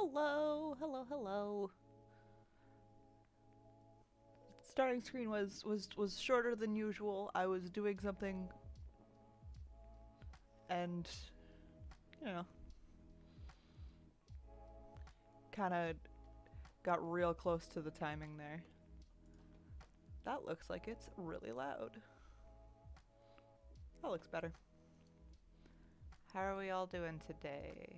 Hello, hello, hello. Starting screen was shorter than usual. I was doing something and you know, kind of got real close to the timing there. That looks like it's really loud. That looks better. How are we all doing today?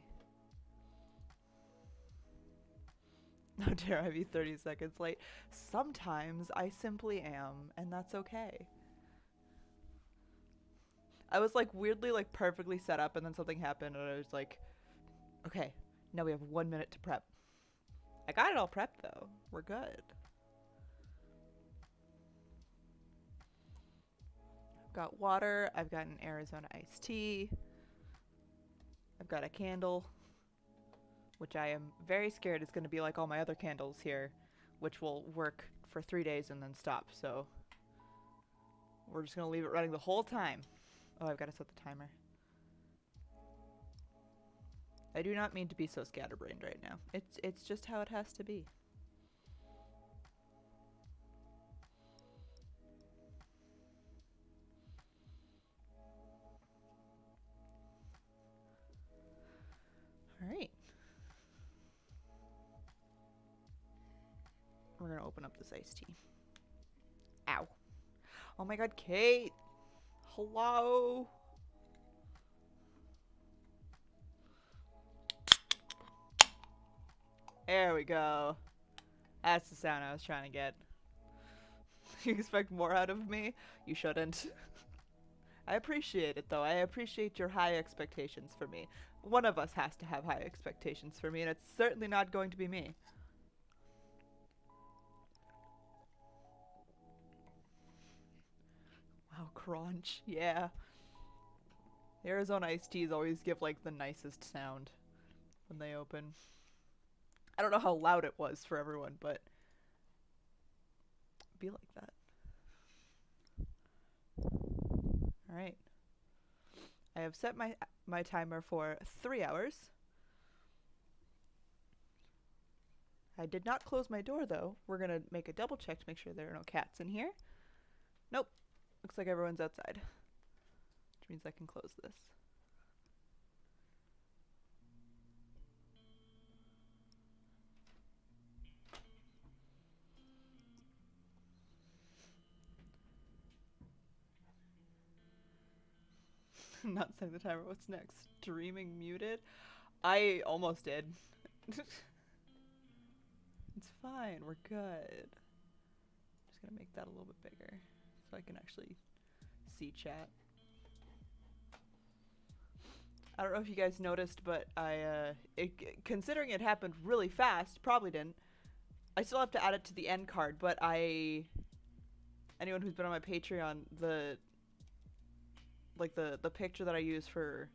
How dare I be 30 seconds late? Sometimes I simply am, and that's okay. I was like weirdly like perfectly set up and then something happened and I was like, okay, now we have 1 minute to prep. I got it all prepped though. We're good. I've got water, I've got an Arizona iced tea, I've got a candle, which I am very scared is going to be like all my other candles here, which will work for 3 days and then stop. So we're just going to leave it running the whole time. Oh, I've got to set the timer. I do not mean to be so scatterbrained right now. It's just how it has to be. All right. We're going to open up this iced tea. Ow. Oh my god, Kate. Hello. There we go. That's the sound I was trying to get. You expect more out of me? You shouldn't. I appreciate it though. I appreciate your high expectations for me. One of us has to have high expectations for me, and it's certainly not going to be me. Wow, crunch. Yeah. The Arizona iced teas always give like the nicest sound when they open. I don't know how loud it was for everyone, but be like that. All right. I have set my timer for 3 hours. I did not close my door though. We're gonna make a double check to make sure there are no cats in here. Nope. Looks like everyone's outside, which means I can close this. I'm not setting the timer. What's next? Dreaming muted? I almost did. It's fine. We're good. Just gonna make that a little bit bigger so I can actually see chat. I don't know if you guys noticed, but considering it happened really fast, probably didn't. I still have to add it to the end card, but anyone who's been on my Patreon, the picture that I use for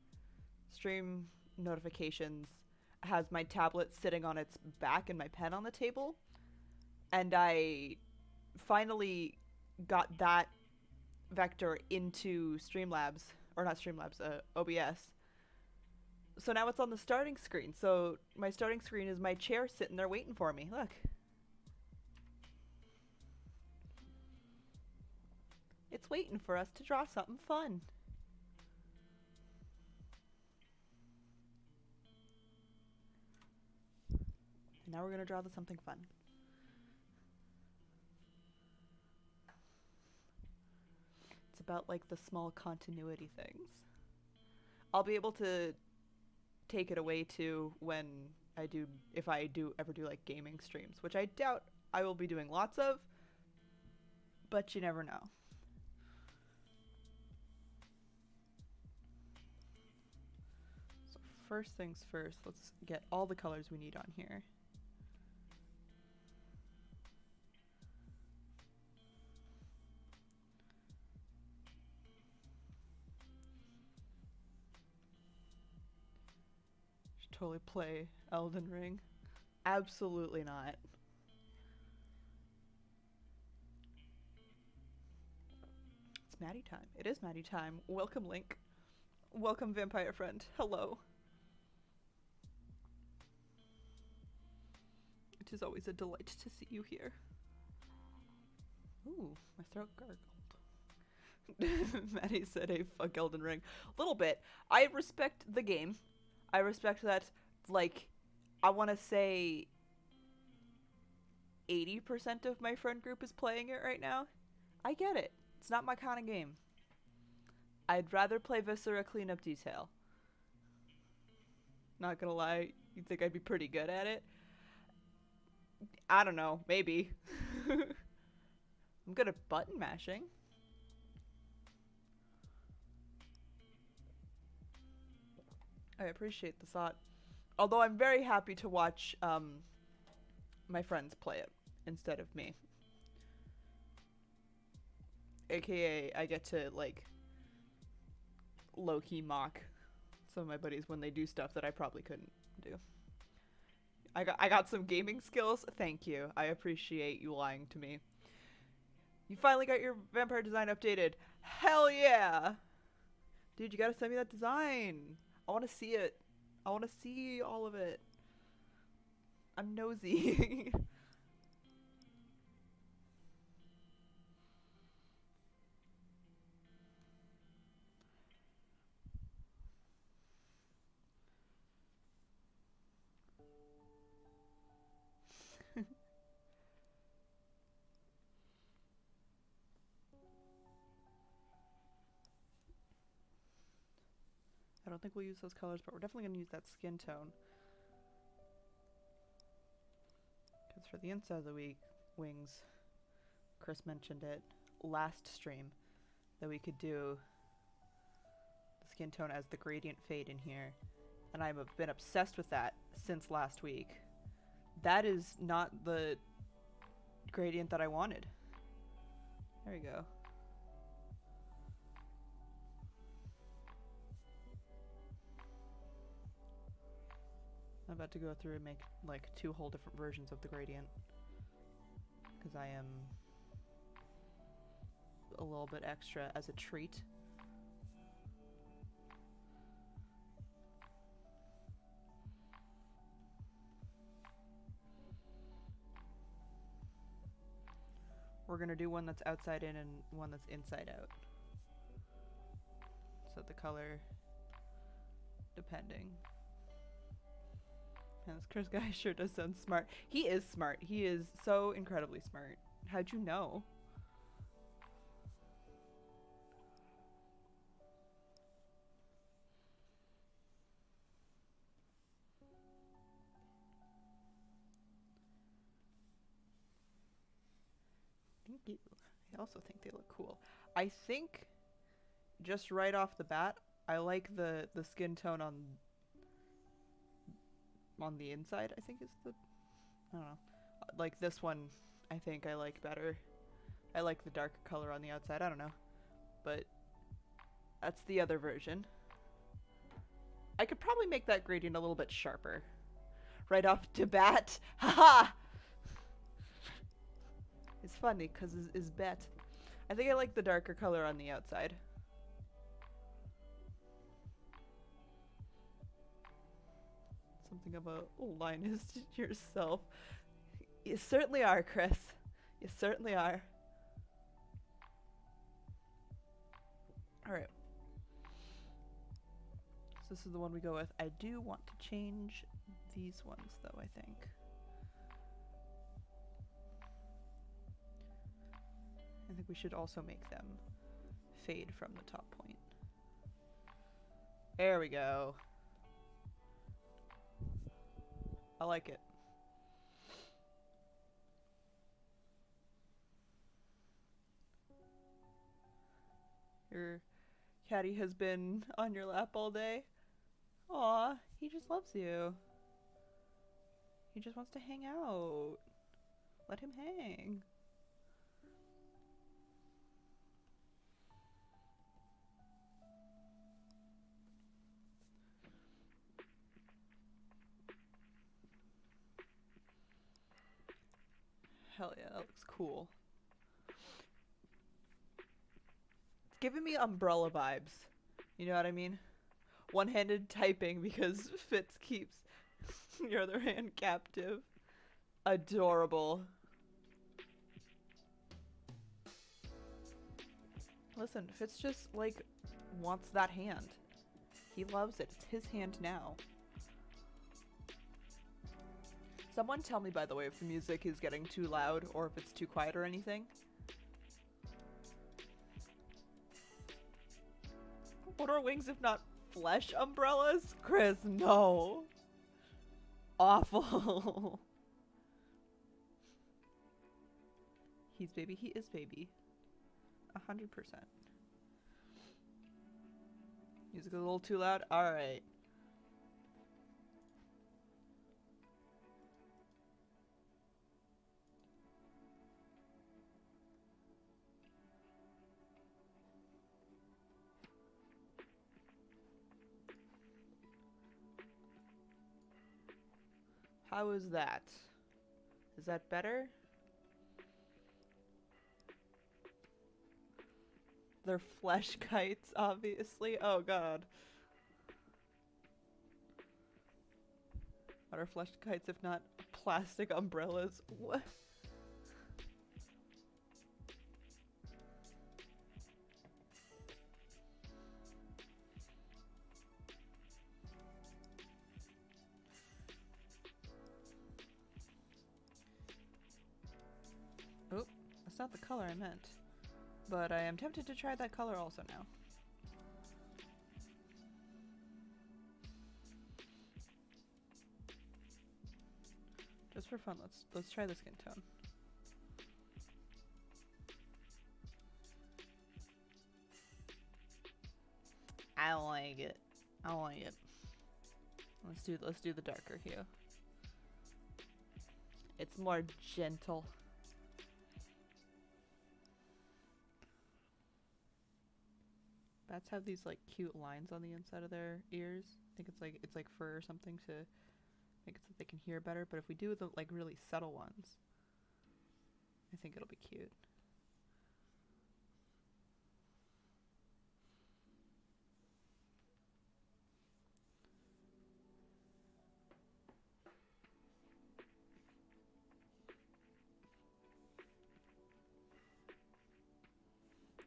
stream notifications has my tablet sitting on its back and my pen on the table, and I finally got that vector into Streamlabs, or not Streamlabs, OBS. So now it's on the starting screen. So my starting screen is my chair sitting there waiting for me. Look. It's waiting for us to draw something fun. And now we're going to draw something fun. It's about like the small continuity things. I'll be able to take it away too when if I do ever do like gaming streams, which I doubt I will be doing lots of, but you never know. So first things first, let's get all the colors we need on here. Should totally play Elden Ring. Absolutely not. It's Maddie time. It is Maddie time. Welcome, Link. Welcome, Vampire Friend. Hello. It is always a delight to see you here. Ooh, my throat gargled. Maddie said a fuck Elden Ring. A little bit. I respect the game. I respect that, like, I want to say 80% of my friend group is playing it right now. I get it. It's not my kind of game. I'd rather play Viscera Cleanup Detail. Not gonna lie, you'd think I'd be pretty good at it. I don't know, maybe. I'm good at button mashing. I appreciate the thought. Although I'm very happy to watch my friends play it instead of me. AKA, I get to, like, low-key mock some of my buddies when they do stuff that I probably couldn't do. I got some gaming skills. Thank you. I appreciate you lying to me. You finally got your vampire design updated. Hell yeah! Dude, you gotta send me that design. I want to see it. I want to see all of it. I'm nosy. I don't think we'll use those colors, but we're definitely going to use that skin tone. Because for the inside of the wings, Chris mentioned it last stream, that we could do the skin tone as the gradient fade in here. And I've been obsessed with that since last week. That is not the gradient that I wanted. There you go. I'm about to go through and make like 2 whole different versions of the gradient, because I am a little bit extra as a treat. We're gonna do one that's outside in and one that's inside out. So the color, depending. And this Chris guy sure does sound smart. He is smart. He is so incredibly smart. How'd you know? Thank you. I also think they look cool. I think, just right off the bat, I like the skin tone on the inside. I think is the, I don't know, like this one I think I like better. I like the dark color on the outside. I don't know, but that's the other version. I could probably make that gradient a little bit sharper right off the bat. Haha. It's funny because it's bet. I think I like the darker color on the outside. Something of a lioness yourself. You certainly are, Chris. You certainly are. Alright. So this is the one we go with. I do want to change these ones though, I think. I think we should also make them fade from the top point. There we go. I like it. Your caddy has been on your lap all day. Aw, he just loves you. He just wants to hang out. Let him hang. Hell yeah, that looks cool. It's giving me umbrella vibes. You know what I mean? One-handed typing because Fitz keeps your other hand captive. Adorable. Listen, Fitz just, like, wants that hand. He loves it. It's his hand now. Someone tell me, by the way, if the music is getting too loud or if it's too quiet or anything. What are wings if not flesh umbrellas? Chris, no. Awful. He's baby. He is baby. 100%. Music a little too loud? Alright. How is that? Is that better? They're flesh kites, obviously. Oh god. What are flesh kites if not plastic umbrellas? What? Oh, that's not the color I meant. But I am tempted to try that color also now. Just for fun, let's try the skin tone. I don't like it. I don't like it. Let's do the darker hue. It's more gentle. Bats have these like cute lines on the inside of their ears. I think it's like fur or something to make it so they can hear better. But if we do the like really subtle ones, I think it'll be cute.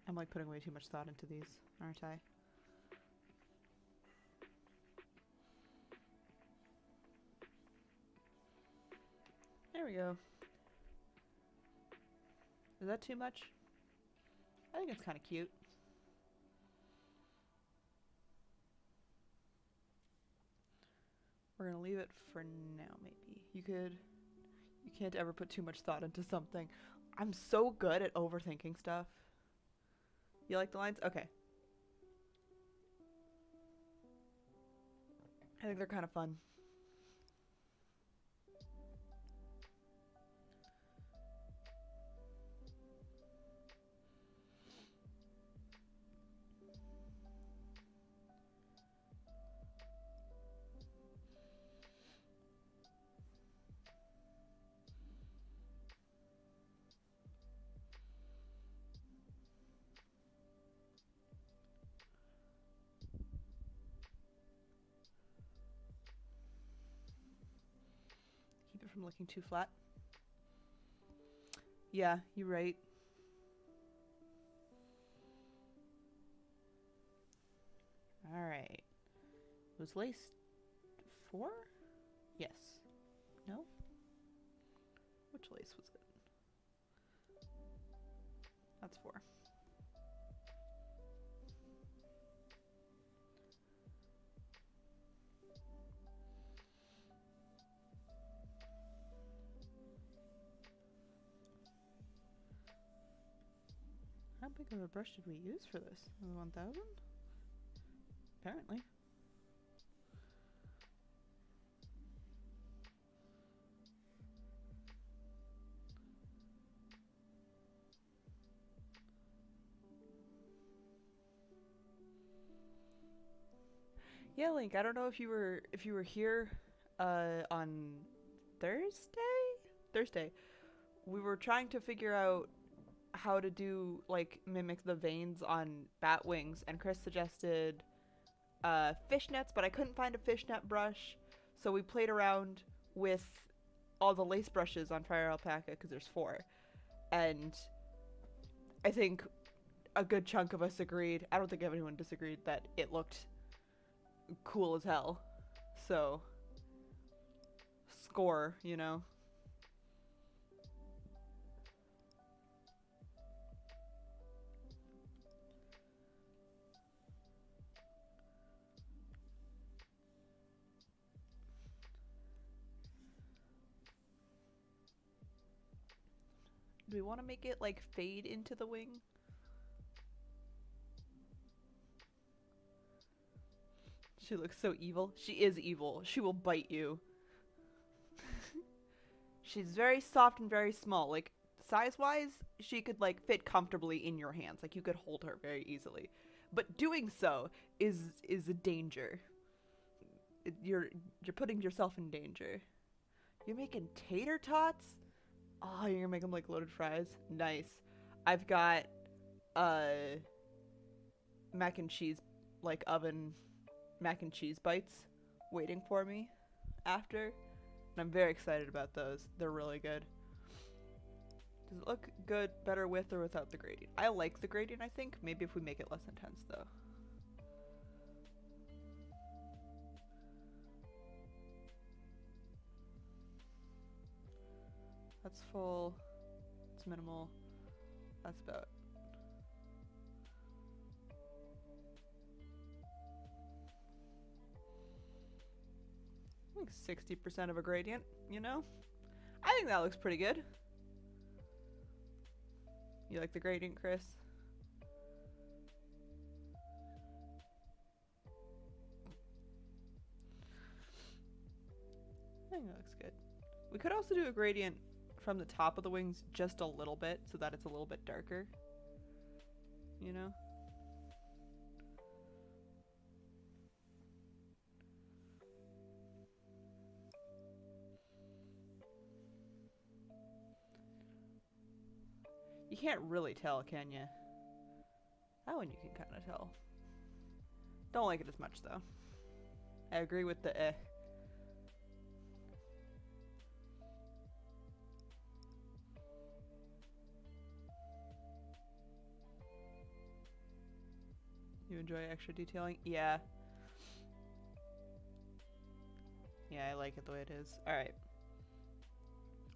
I'm like putting way too much thought into these, aren't I? There we go. Is that too much? I think it's kind of cute. We're gonna leave it for now, maybe. You can't ever put too much thought into something. I'm so good at overthinking stuff. You like the lines? Okay. I think they're kind of fun. From looking too flat. Yeah, you're right. Alright. Was lace 4? Yes. No? Which lace was it? That's 4. How big of a brush did we use for this? 1000? Apparently. Yeah, Link, I don't know if you were here on Thursday. We were trying to figure out how to do like mimic the veins on bat wings, and Chris suggested fishnets, but I couldn't find a fishnet brush, so we played around with all the lace brushes on Fire Alpaca because there's 4. And I think a good chunk of us agreed, I don't think anyone disagreed, that it looked cool as hell. So, score, you know? Do we want to make it like fade into the wing? She looks so evil. She is evil. She will bite you. She's very soft and very small. Like, size-wise, she could like fit comfortably in your hands. Like, you could hold her very easily. But doing so is a danger. You're putting yourself in danger. You're making tater tots? Oh, you're gonna make them like loaded fries? Nice. I've got mac and cheese, like oven mac and cheese bites waiting for me after. And I'm very excited about those. They're really good. Does it look good, better with or without the gradient? I like the gradient, I think. Maybe if we make it less intense, though. That's full. It's minimal. That's about. Like 60% of a gradient, you know? I think that looks pretty good. You like the gradient, Chris? I think that looks good. We could also do a gradient from the top of the wings just a little bit so that it's a little bit darker. You know? You can't really tell, can you? That one you can kind of tell. Don't like it as much, though. I agree with the eh. You enjoy extra detailing? Yeah. Yeah, I like it the way it is. Alright.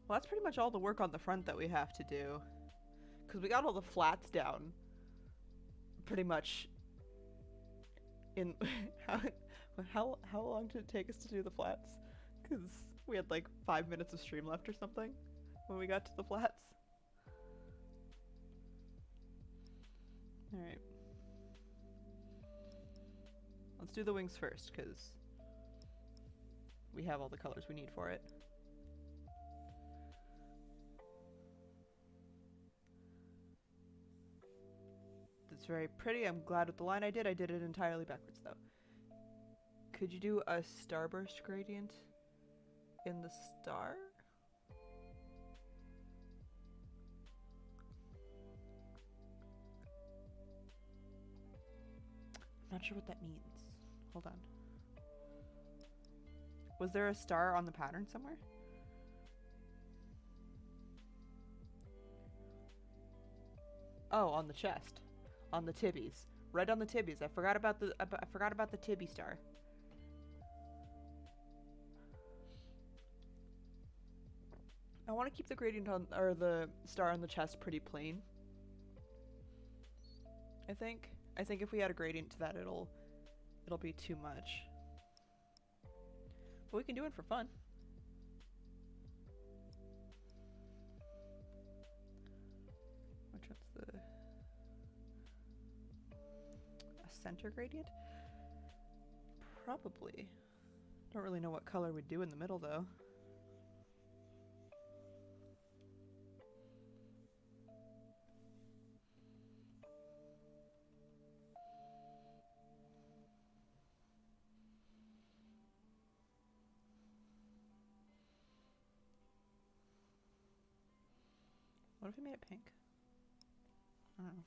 Well, that's pretty much all the work on the front that we have to do. Because we got all the flats down. Pretty much. In how long did it take us to do the flats? Because we had like 5 minutes of stream left or something when we got to the flats. Alright. Let's do the wings first, because we have all the colors we need for it. That's very pretty. I'm glad with the line I did. I did it entirely backwards, though. Could you do a starburst gradient in the star? I'm not sure what that means. Hold on. Was there a star on the pattern somewhere? Oh, on the chest. On the tibbies. Right on the tibbies. I forgot about the tibby star. I want to keep the gradient on, or the star on the chest pretty plain. I think if we add a gradient to that, it'll be too much. But we can do it for fun. Which one's the a center gradient? Probably. Don't really know what color we'd do in the middle though. What if we made it pink? I don't know.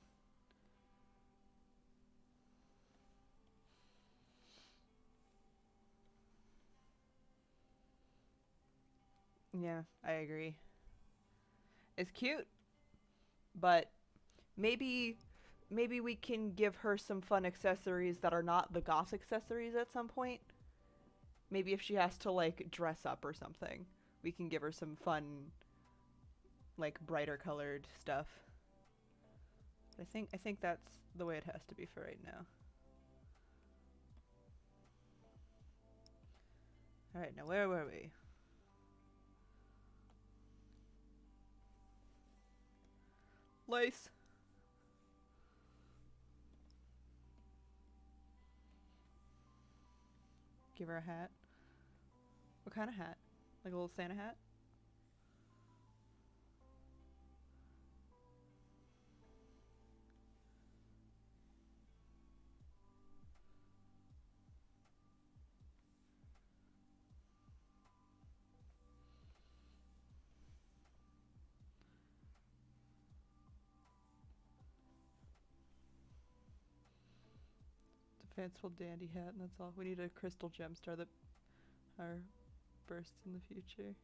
Yeah, I agree. It's cute, but maybe maybe we can give her some fun accessories that are not the goth accessories at some point. Maybe if she has to like dress up or something, we can give her some fun like brighter colored stuff. I think that's the way it has to be for right now. All right, now where were we? Lace. Give her a hat. What kind of hat? Like a little Santa hat? It's a fanciful dandy hat, and that's all. We need a crystal gem star that our bursts in the future.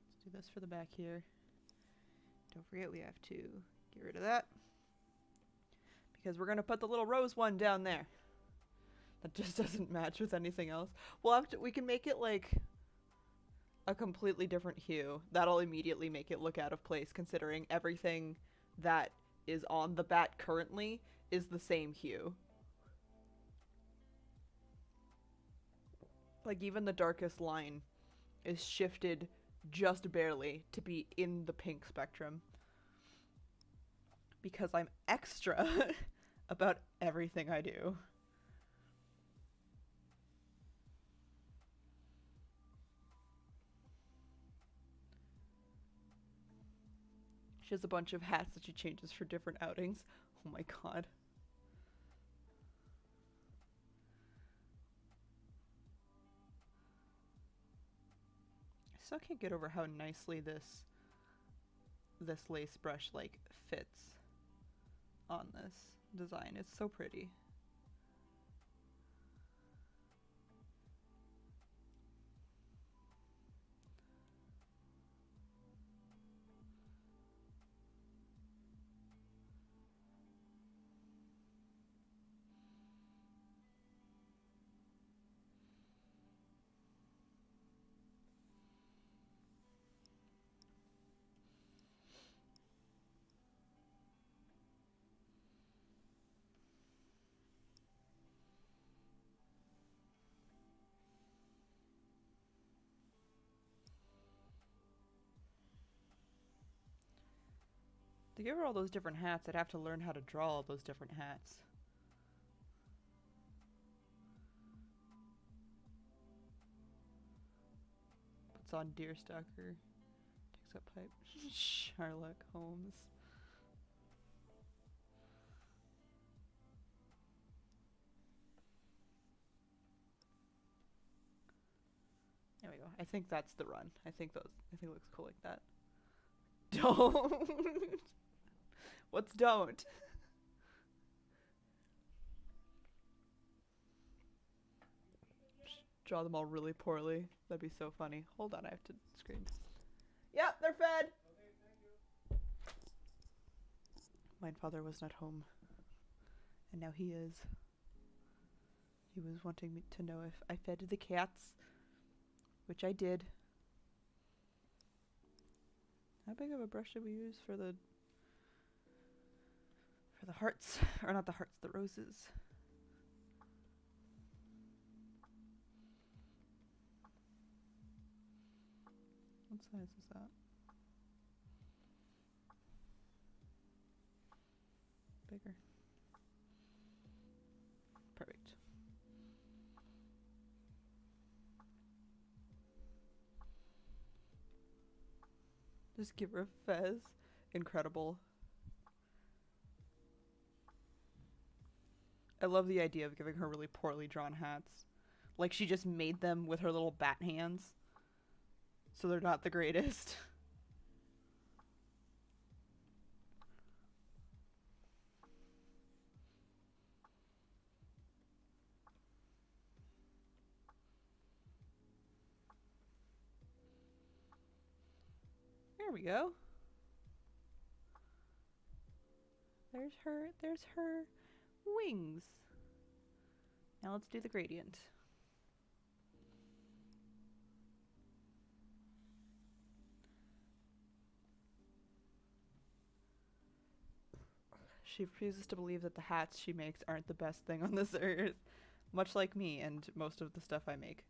Let's do this for the back here. Don't forget we have to get rid of that. Because we're going to put the little rose one down there. That just doesn't match with anything else. We'll have to, we can make it like a completely different hue. That'll immediately make it look out of place considering everything that is on the bat currently is the same hue. Like even the darkest line is shifted just barely to be in the pink spectrum. Because I'm extra about everything I do. She has a bunch of hats that she changes for different outings. Oh my god. I still can't get over how nicely this lace brush like fits on this design. It's so pretty. To give her all those different hats, I'd have to learn how to draw all those different hats. Puts on deerstalker. Takes up pipe. Sherlock Holmes. There we go. I think that's the run. I think it looks cool like that. Don't. What's don't? Draw them all really poorly. That'd be so funny. Hold on, I have to screen. Yep, they're fed. Okay, thank you. My father was not home, and now he is. He was wanting me to know if I fed the cats, which I did. How big of a brush did we use for the hearts? Or not the hearts, the roses. What size is that? Bigger. Perfect. Just give her a fez. Incredible. I love the idea of giving her really poorly drawn hats. Like she just made them with her little bat hands. So they're not the greatest. There we go. There's her wings. Now let's do the gradient. She refuses to believe that the hats she makes aren't the best thing on this earth, much like me and most of the stuff I make.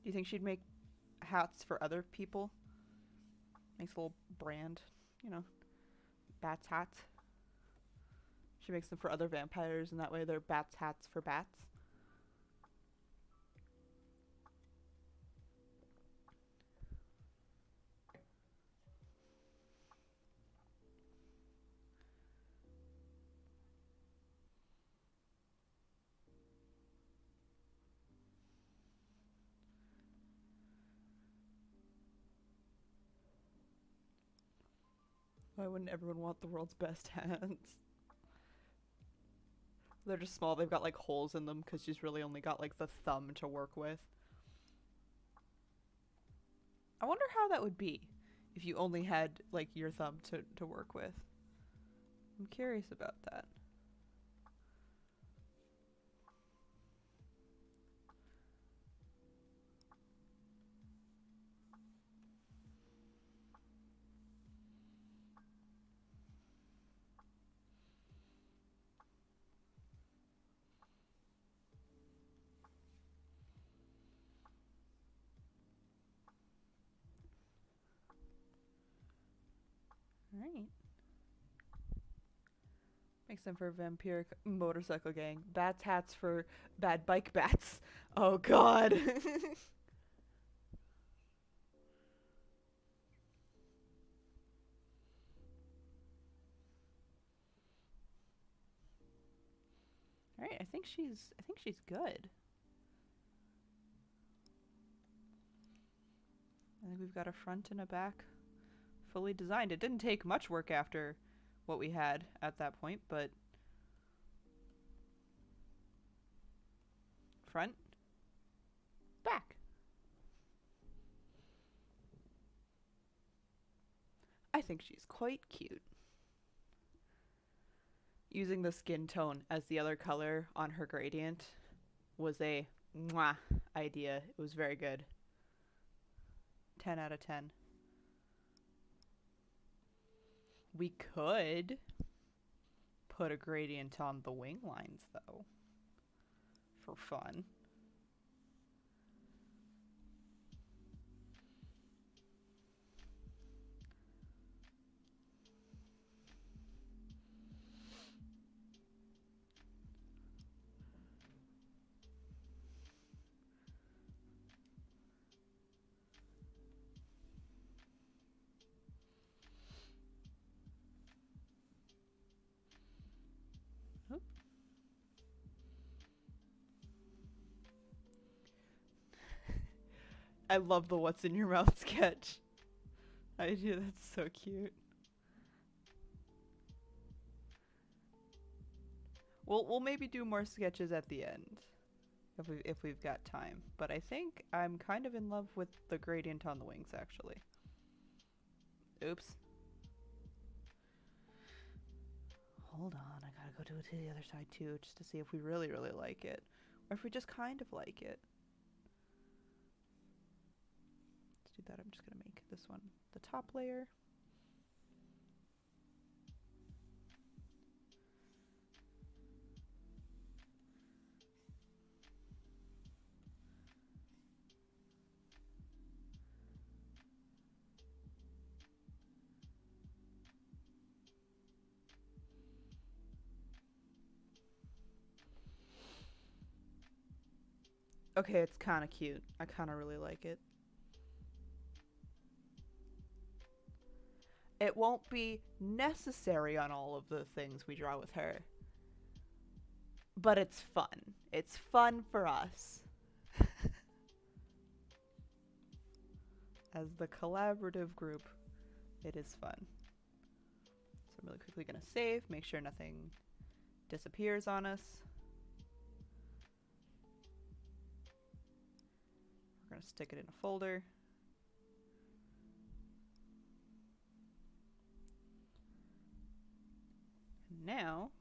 Do you think she'd make hats for other people? Makes a little brand, you know, bats hats. She makes them for other vampires, and that way they're bats hats for bats. Why wouldn't everyone want the world's best hats? They're just small. They've got like holes in them because she's really only got like the thumb to work with. I wonder how that would be if you only had like your thumb to work with. I'm curious about that. Alright. Makes them for a vampiric motorcycle gang. Bats hats for bad bike bats. Oh god. Alright, I think she's good. I think we've got a front and a back fully designed. It didn't take much work after what we had at that point, but front, back. I think she's quite cute. Using the skin tone as the other color on her gradient was a mwah idea. It was very good. 10 out of 10. We could put a gradient on the wing lines, though, for fun. I love the what's in your mouth sketch. I do, that's so cute. We'll maybe do more sketches at the end if we've got time. But I think I'm kind of in love with the gradient on the wings, actually. Oops. Hold on, I gotta go to the other side too, just to see if we really like it, or if we just kind of like it. Let's do that. I'm just gonna make this one the top layer. Okay, it's kind of cute. I kind of really like it. It won't be necessary on all of the things we draw with her, but it's fun. It's fun for us. As the collaborative group, it is fun. So I'm really quickly going to save, make sure nothing disappears on us. We're going to stick it in a folder. And now,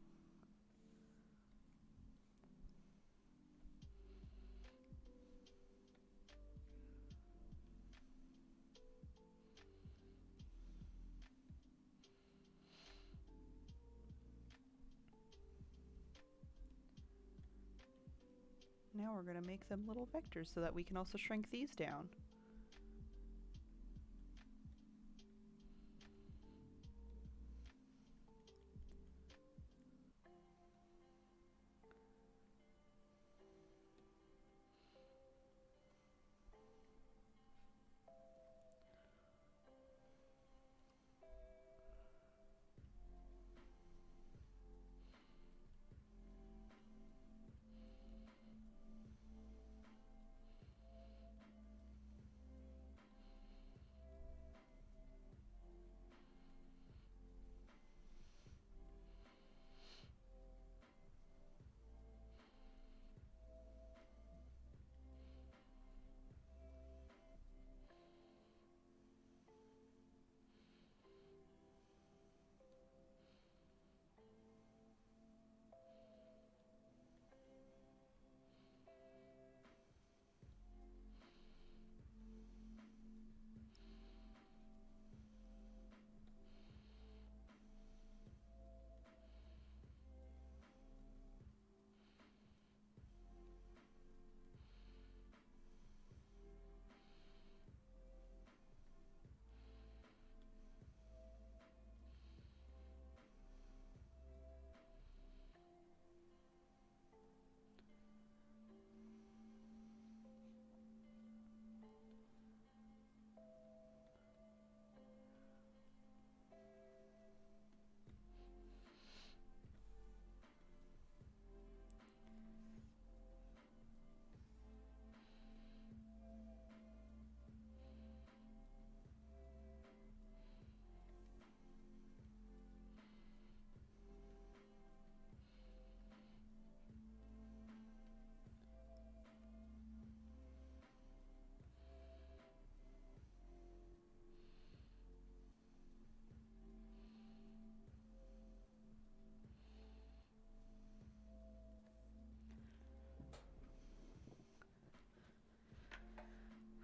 we're going to make them little vectors so that we can also shrink these down.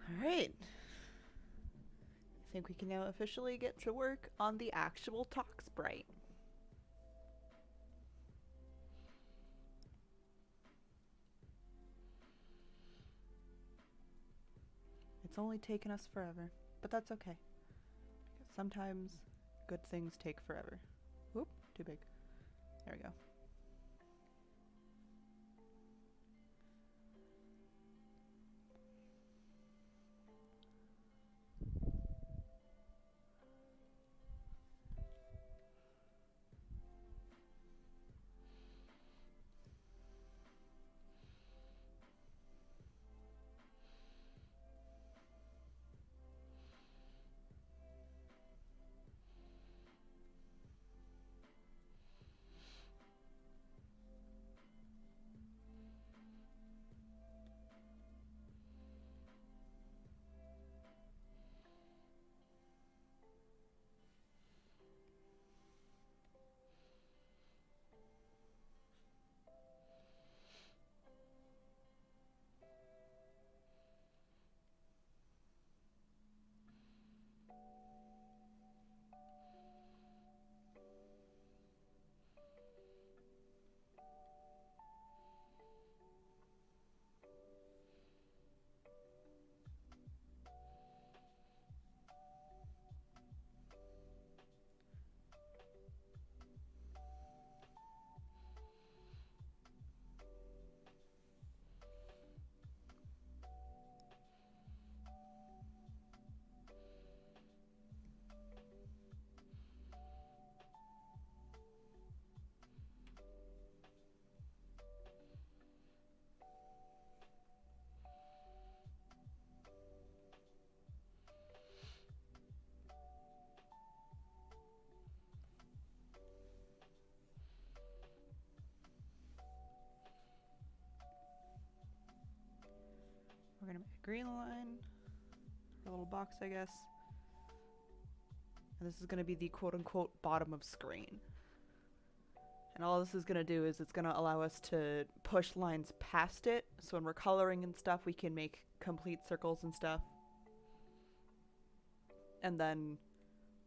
All right. I think we can now officially get to work on the actual talk sprite. It's only taken us forever, but that's okay. Sometimes good things take forever. Whoop, too big. There we go. We're gonna make a green line, a little box, I guess. And this is gonna be the quote-unquote bottom of screen. And all this is gonna do is it's gonna allow us to push lines past it, so when we're coloring and stuff, we can make complete circles and stuff. And then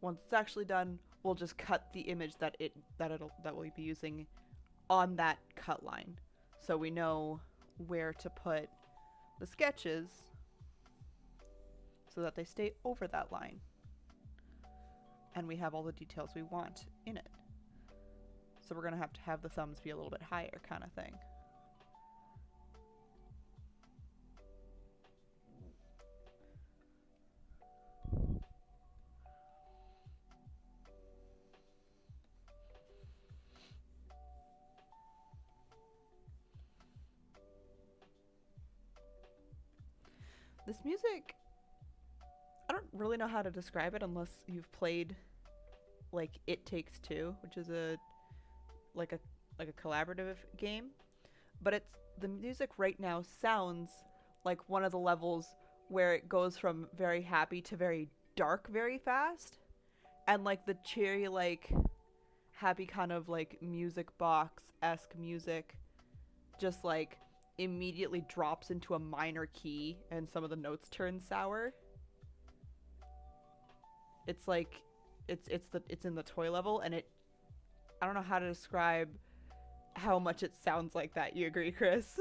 once it's actually done, we'll just cut the image that we'll be using on that cut line, so we know where to put the sketches so that they stay over that line, and we have all the details we want in it. So we're gonna have to have the thumbs be a little bit higher, kind of thing. This music, I don't really know how to describe it unless you've played like It Takes Two, which is a collaborative game, but the music right now sounds like one of the levels where it goes from very happy to very dark very fast, and like the cheery, like happy kind of like music box-esque music just like immediately drops into a minor key and some of the notes turn sour. It's like it's in the toy level, and I don't know how to describe how much it sounds like that. You agree, Chris?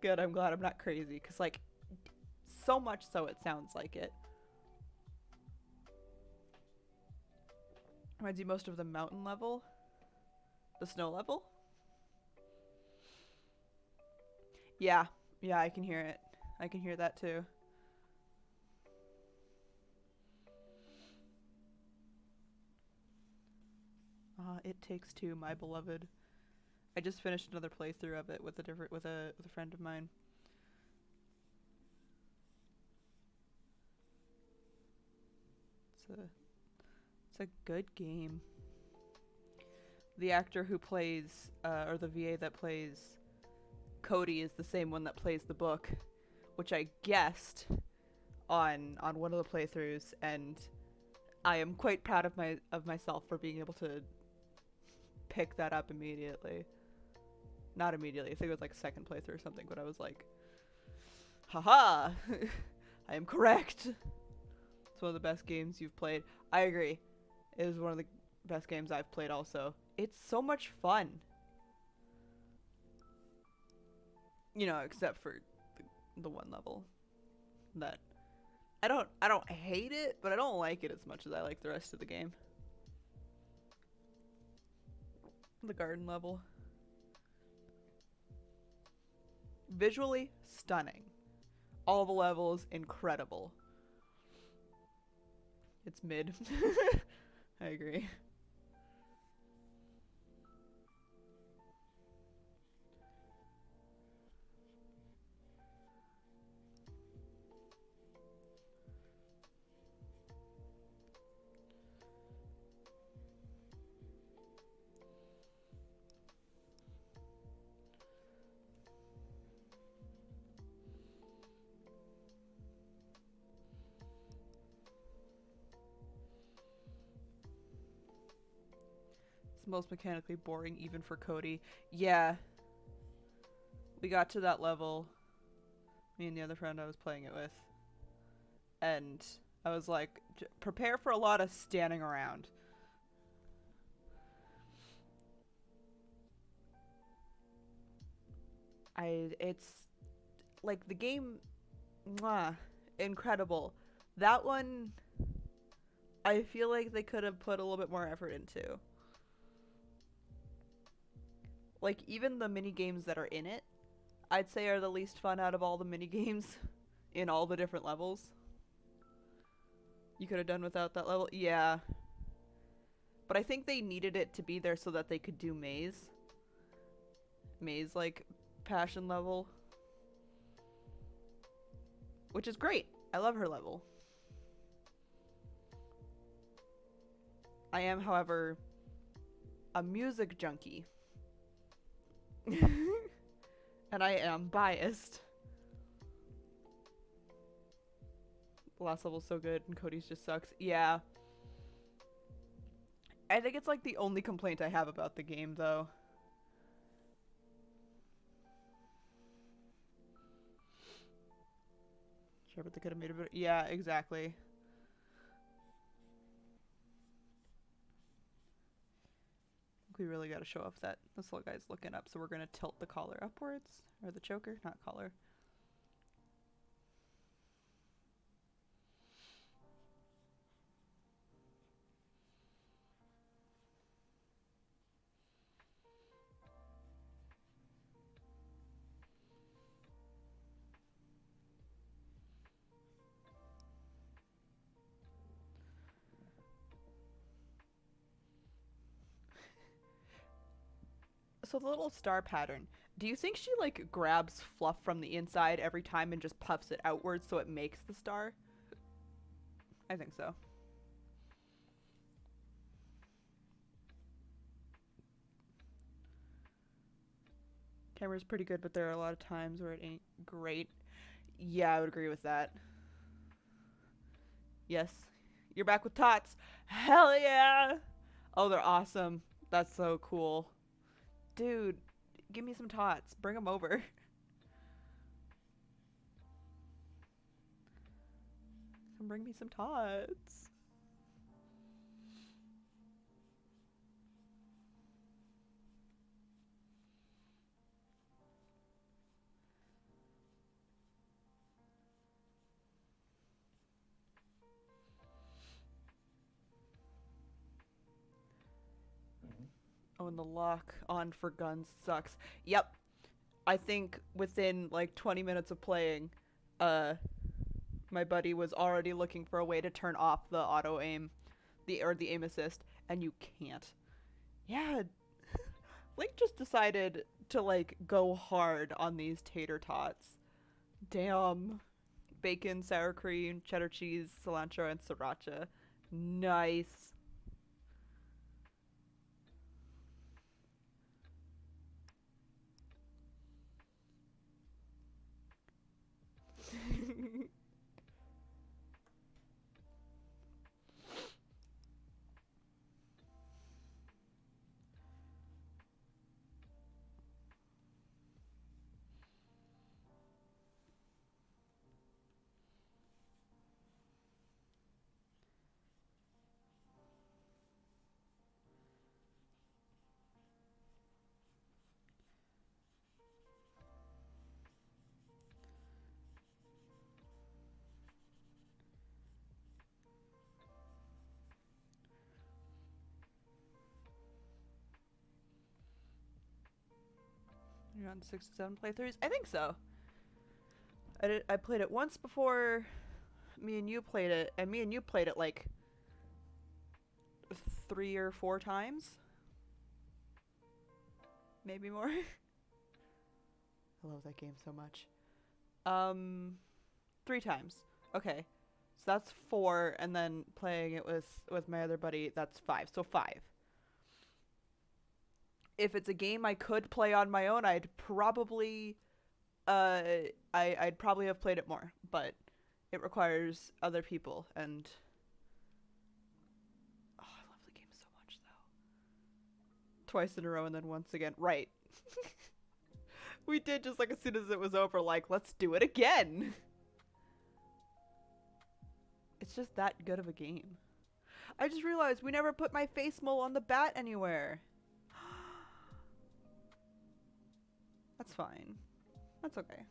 Good, I'm glad I'm not crazy, because like so much so it sounds like it. Reminds you most of the mountain level, the snow level. Yeah, I can hear it. I can hear that too. It Takes Two, my beloved. I just finished another playthrough of it with a friend of mine. It's a good game. The actor who plays or the VA that plays Cody is the same one that plays the book, which I guessed on one of the playthroughs, and I am quite proud of myself for being able to pick that up immediately. Not immediately, I think it was like second playthrough or something, but I was like, haha, I am correct. It's one of the best games you've played. I agree. It is one of the best games I've played also. It's so much fun. You know, except for the one level that I don't hate it, but I don't like it as much as I like the rest of the game. The garden level. Visually stunning. All the levels incredible. It's mid. I agree. It's most mechanically boring even for Cody. Yeah. We got to that level, me and the other friend I was playing it with, and I was like, prepare for a lot of standing around. It's like the game, mwah, incredible. That one, I feel like they could have put a little bit more effort into. Like, even the mini games that are in it, I'd say are the least fun out of all the mini games in all the different levels. You could have done without that level. Yeah. But I think they needed it to be there so that they could do Maze. Maze, like, passion level. Which is great. I love her level. I am, however, a music junkie. And I am biased. The last level's so good and Cody's just sucks. Yeah. I think it's like the only complaint I have about the game, though. Sure, but they could have made it better. Yeah, exactly. We really got to show off that this little guy's looking up, so we're going to tilt the collar upwards. Or the choker, not collar. So the little star pattern, do you think she like grabs fluff from the inside every time and just puffs it outwards so it makes the star? I think so. Camera's pretty good, but there are a lot of times where it ain't great. Yeah, I would agree with that. Yes. You're back with tots. Hell yeah! Oh, they're awesome. That's so cool. Dude, give me some tots. Bring them over. Come bring me some tots. Oh, and the lock on for guns sucks. Yep. I think within like 20 minutes of playing, my buddy was already looking for a way to turn off the auto aim, the aim assist, and you can't. Yeah, Link just decided to like go hard on these tater tots. Damn. Bacon, sour cream, cheddar cheese, cilantro, and sriracha. Nice. You're on 6 to 7 playthroughs? I think so. I played it once before me and you played it, and me and you played it like 3 or 4 times. Maybe more. I love that game so much. 3 times. Okay. So that's 4, and then playing it with my other buddy, that's 5. So 5. If it's a game I could play on my own, I'd probably I'd probably have played it more, but it requires other people, and oh, I love the game so much though. Twice in a row and then once again. Right. We did just like as soon as it was over, like, let's do it again. It's just that good of a game. I just realized we never put my face mole on the bat anywhere. That's fine. That's okay.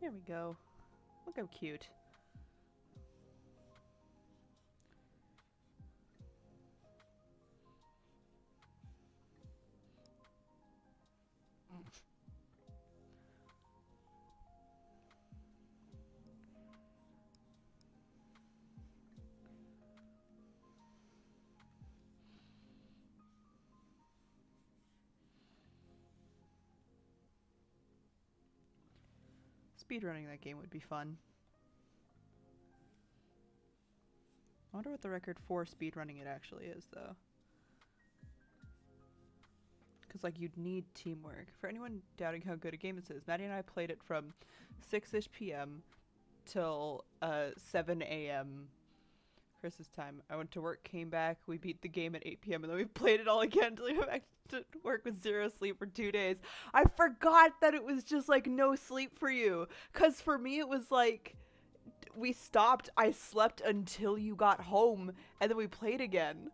There we go. Look how cute. Speedrunning that game would be fun. I wonder what the record for speedrunning it actually is, though. Because, like, you'd need teamwork. For anyone doubting how good a game this is, Maddie and I played it from 6-ish p.m. till 7 a.m. Chris's time. I went to work, came back, we beat the game at 8 p.m. and then we played it all again until we went back to work with 0 sleep for 2 days. I forgot that it was just, like, no sleep for you. Because for me, it was, like, we stopped, I slept until you got home, and then we played again.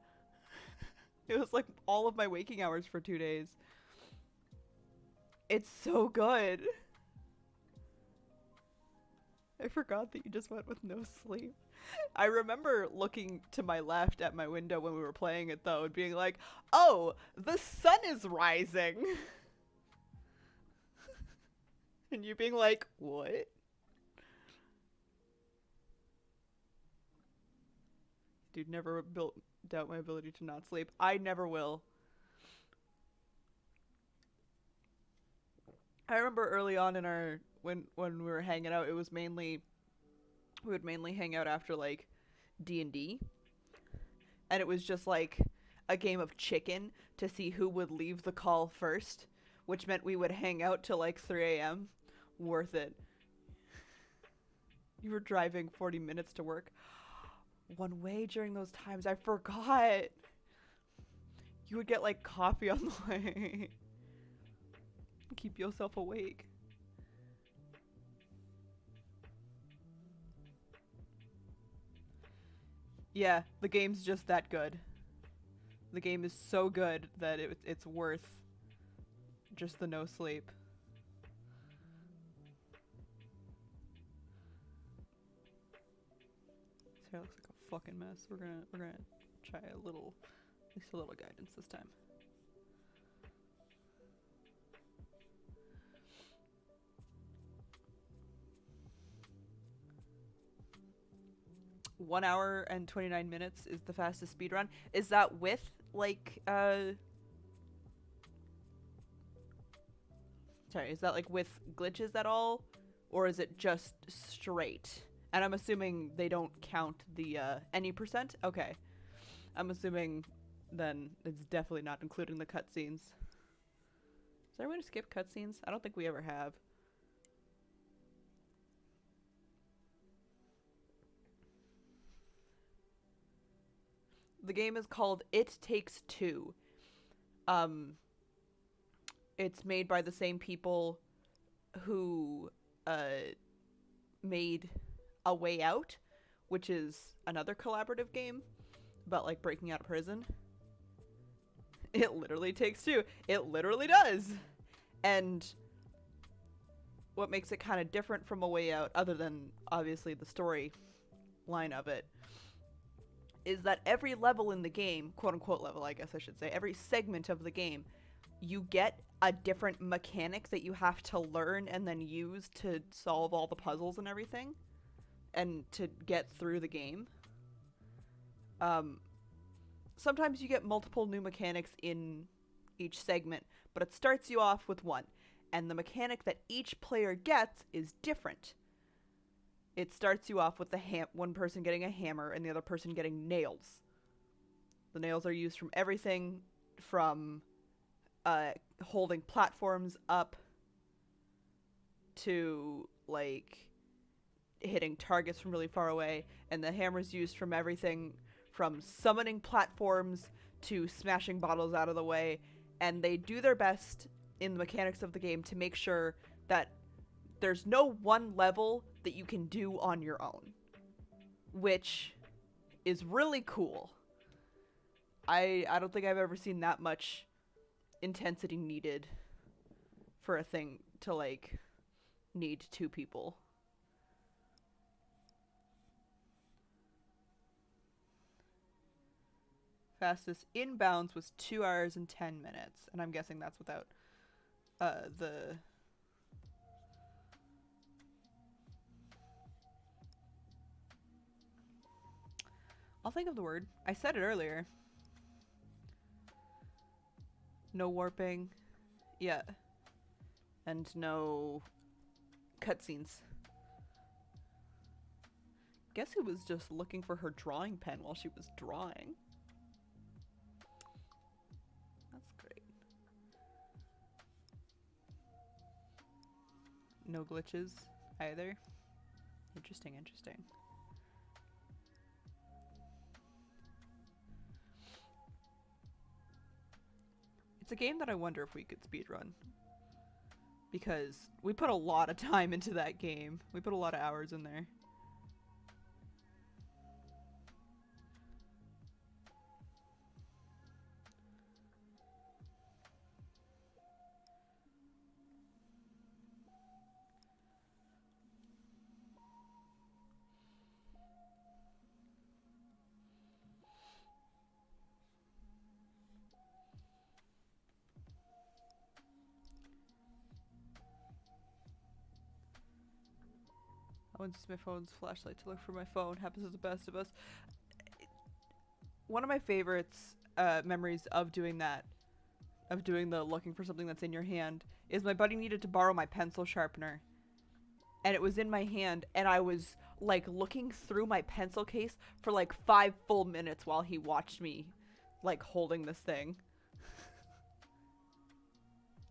It was, like, all of my waking hours for 2 days. It's so good. I forgot that you just went with no sleep. I remember looking to my left at my window when we were playing it, though, and being like, oh, the sun is rising. And you being like, what? Dude, never doubt my ability to not sleep. I never will. I remember early on in our when we were hanging out, it was mainly we would mainly hang out after like D&D, and it was just like a game of chicken to see who would leave the call first, which meant we would hang out till like 3 a.m. Worth it. You were driving 40 minutes to work one way during those times. I forgot. You would get like coffee on the way. Keep yourself awake. Yeah, the game's just that good. The game is so good that it's worth just the no sleep. So it looks like a fucking mess. We're gonna try at least a little guidance this time. One hour and 29 minutes is the fastest speed run. Is that with like sorry, is that like with glitches at all, or is it just straight? And I'm assuming they don't count the any percent. Okay, I'm assuming then it's definitely not including the cutscenes. Is there a way to skip cutscenes? I don't think we ever have. The game is called It Takes Two. It's made by the same people who made A Way Out, which is another collaborative game about like breaking out of prison. It literally takes two. It literally does. And what makes it kind of different from A Way Out, other than obviously the story line of it, is that every level in the game, quote unquote level, I guess I should say, every segment of the game, you get a different mechanic that you have to learn and then use to solve all the puzzles and everything, and to get through the game. Sometimes you get multiple new mechanics in each segment, but it starts you off with one, and the mechanic that each player gets is different. It starts you off with one person getting a hammer and the other person getting nails. The nails are used from everything from holding platforms up to like hitting targets from really far away, and the hammer's used from everything from summoning platforms to smashing bottles out of the way, and they do their best in the mechanics of the game to make sure that there's no one level that you can do on your own, which is really cool. I don't think I've ever seen that much intensity needed for a thing to like need two people. fastest inbounds was 2 hours and 10 minutes. And I'm guessing that's without the... I'll think of the word. I said it earlier. No warping. Yeah. And no cutscenes. Guess who was just looking for her drawing pen while she was drawing? That's great. No glitches either. Interesting, interesting. It's a game that I wonder if we could speedrun. Because we put a lot of time into that game. We put a lot of hours in there. I went to use my phone's flashlight to look for my phone. Happens to the best of us. One of my favorites memories of doing that, of doing the looking for something that's in your hand, is my buddy needed to borrow my pencil sharpener. And it was in my hand, and I was like looking through my pencil case for like 5 full minutes while he watched me like holding this thing.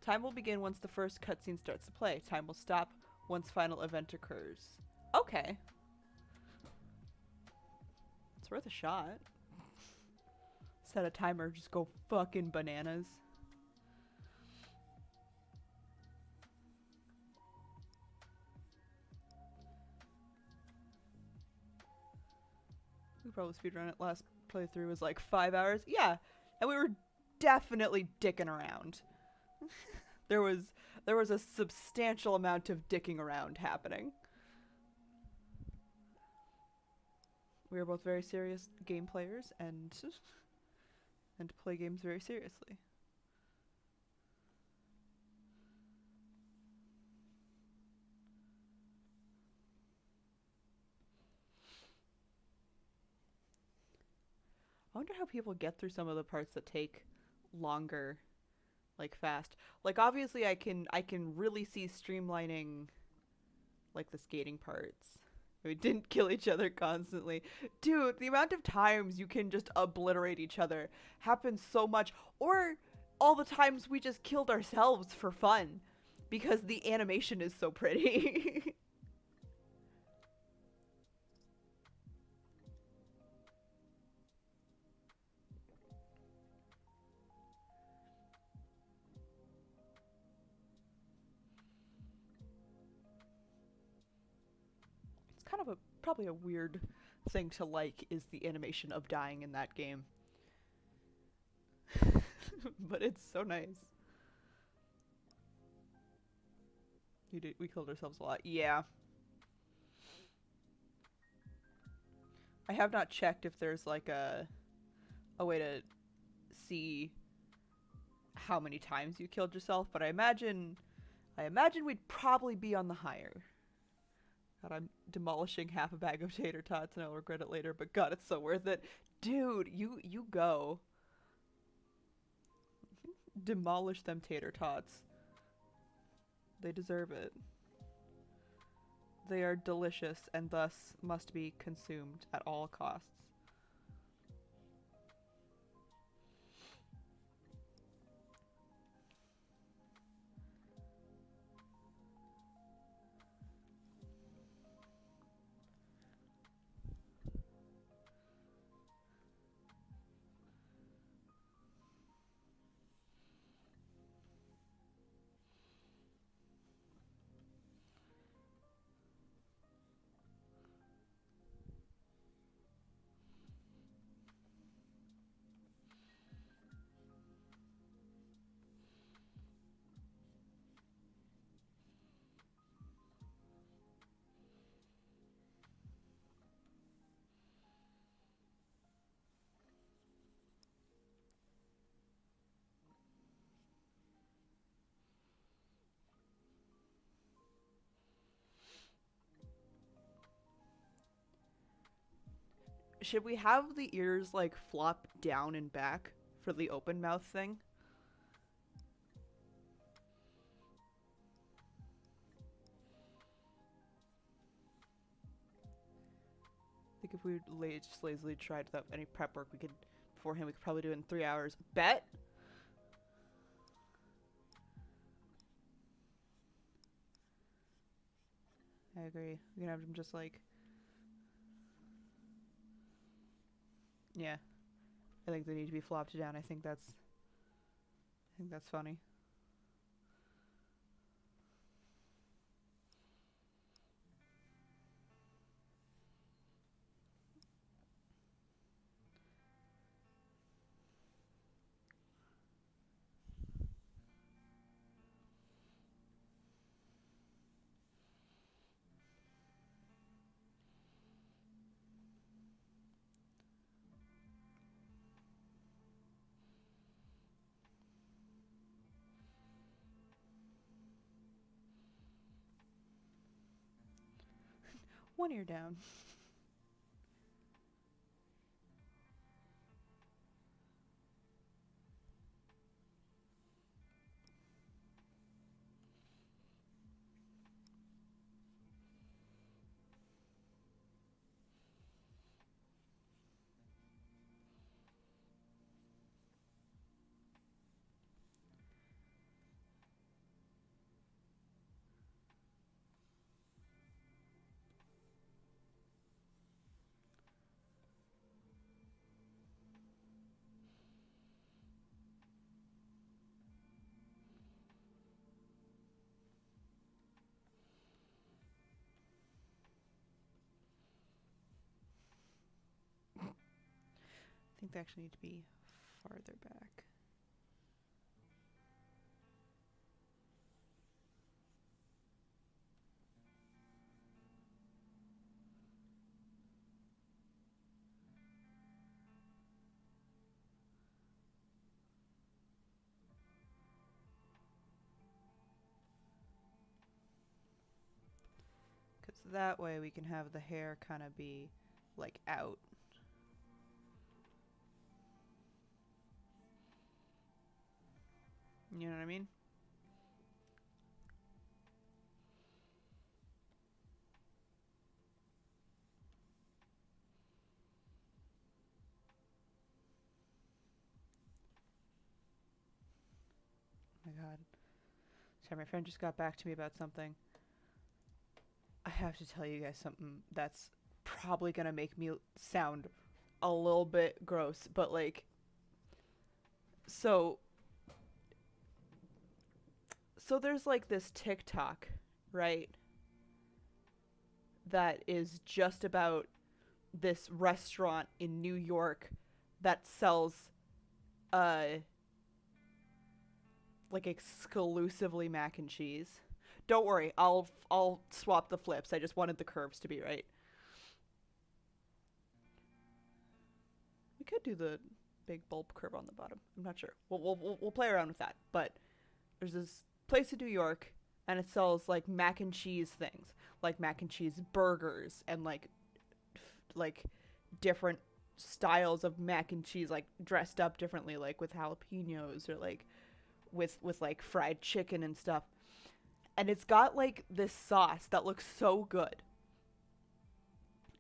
Time will begin once the first cutscene starts to play. Time will stop once final event occurs. Okay. It's worth a shot. Set a timer, just go fucking bananas. We probably speedrun it. Last playthrough was like 5 hours. Yeah, and we were definitely dicking around. There was a substantial amount of dicking around happening. We are both very serious game players and play games very seriously. I wonder how people get through some of the parts that take longer, like fast. Like obviously I can really see streamlining like the skating parts. We didn't kill each other constantly. Dude, the amount of times you can just obliterate each other happens so much. Or all the times we just killed ourselves for fun because the animation is so pretty. It's kind of probably a weird thing to like is the animation of dying in that game. But it's so nice. We killed ourselves a lot. Yeah. I have not checked if there's like a way to see how many times you killed yourself, but I imagine we'd probably be on the higher. God, I'm demolishing half a bag of tater tots and I'll regret it later, but God, it's so worth it. Dude, you go. Demolish them tater tots. They deserve it. They are delicious and thus must be consumed at all costs. should we have the ears like flop down and back for the open mouth thing? I think if we just lazily tried without any prep work, we could beforehand. We could probably do it in 3 hours. Bet. I agree. We can have them just like. Yeah, I think they need to be flopped down. I think that's funny. One ear down. I think they actually need to be farther back. Because that way we can have the hair kind of be like out. You know what I mean? Oh my god. Sorry, my friend just got back to me about something. I have to tell you guys something that's probably gonna make me sound a little bit gross, but like, so there's like this TikTok, right? That is just about this restaurant in New York that sells like exclusively mac and cheese. Don't worry, I'll swap the flips. I just wanted the curves to be right. We could do the big bulb curve on the bottom. I'm not sure. We'll play around with that. But there's this place in New York, and it sells like mac and cheese things, like mac and cheese burgers, and like different styles of mac and cheese, like dressed up differently, like with jalapenos or like with like fried chicken and stuff. And it's got like this sauce that looks so good.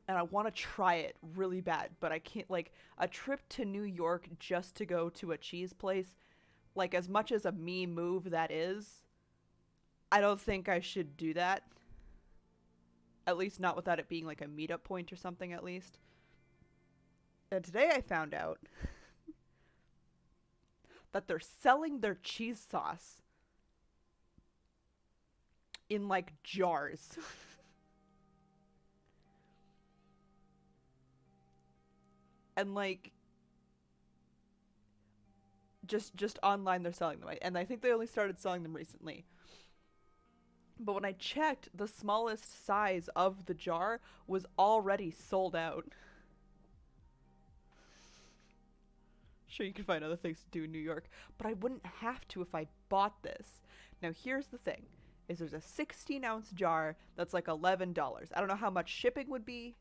And I want to try it really bad, but I can't. Like, a trip to New York just to go to a cheese place, like, as much as a me move that is, I don't think I should do that. At least not without it being like a meetup point or something, at least. And today I found out that they're selling their cheese sauce in like jars. And like just online they're selling them, and I think they only started selling them recently. But when I checked, the smallest size of the jar was already sold out. Sure, you can find other things to do in New York, but I wouldn't have to if I bought this. Now here's the thing, is there's a 16-ounce jar that's like $11. I don't know how much shipping would be.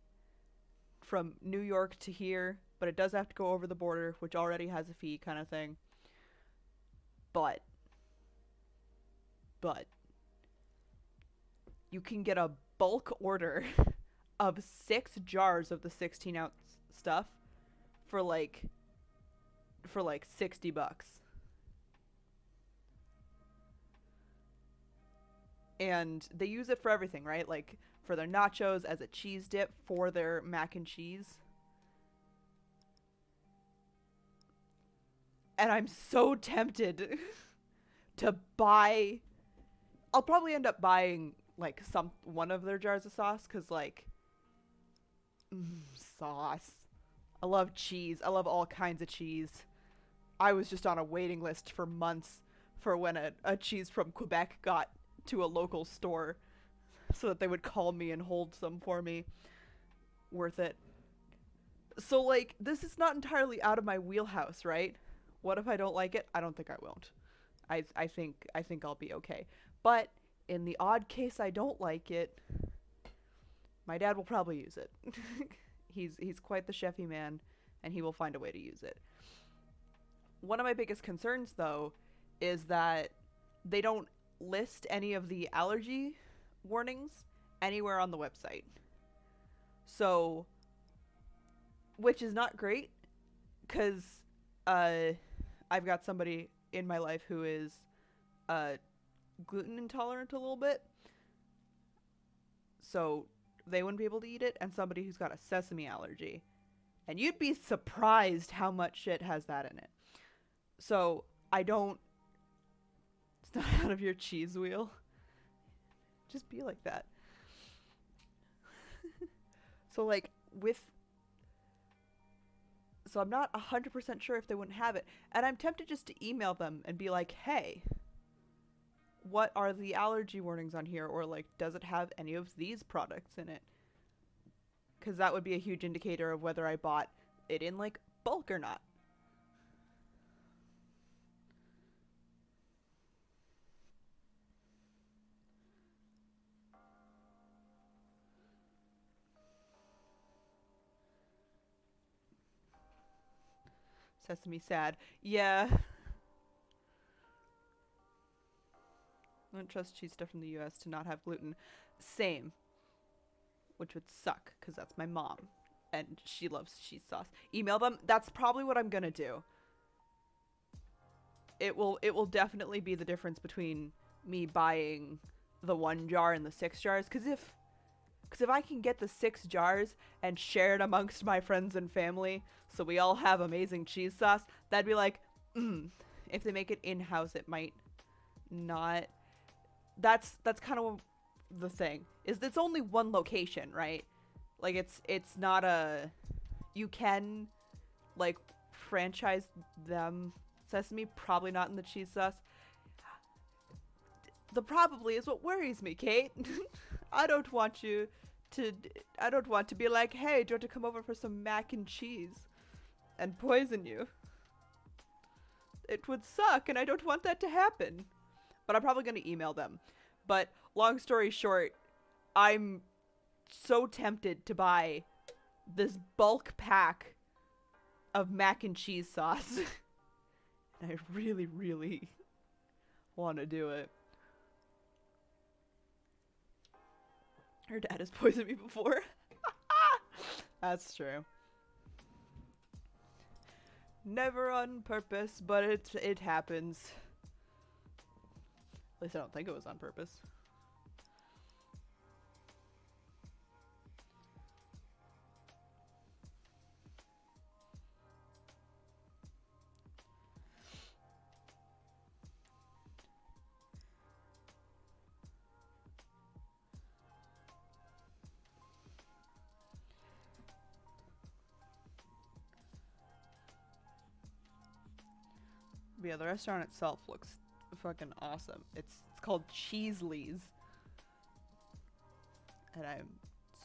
from New York to here, but it does have to go over the border, which already has a fee kind of thing. But but you can get a bulk order of 6 jars of the 16-ounce stuff for like $60. And they use it for everything, right? Like for their nachos, as a cheese dip, for their mac and cheese. And I'm so tempted to buy. I'll probably end up buying like one of their jars of sauce, because like sauce. I love cheese. I love all kinds of cheese. I was just on a waiting list for months for when a cheese from Quebec got to a local store so that they would call me and hold some for me. Worth it. So like, this is not entirely out of my wheelhouse, right? What if I don't like it? I don't think I won't. I think I'll be okay. But in the odd case I don't like it, my dad will probably use it. He's quite the chefy man, and he will find a way to use it. One of my biggest concerns, though, is that they don't list any of the allergy warnings anywhere on the website. So, which is not great, because I've got somebody in my life who is gluten intolerant a little bit. So they wouldn't be able to eat it, and somebody who's got a sesame allergy. And you'd be surprised how much shit has that in it. So it's not out of your cheese wheel. Just be like that. So like so I'm not 100% sure if they wouldn't have it. And I'm tempted just to email them and be like, hey, what are the allergy warnings on here? Or like, does it have any of these products in it? Because that would be a huge indicator of whether I bought it in like bulk or not. Sesame sad. Yeah. I don't trust cheese stuff from the US to not have gluten. Same. Which would suck, because that's my mom. And she loves cheese sauce. Email them. That's probably what I'm gonna do. It will definitely be the difference between me buying the 1 jar and the 6 jars. Because if I can get the 6 jars and share it amongst my friends and family, so we all have amazing cheese sauce, that'd be like, if they make it in-house, it might not. That's kind of the thing, is it's only one location, right? Like it's not a, you can like franchise them sesame, probably not in the cheese sauce. The probably is what worries me, Kate. I don't want to be like, hey, do you want to come over for some mac and cheese and poison you? It would suck, and I don't want that to happen. But I'm probably going to email them. But long story short, I'm so tempted to buy this bulk pack of mac and cheese sauce. And I really, really want to do it. Her dad has poisoned me before. That's true. Never on purpose, but it happens. At least I don't think it was on purpose. But yeah, the restaurant itself looks fucking awesome. It's called Cheesley's. And I'm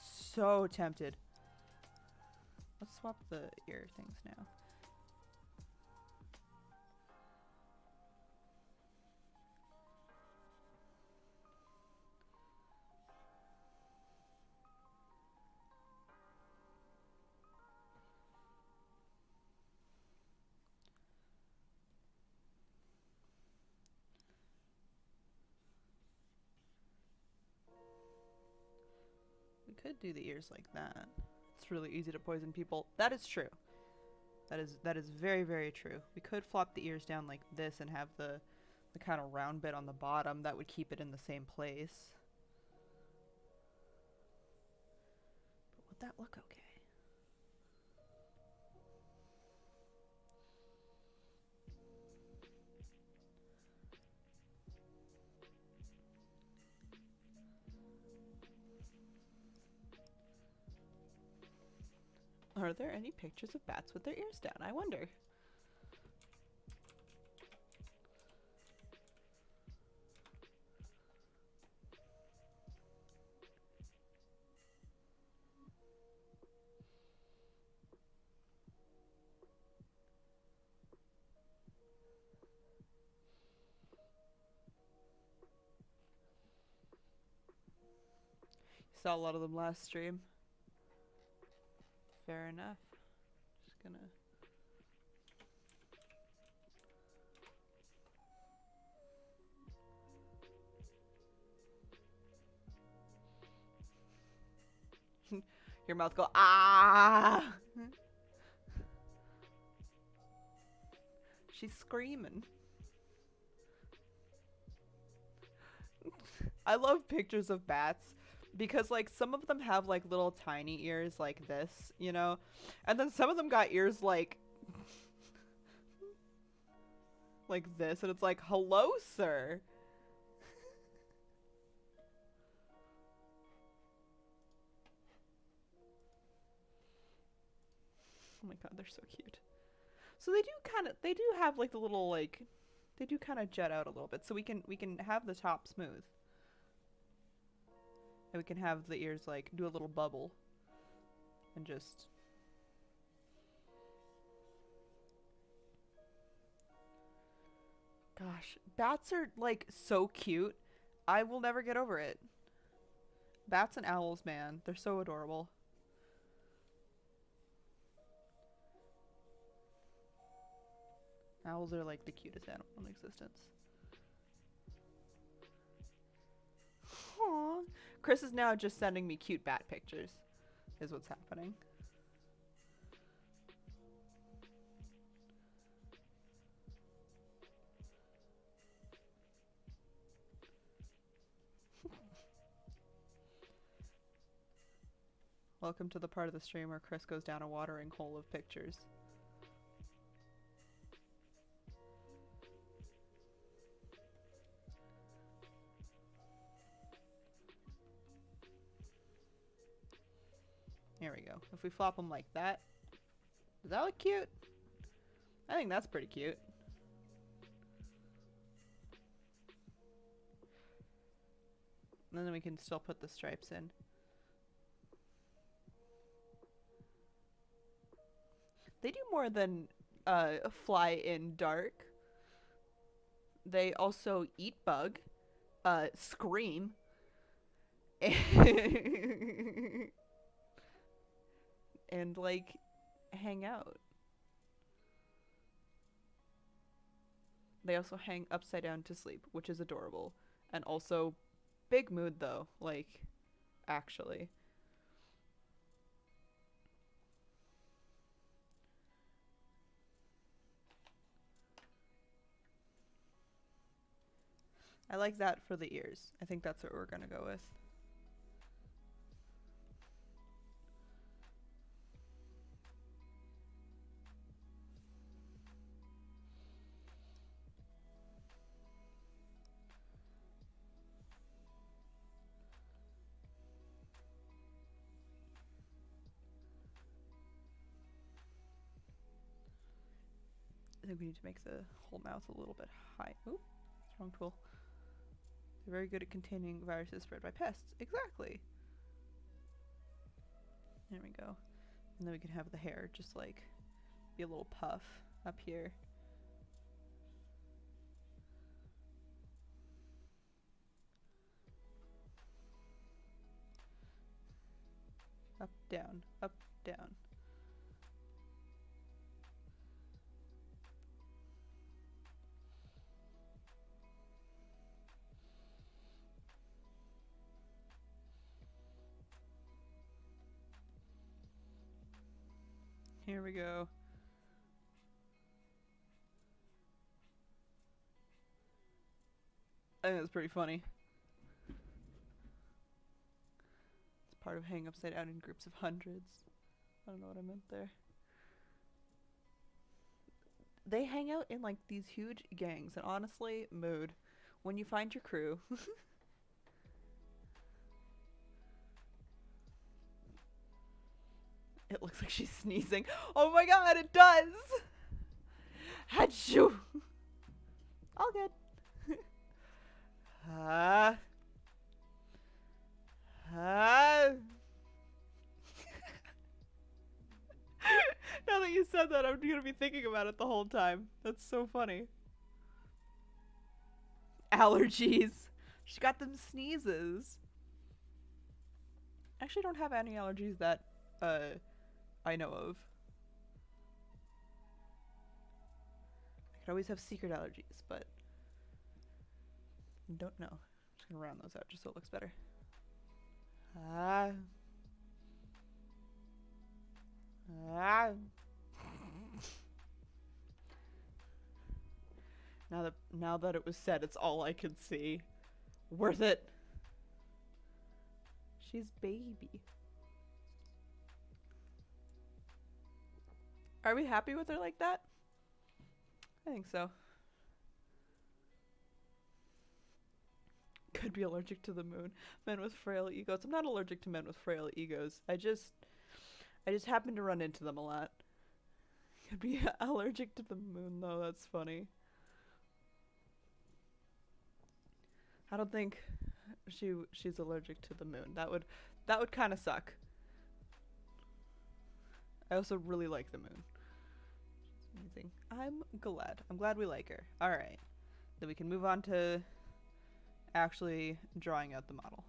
so tempted. Let's swap the ear things now. could do the ears like that. It's really easy to poison people. That is true. That is very, very true. We could flop the ears down like this and have the kind of round bit on the bottom. That would keep it in the same place. But would that look okay? Are there any pictures of bats with their ears down? I wonder. Saw a lot of them last stream. Fair enough. Just gonna... Your mouth go, ah! She's screaming. I love pictures of bats because, like, some of them have, like, little tiny ears like this, you know? And then some of them got ears like... like this, and it's like, hello, sir! Oh my god, they're so cute. So they do have, like, the little, like... they do kind of jet out a little bit, so we can have the top smooth. And we can have the ears, like, do a little bubble. And just... Gosh, bats are, like, so cute. I will never get over it. Bats and owls, man. They're so adorable. Owls are, like, the cutest animal in existence. Aww. Chris is now just sending me cute bat pictures, is what's happening. Welcome to the part of the stream where Chris goes down a watering hole of pictures. Here we go. If we flop them like that, does that look cute? I think that's pretty cute. And then we can still put the stripes in. They do more than fly in dark. They also eat bug, scream, and like hang out. They also hang upside down to sleep, which is adorable. And also big mood though, like actually. I like that for the ears. I think that's what we're gonna go with. I think we need to make the whole mouth a little bit high. Ooh, wrong tool. They're very good at containing viruses spread by pests. Exactly. There we go. And then we can have the hair just like be a little puff up here. Up, down, up, down. we go. I think that's pretty funny. It's part of hanging upside down in groups of hundreds. I don't know what I meant there. They hang out in like these huge gangs, and honestly, mood. When you find your crew. It looks like she's sneezing. Oh my god, it does! Achoo! All good. Now that you said that, I'm gonna be thinking about it the whole time. That's so funny. Allergies. She got them sneezes. I actually don't have any allergies that I know of. I could always have secret allergies, but don't know. I'm just gonna round those out just so it looks better. Now that it was said, it's all I could see. Worth it. She's baby. Are we happy with her like that? I think so. Could be allergic to the moon. Men with frail egos. I'm not allergic to men with frail egos. I just happen to run into them a lot. Could be allergic to the moon though. That's funny. I don't think she's allergic to the moon. That would kind of suck. I also really like the moon. It's amazing. I'm glad we like her. All right. Then we can move on to actually drawing out the model.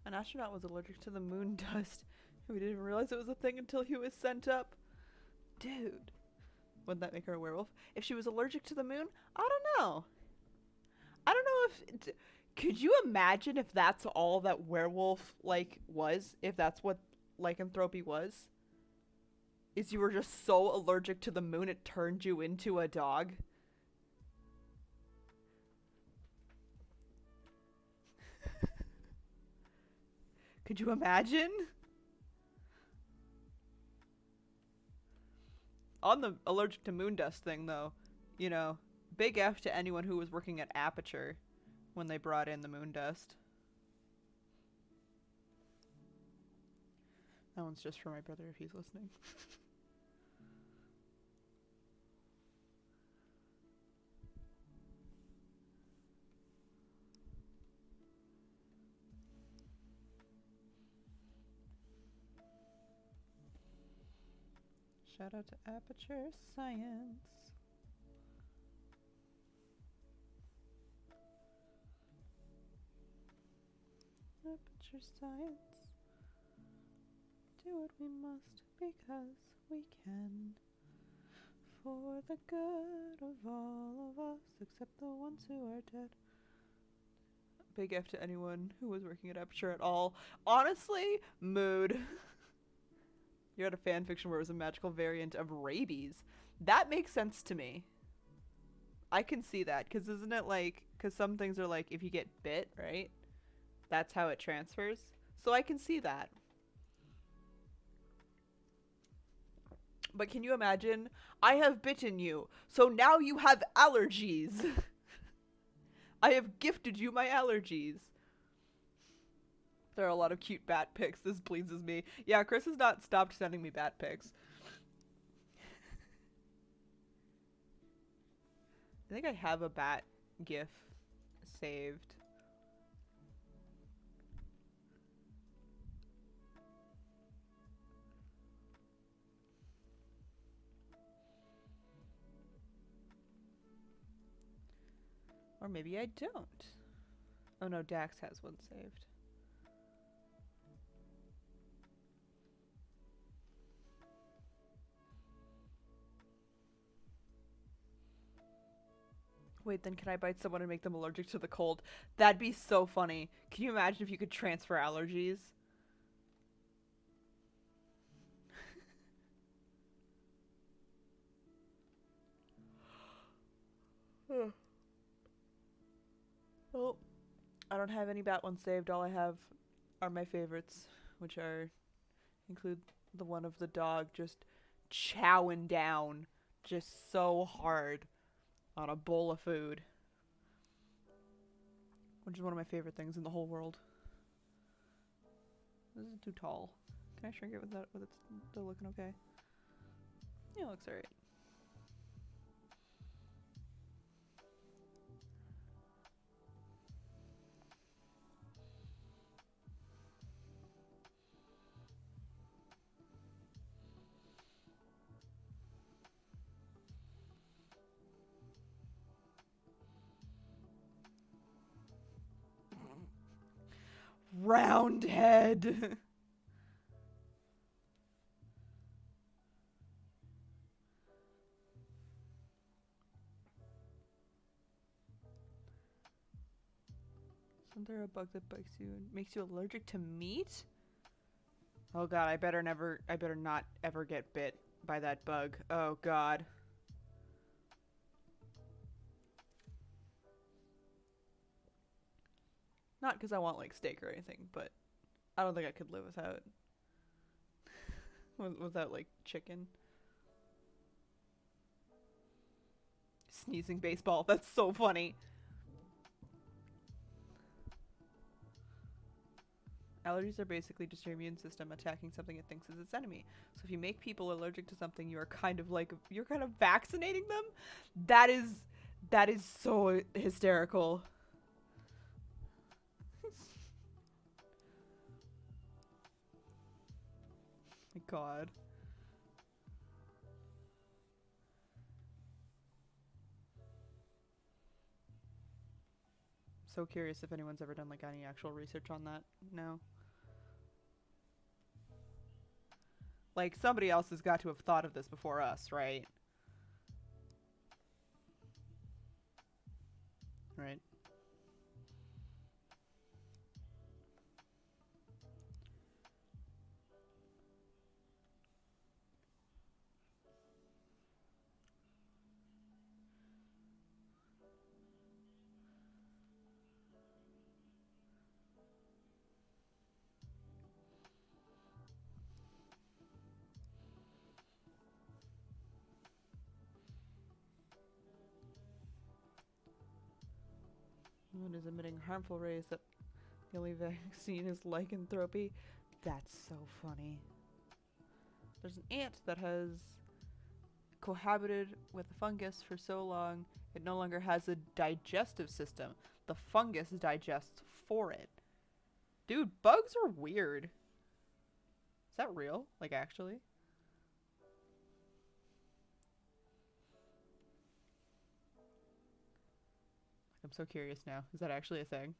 An astronaut was allergic to the moon dust. We didn't realize it was a thing until he was sent up. Dude. Wouldn't that make her a werewolf? If she was allergic to the moon? I don't know. I don't know if... Could you imagine if that's all that werewolf, like, was? If that's what lycanthropy was? Is you were just so allergic to the moon it turned you into a dog? Could you imagine? On the allergic to moon dust thing, though, you know, big F to anyone who was working at Aperture when they brought in the moon dust. That one's just for my brother if he's listening. Shout out to Aperture Science. Aperture Science. Do what we must because we can. For the good of all of us, except the ones who are dead. Big F to anyone who was working at Aperture at all. Honestly, mood. You had a fan fiction where it was a magical variant of rabies. That makes sense to me. I can see that, because isn't it like, because some things are like, if you get bit, right? That's how it transfers. So I can see that. But can you imagine? I have bitten you, so now you have allergies. I have gifted you my allergies. There are a lot of cute bat pics. This pleases me. Yeah, Chris has not stopped sending me bat pics. I think I have a bat gif saved. Or maybe I don't. Oh no, Dax has one saved. Wait, then can I bite someone and make them allergic to the cold? That'd be so funny. Can you imagine if you could transfer allergies? Well, I don't have any bat ones saved. All I have are my favorites, which include the one of the dog just chowing down just so hard on a bowl of food, which is one of my favorite things in the whole world. This is too tall. Can I shrink it with it still looking okay? Yeah, it looks alright. Round head. Isn't there a bug that bites you and makes you allergic to meat? Oh god, I better not ever get bit by that bug. Oh god. Not because I want like steak or anything, but I don't think I could live without like chicken. Sneezing baseball. That's so funny. Allergies are basically just your immune system attacking something it thinks is its enemy. So if you make people allergic to something, you're kind of vaccinating them. That is so hysterical. My god. So curious if anyone's ever done like any actual research on that. No. Like, somebody else has got to have thought of this before us, right? Right. Moon is emitting harmful rays that the only vaccine is lycanthropy. That's so funny. There's an ant that has cohabited with a fungus for so long, it no longer has a digestive system. The fungus digests for it. Dude, bugs are weird. Is that real? Like, actually? I'm so curious now. Is that actually a thing?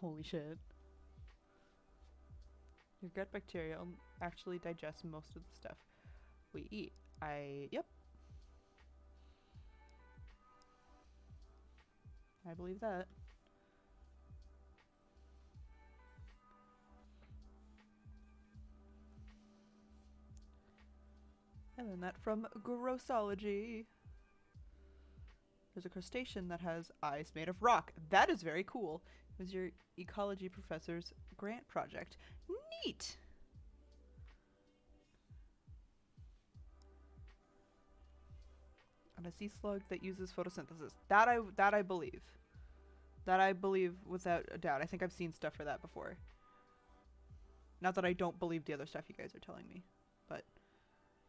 Holy shit. Your gut bacteria actually digest most of the stuff we eat. Yep. I believe that. I learned that from Grossology. There's a crustacean that has eyes made of rock. That is very cool. It was your ecology professor's grant project. Neat! And a sea slug that uses photosynthesis. That I believe. That I believe without a doubt. I think I've seen stuff for that before. Not that I don't believe the other stuff you guys are telling me, but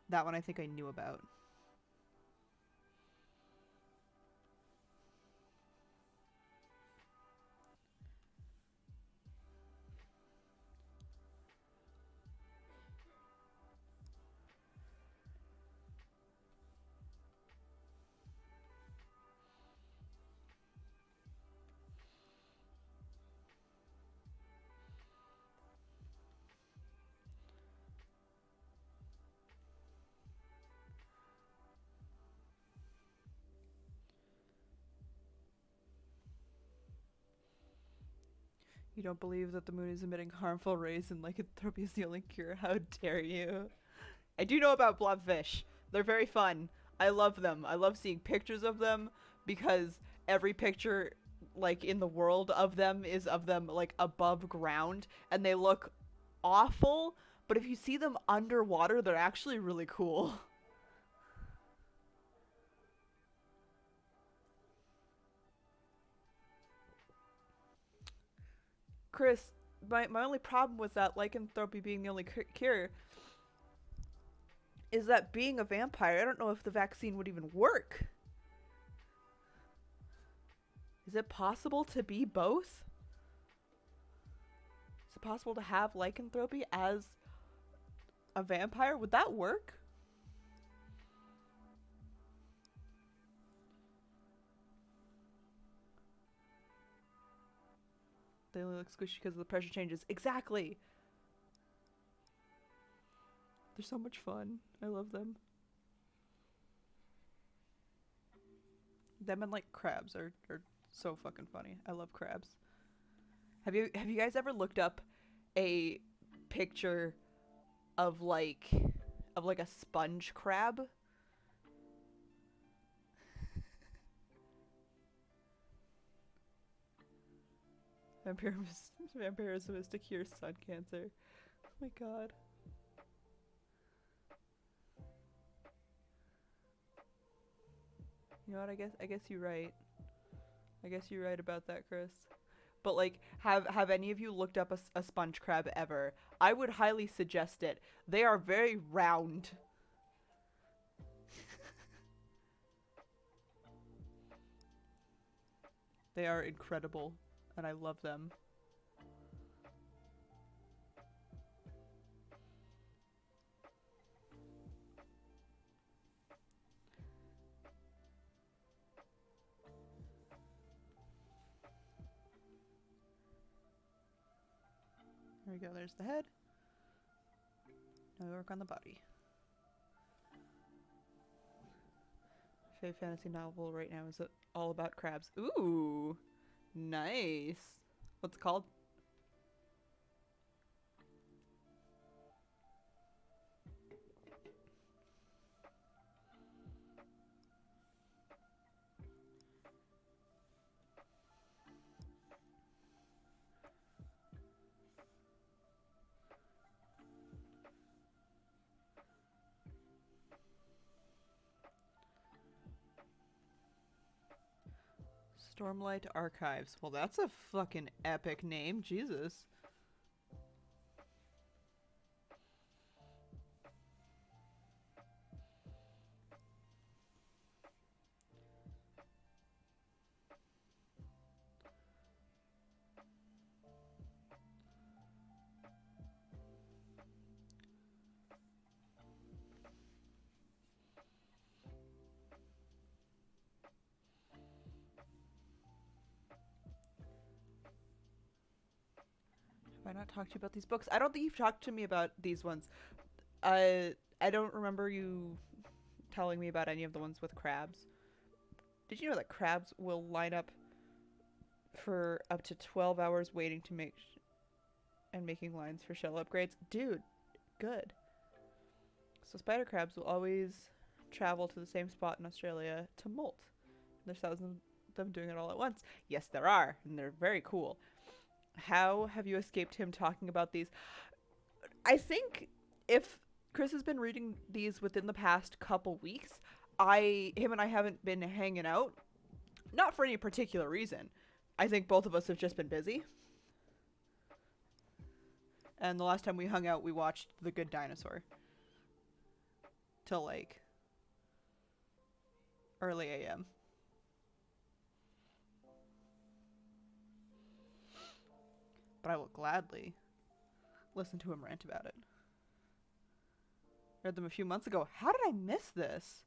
that one I think I knew about. You don't believe that the moon is emitting harmful rays and lycanthropy is the only cure? How dare you? I do know about blobfish. They're very fun. I love them. I love seeing pictures of them because every picture like in the world of them is of them like above ground and they look awful, but if you see them underwater, they're actually really cool. Chris, my only problem with that lycanthropy being the only cure is that being a vampire, I don't know if the vaccine would even work. Is it possible to be both? Is it possible to have lycanthropy as a vampire? Would that work? They only look squishy because of the pressure changes. Exactly! They're so much fun. I love them. Them and like crabs are so fucking funny. I love crabs. Have you guys ever looked up a picture of like a sponge crab? Vampirism is to cure sun cancer. Oh my god. You know what? I guess you're right. I guess you're right about that, Chris. But like, have any of you looked up a sponge crab ever? I would highly suggest it. They are very round. They are incredible, and I love them. There we go, there's the head. Now we work on the body. Favorite fantasy novel right now is all about crabs. Ooh, nice. What's it called? Stormlight Archives. Well, that's a fucking epic name. Jesus. Have I not talked to you about these books? I don't think you've talked to me about these ones. I don't remember you telling me about any of the ones with crabs. Did you know that crabs will line up for up to 12 hours waiting to make and making lines for shell upgrades? Dude, good. So spider crabs will always travel to the same spot in Australia to molt. There's thousands of them doing it all at once. Yes, there are, and they're very cool. How have you escaped him talking about these? I think if Chris has been reading these within the past couple weeks, him and I haven't been hanging out. Not for any particular reason. I think both of us have just been busy. And the last time we hung out, we watched The Good Dinosaur. Till like early AM. But I will gladly listen to him rant about it. Read them a few months ago. How did I miss this?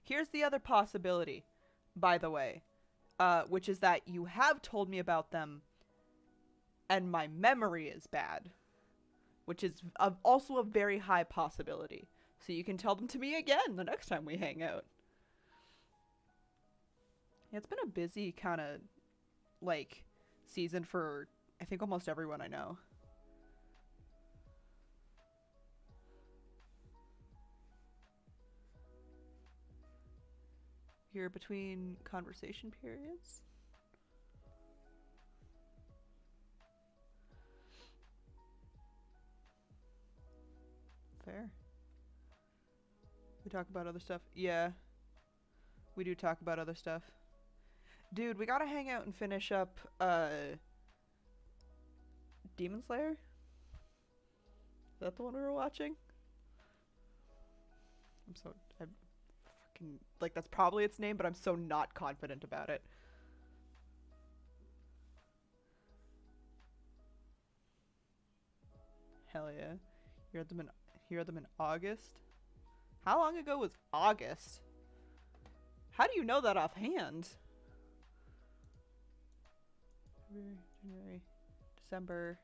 Here's the other possibility, by the way, which is that you have told me about them and my memory is bad, which is also a very high possibility. So you can tell them to me again the next time we hang out. Yeah, it's been a busy kind of, like, season for, I think, almost everyone I know. Here between conversation periods. Fair. We talk about other stuff. Yeah. We do talk about other stuff. Dude, we gotta hang out and finish up, Demon Slayer? Is that the one we were watching? I'm fucking, like, that's probably its name, but I'm so not confident about it. Hell yeah. You read them in August? How long ago was August? How do you know that offhand? January, December,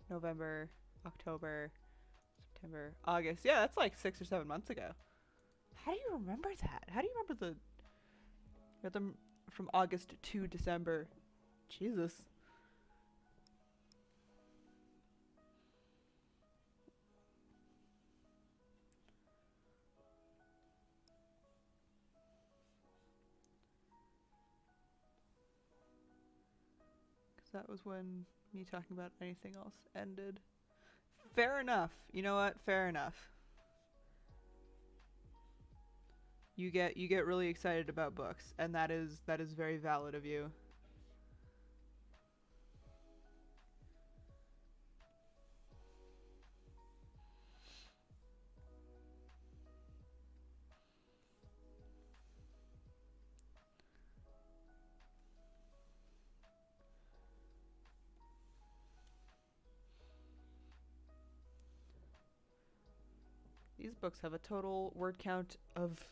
November, October, September, August. Yeah, that's like 6 or 7 months ago. How do you remember that? How do you remember read them from August to December? Jesus. That was when me talking about anything else ended. Fair enough. You know what? Fair enough. You get really excited about books, and that is very valid of you. These books have a total word count of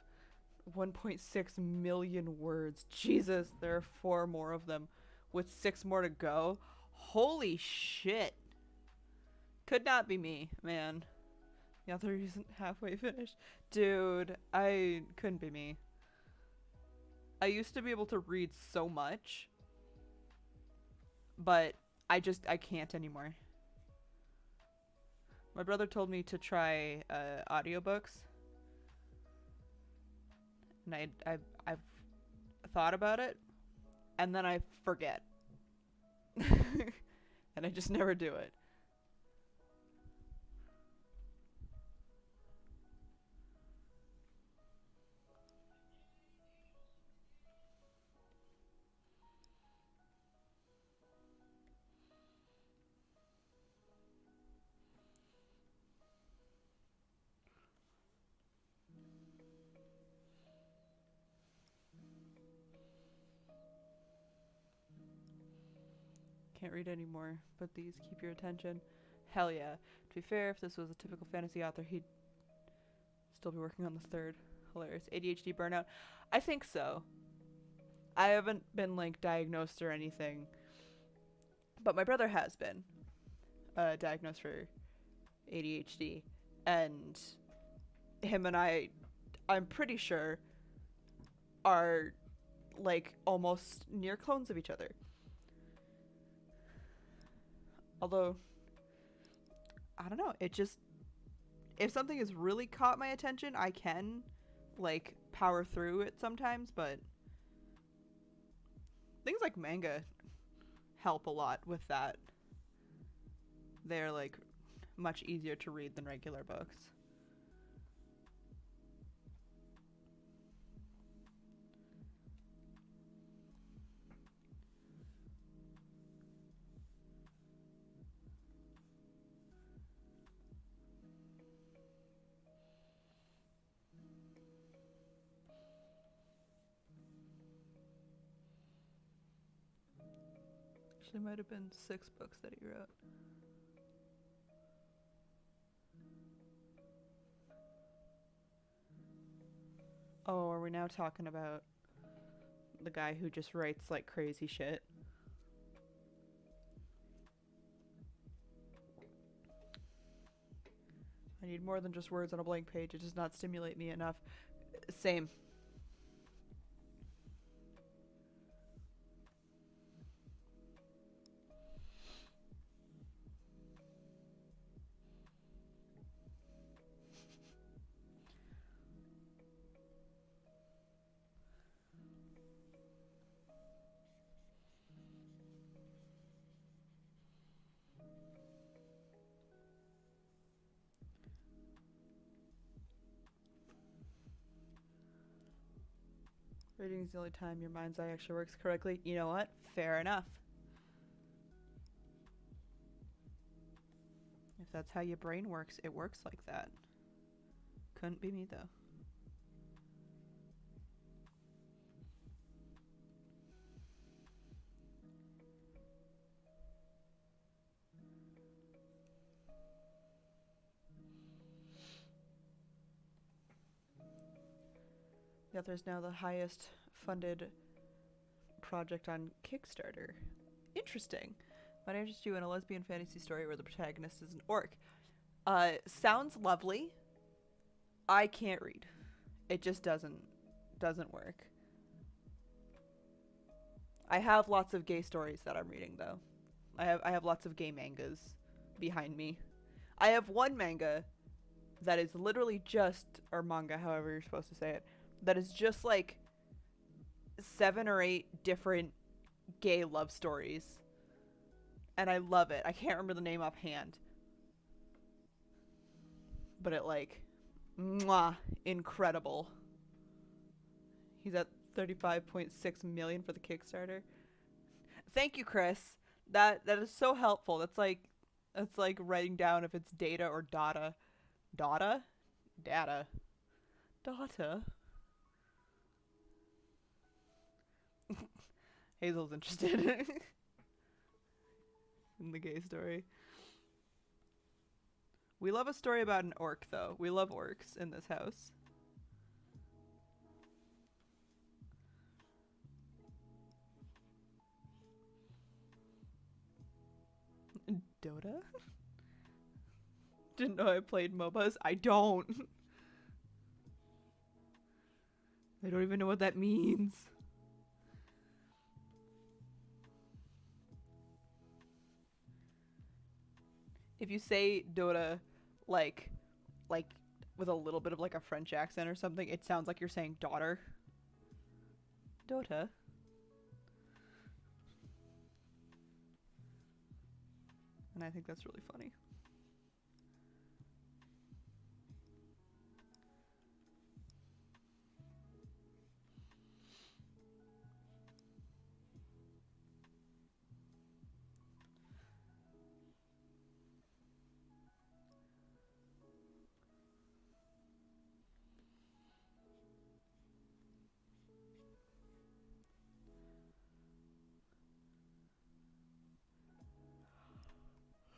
1.6 million words. Jesus, there are 4 more of them with 6 more to go. Holy shit. Could not be me, man. The author isn't halfway finished. Dude, I couldn't be me. I used to be able to read so much, but I can't anymore. My brother told me to try audiobooks, and I've thought about it, and then I forget, and I just never do it. Can't read anymore, but these keep your attention. Hell yeah. To be fair, if this was a typical fantasy author, he'd still be working on the 3rd. Hilarious. ADHD burnout? I think so. I haven't been, like, diagnosed or anything, but my brother has been diagnosed for ADHD, and him and I'm pretty sure, are, like, almost near clones of each other. Although, I don't know, it if something has really caught my attention, I can like power through it sometimes, but things like manga help a lot with that. They're like much easier to read than regular books. Actually, might have been 6 books that he wrote. Oh, are we now talking about the guy who just writes like crazy shit? I need more than just words on a blank page. It does not stimulate me enough. Same. Reading is the only time your mind's eye actually works correctly. You know what? Fair enough. If that's how your brain works, it works like that. Couldn't be me, though. The author is now the highest funded project on Kickstarter. Interesting. Might interest you in a lesbian fantasy story where the protagonist is an orc. Sounds lovely. I can't read. It just doesn't work. I have lots of gay stories that I'm reading though. I have lots of gay mangas behind me. I have one manga that is literally just, or manga, however you're supposed to say it, that is just like 7 or 8 different gay love stories. And I love it. I can't remember the name offhand. But it like, mwah, incredible. He's at 35.6 million for the Kickstarter. Thank you, Chris. That is so helpful. That's like writing down if it's data or data. Data? Data. Data. Hazel's interested in the gay story. We love a story about an orc, though. We love orcs in this house. Dota? Didn't know I played MOBAs. I don't. I don't even know what that means. If you say Dota like with a little bit of like a French accent or something, it sounds like you're saying daughter. Dota. And I think that's really funny.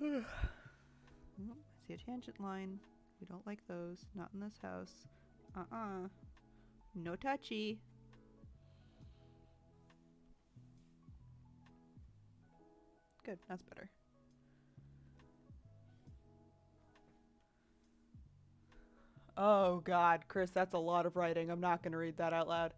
I see a tangent line. We don't like those. Not in this house. No touchy. Good, that's better. Oh god, Chris, that's a lot of writing. I'm not gonna read that out loud.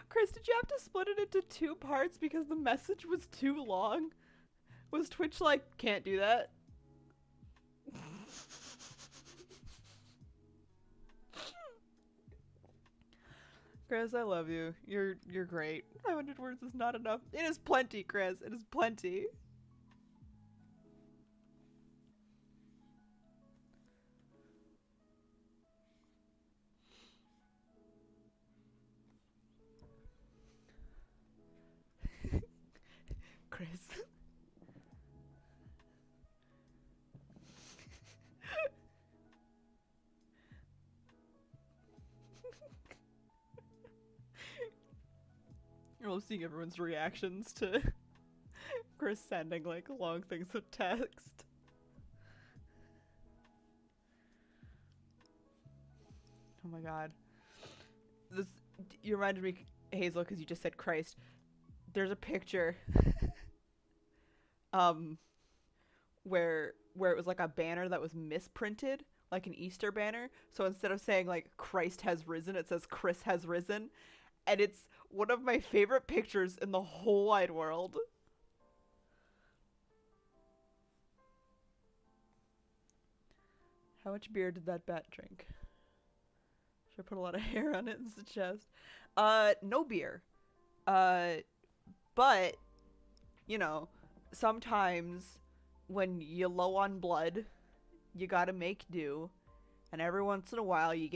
Chris, did you have to split it into 2 parts because the message was too long? Was Twitch like, can't do that? Chris, I love you. You're great. 500 words is not enough. It is plenty, Chris. It is plenty. Chris. I love seeing everyone's reactions to Chris sending like long things of text. Oh my god. This, you reminded me, Hazel, because you just said Christ. There's a picture where it was like a banner that was misprinted, like an Easter banner. So instead of saying like Christ has risen, it says Chris has risen. And it's one of my favorite pictures in the whole wide world. How much beer did that bat drink? Should I put a lot of hair on its chest? No beer. But, you know, sometimes when you're low on blood, you gotta make do. And every once in a while you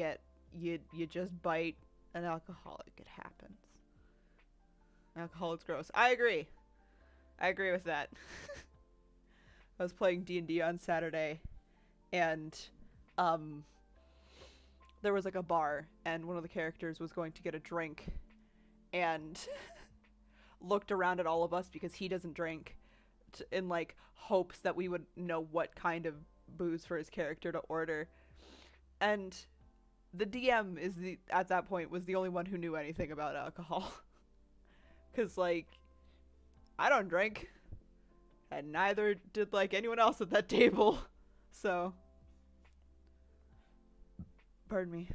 just bite an alcoholic. It happens. Alcoholic's gross. I agree with that. I was playing D&D on Saturday, and there was like a bar, and one of the characters was going to get a drink, and looked around at all of us because he doesn't drink, in like hopes that we would know what kind of booze for his character to order. And the DM at that point was the only one who knew anything about alcohol. Cause like, I don't drink, and neither did like anyone else at that table. So, pardon me.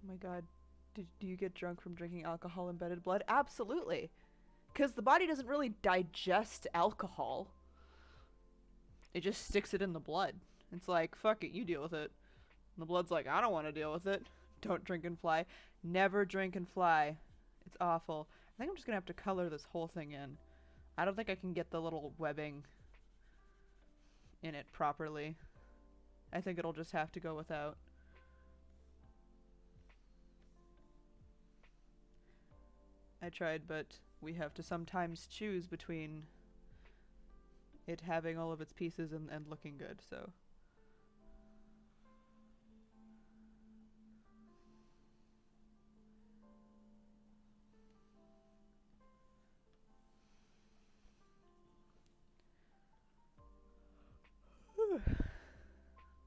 Oh my god. Do you get drunk from drinking alcohol-embedded blood? Absolutely. Because the body doesn't really digest alcohol. It just sticks it in the blood. It's like, fuck it, you deal with it. And the blood's like, I don't want to deal with it. Don't drink and fly. Never drink and fly. It's awful. I think I'm just going to have to color this whole thing in. I don't think I can get the little webbing in it properly. I think it'll just have to go without. I tried, but we have to sometimes choose between it having all of its pieces and looking good, so.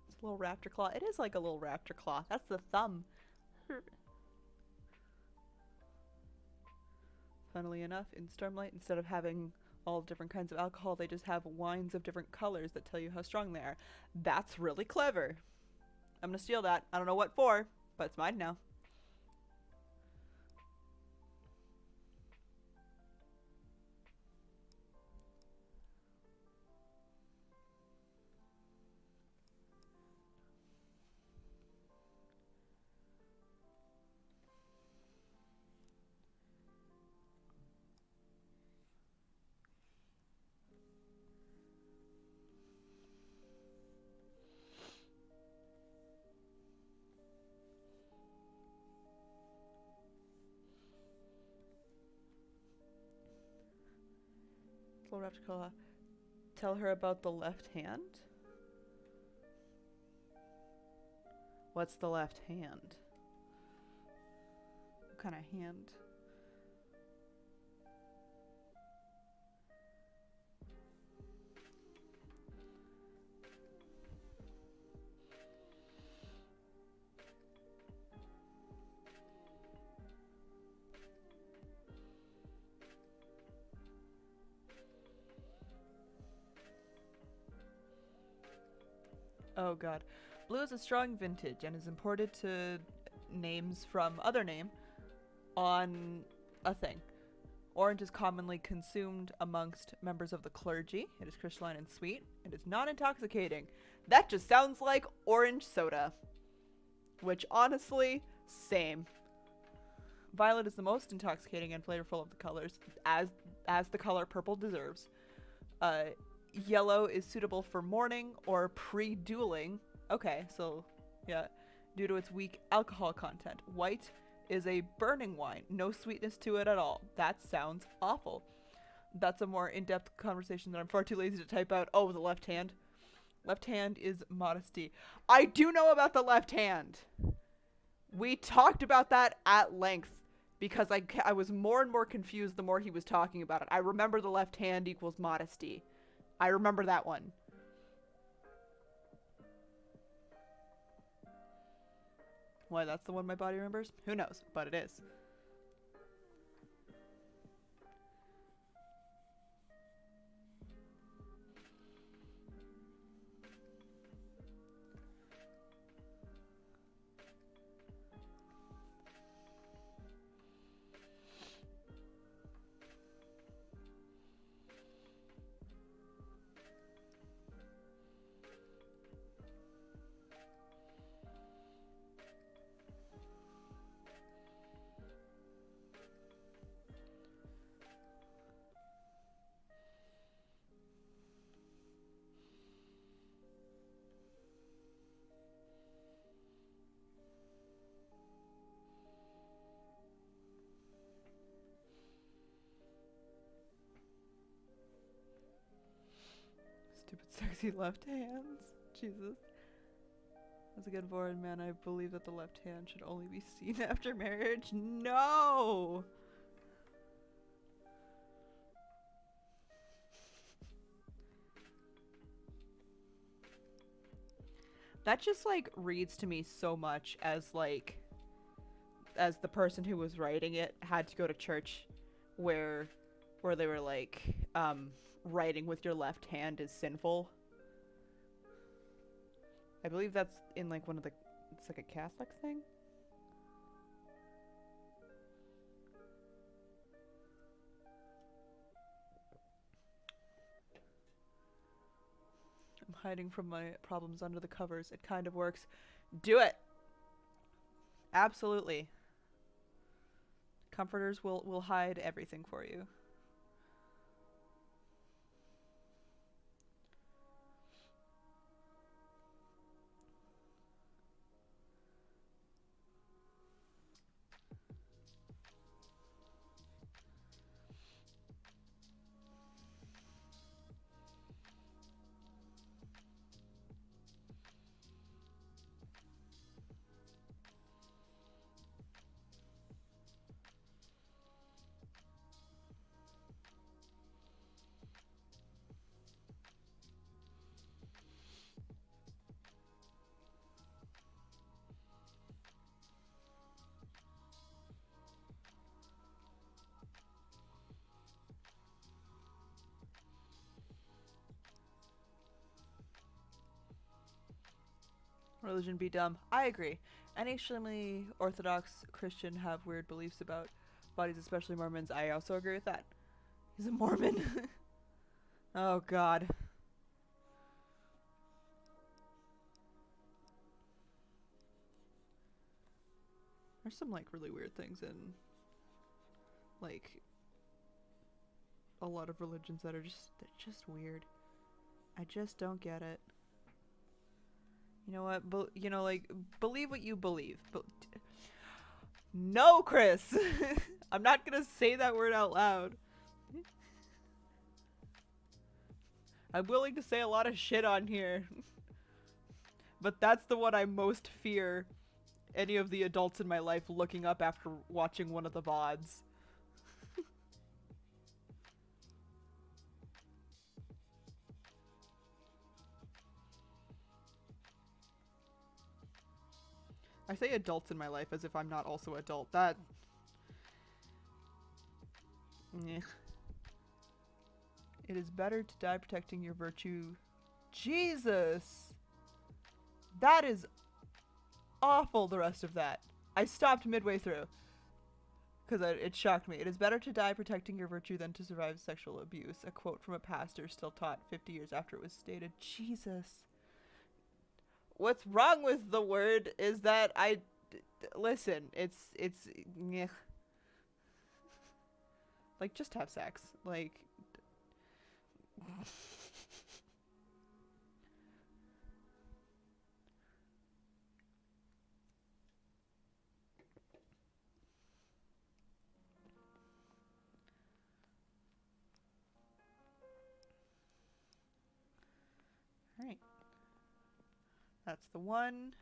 It's a little raptor claw. It is like a little raptor claw. That's the thumb. Funnily enough, in Stormlight, instead of having all different kinds of alcohol, they just have wines of different colors that tell you how strong they are. That's really clever. I'm gonna steal that. I don't know what for, but it's mine now. Little raptor claw. Tell her about the left hand? What's the left hand? What kind of hand? Oh god. Blue is a strong vintage and is imported to names from other name on a thing. Orange is commonly consumed amongst members of the clergy. It is crystalline and sweet. It is not intoxicating. That just sounds like orange soda. Which honestly, same. Violet is the most intoxicating and flavorful of the colors, as the color purple deserves. Yellow is suitable for morning or pre-dueling. Okay, so yeah, due to its weak alcohol content. White is a burning wine, no sweetness to it at all. That sounds awful. That's a more in-depth conversation that I'm far too lazy to type out. Oh, the left hand. Left hand is modesty. I do know about the left hand. We talked about that at length because I was more and more confused the more he was talking about it. I remember the left hand equals modesty. I remember that one. Why that's the one my body remembers? Who knows, but it is. Stupid sexy left hands. Jesus. As a good Voran man, I believe that the left hand should only be seen after marriage. No! That just like reads to me so much as like as the person who was writing it had to go to church where they were like writing with your left hand is sinful. I believe that's in like one of the, it's like a Catholic thing. I'm hiding from my problems under the covers. It kind of works. Do it. Absolutely. Comforters will hide everything for you. Religion be dumb. I agree. Any extremely Orthodox Christian have weird beliefs about bodies, especially Mormons. I also agree with that. He's a Mormon. Oh god. There's some like really weird things in like a lot of religions that are they're just weird. I just don't get it. You know what? Like, believe what you believe. But no, Chris! I'm not gonna say that word out loud. I'm willing to say a lot of shit on here. But that's the one I most fear. any of the adults in my life looking up after watching one of the VODs. I say adults in my life as if I'm not also adult. That... Eh. It is better to die protecting your virtue. Jesus! That is awful, the rest of that. I stopped midway through. Because it shocked me. It is better to die protecting your virtue than to survive sexual abuse. A quote from a pastor still taught 50 years after it was stated. Jesus. What's wrong with the word is that listen, it's yeah. Like, just have sex. Like... Alright. That's the one.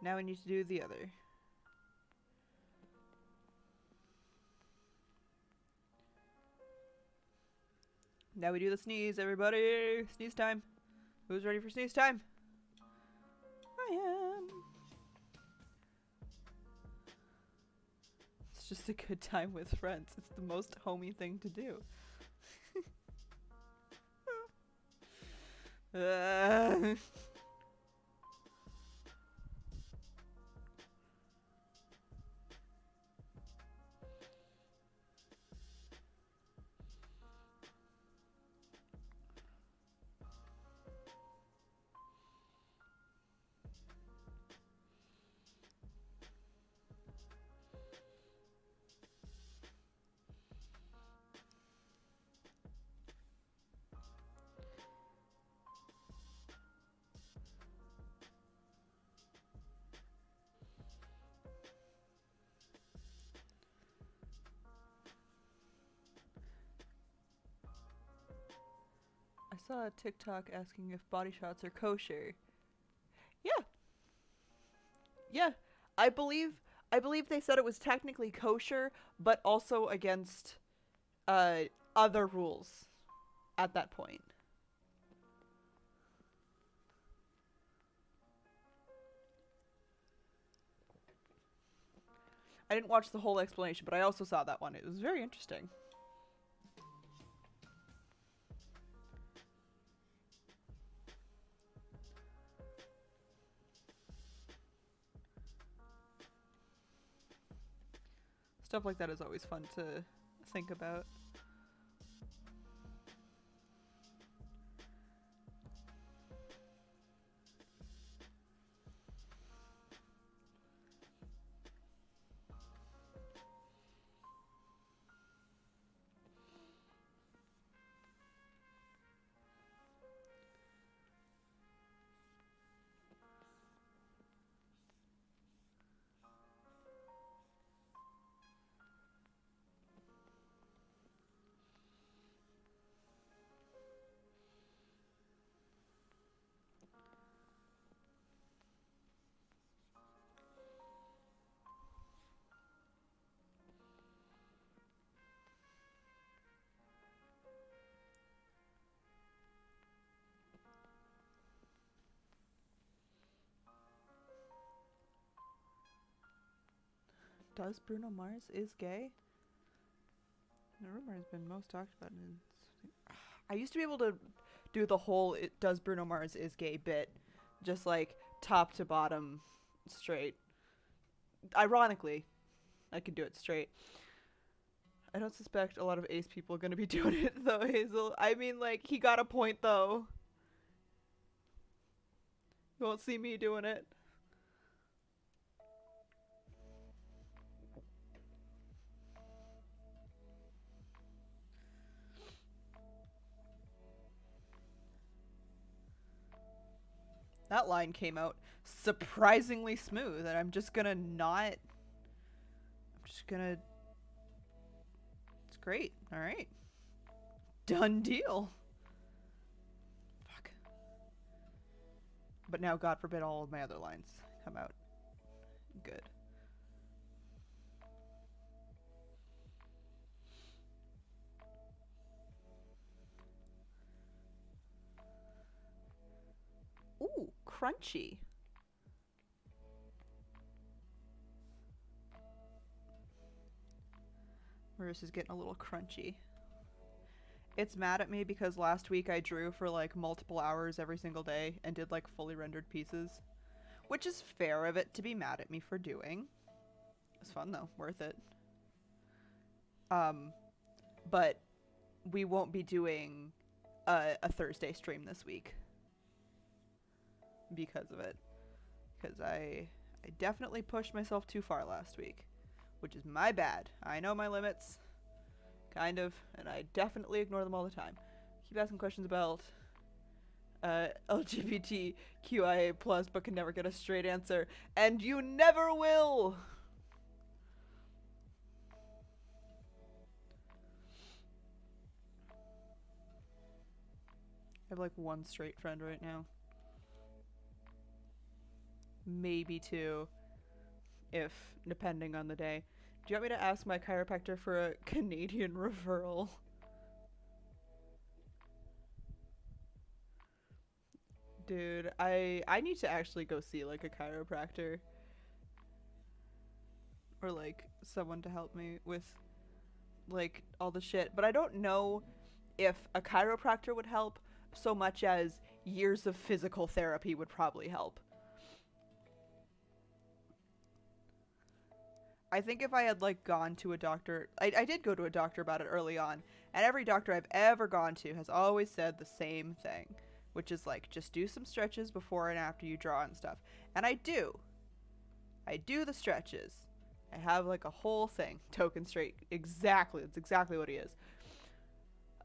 Now we need to do the other. Now we do the sneeze, everybody! Sneeze time! Who's ready for sneeze time? I am! It's just a good time with friends. It's the most homey thing to do. I saw a TikTok asking if body shots are kosher. Yeah. Yeah. I believe they said it was technically kosher, but also against other rules at that point. I didn't watch the whole explanation, but I also saw that one. It was very interesting. Stuff like that is always fun to think about. Does Bruno Mars is gay? The rumor has been most talked about in... I used to be able to do the whole does Bruno Mars is gay bit. Just like top to bottom straight. Ironically, I could do it straight. I don't suspect a lot of ace people are going to be doing it though, Hazel. I mean, like, he got a point though. You won't see me doing it. That line came out surprisingly smooth, and I'm just gonna not... It's great. Alright. Done deal. Fuck. But now, God forbid, all of my other lines come out. Good. Ooh, crunchy. Marissa's getting a little crunchy. It's mad at me because last week I drew for like multiple hours every single day and did like fully rendered pieces, which is fair of it to be mad at me for doing. It's fun though, worth it. But we won't be doing a Thursday stream this week because of it. Because I definitely pushed myself too far last week, which is my bad. I know my limits, kind of, and I definitely ignore them all the time. Keep asking questions about LGBTQIA+, but can never get a straight answer, and you never will! I have like one straight friend right now. Maybe two, if depending on the day. Do you want me to ask my chiropractor for a Canadian referral? Dude, I need to actually go see like a chiropractor. Or like someone to help me with like all the shit. But I don't know if a chiropractor would help so much as years of physical therapy would probably help. I think if I had like gone to a doctor, I did go to a doctor about it early on, and every doctor I've ever gone to has always said the same thing, which is like just do some stretches before and after you draw and stuff. And I do the stretches. I have like a whole thing. Token straight, exactly, that's exactly what he is.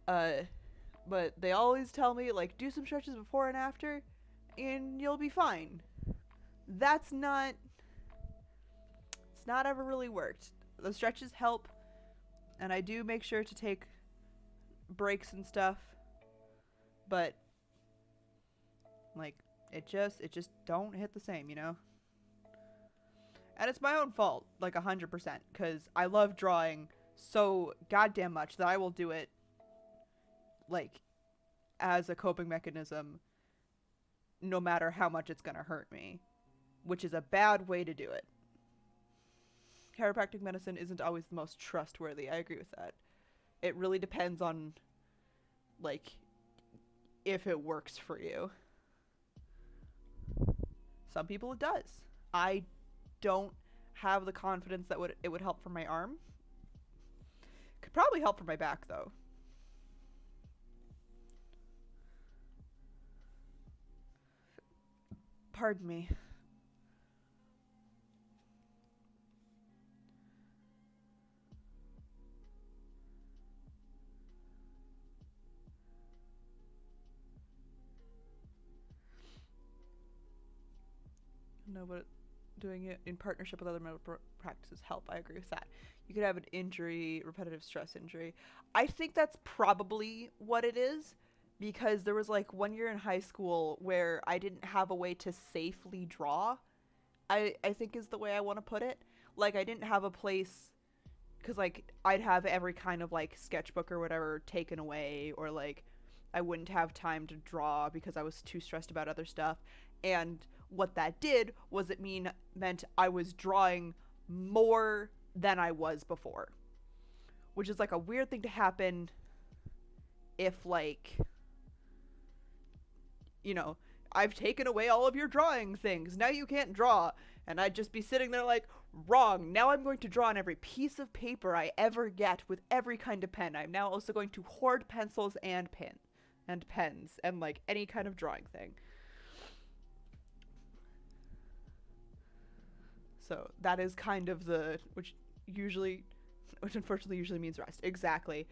But they always tell me like do some stretches before and after and you'll be fine. That's not ever really worked. The stretches help, and I do make sure to take breaks and stuff, but like it just don't hit the same, you know? And it's my own fault, like 100%, because I love drawing so goddamn much that I will do it like as a coping mechanism no matter how much it's gonna hurt me, which is a bad way to do it. Chiropractic medicine isn't always the most trustworthy. I agree with that. It really depends on, like, if it works for you. Some people it does. I don't have the confidence that it would help for my arm. Could probably help for my back, though. Pardon me. No, but doing it in partnership with other medical practices help. I agree with that. You could have an injury, repetitive stress injury. I think that's probably what it is, because there was like 1 year in high school where I didn't have a way to safely draw. I think is the way I want to put it. Like I didn't have a place, because like I'd have every kind of like sketchbook or whatever taken away, or like I wouldn't have time to draw because I was too stressed about other stuff. And what that did was it meant I was drawing more than I was before, which is like a weird thing to happen if like, you know, I've taken away all of your drawing things, now you can't draw. And I'd just be sitting there like, wrong, now I'm going to draw on every piece of paper I ever get with every kind of pen. I'm now also going to hoard pencils and pens and like any kind of drawing thing. So that is kind of which unfortunately usually means rest. Exactly.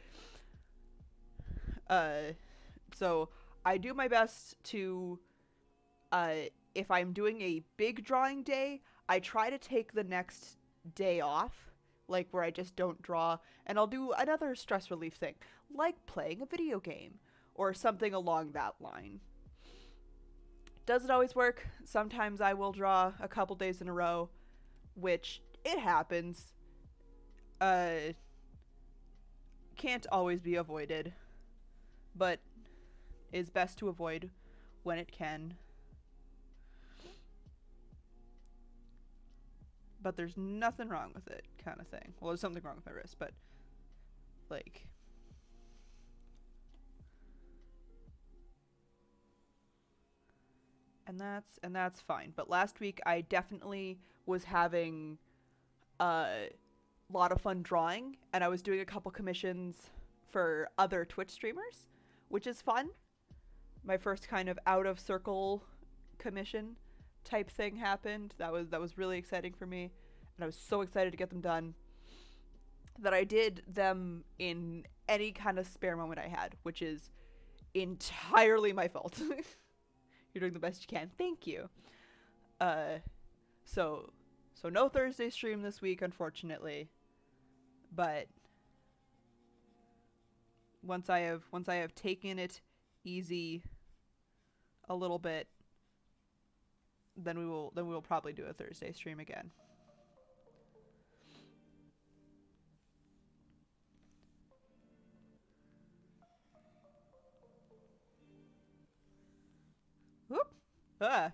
So I do my best to, if I'm doing a big drawing day, I try to take the next day off, like where I just don't draw, and I'll do another stress relief thing, like playing a video game or something along that line. Does it always work? Sometimes I will draw a couple days in a row. which it happens. Uh, can't always be avoided, but is best to avoid when it can. But there's nothing wrong with it, kind of thing. Well, there's something wrong with my wrist, but like, and that's fine. But last week I definitely was having a lot of fun drawing, and I was doing a couple commissions for other Twitch streamers, which is fun. My first kind of out of circle commission type thing happened. That was really exciting for me, and I was so excited to get them done that I did them in any kind of spare moment I had, which is entirely my fault. You're doing the best you can. Thank you. So no Thursday stream this week, unfortunately. But once I have taken it easy a little bit, then we will probably do a Thursday stream again. Whoop. Ah.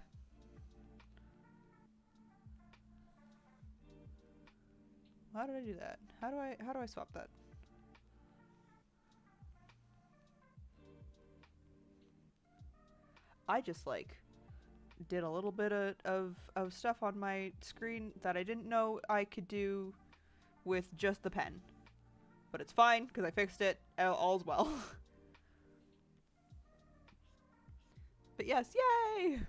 How did I do that? How do I swap that? I just like did a little bit of stuff on my screen that I didn't know I could do with just the pen. But it's fine because I fixed it. All's well. But yes, yay!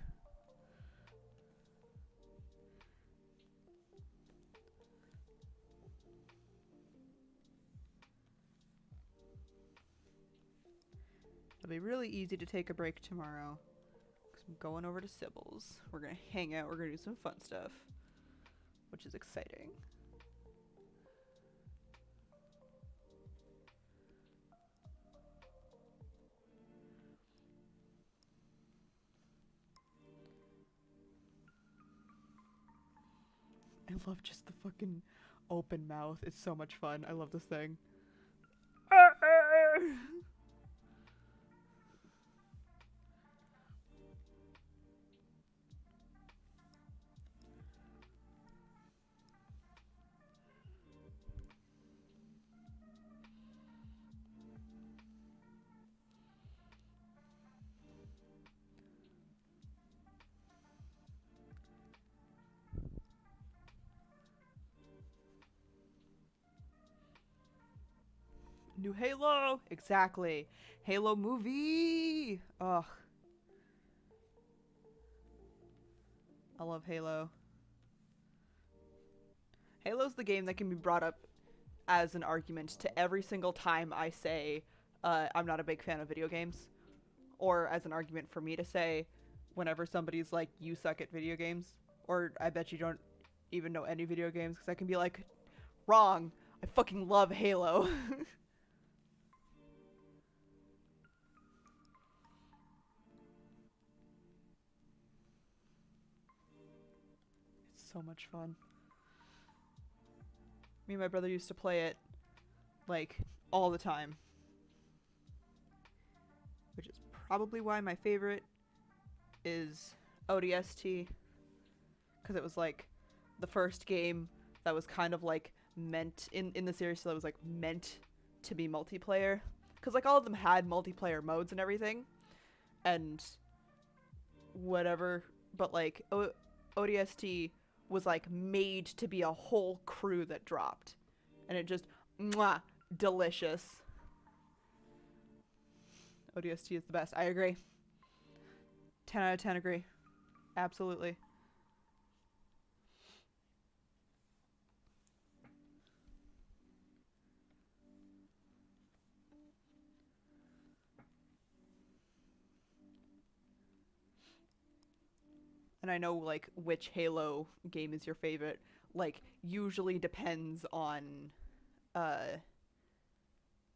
It'll be really easy to take a break tomorrow. Because I'm going over to Sybil's. We're going to hang out. We're going to do some fun stuff. Which is exciting. I love just the fucking open mouth. It's so much fun. I love this thing. New Halo! Exactly. Halo movie! Ugh. I love Halo. Halo's the game that can be brought up as an argument to every single time I say I'm not a big fan of video games. Or as an argument for me to say whenever somebody's like, you suck at video games. Or I bet you don't even know any video games, because I can be like, wrong. I fucking love Halo. So much fun. Me and my brother used to play it like all the time, which is probably why my favorite is ODST, because it was like the first game that was kind of like meant in the series that was like meant to be multiplayer, because like all of them had multiplayer modes and everything and whatever, but like ODST was like made to be a whole crew that dropped, and it just mwah, delicious. ODST is the best. I agree. 10 out of 10 agree. Absolutely. And I know like which Halo game is your favorite, like usually depends on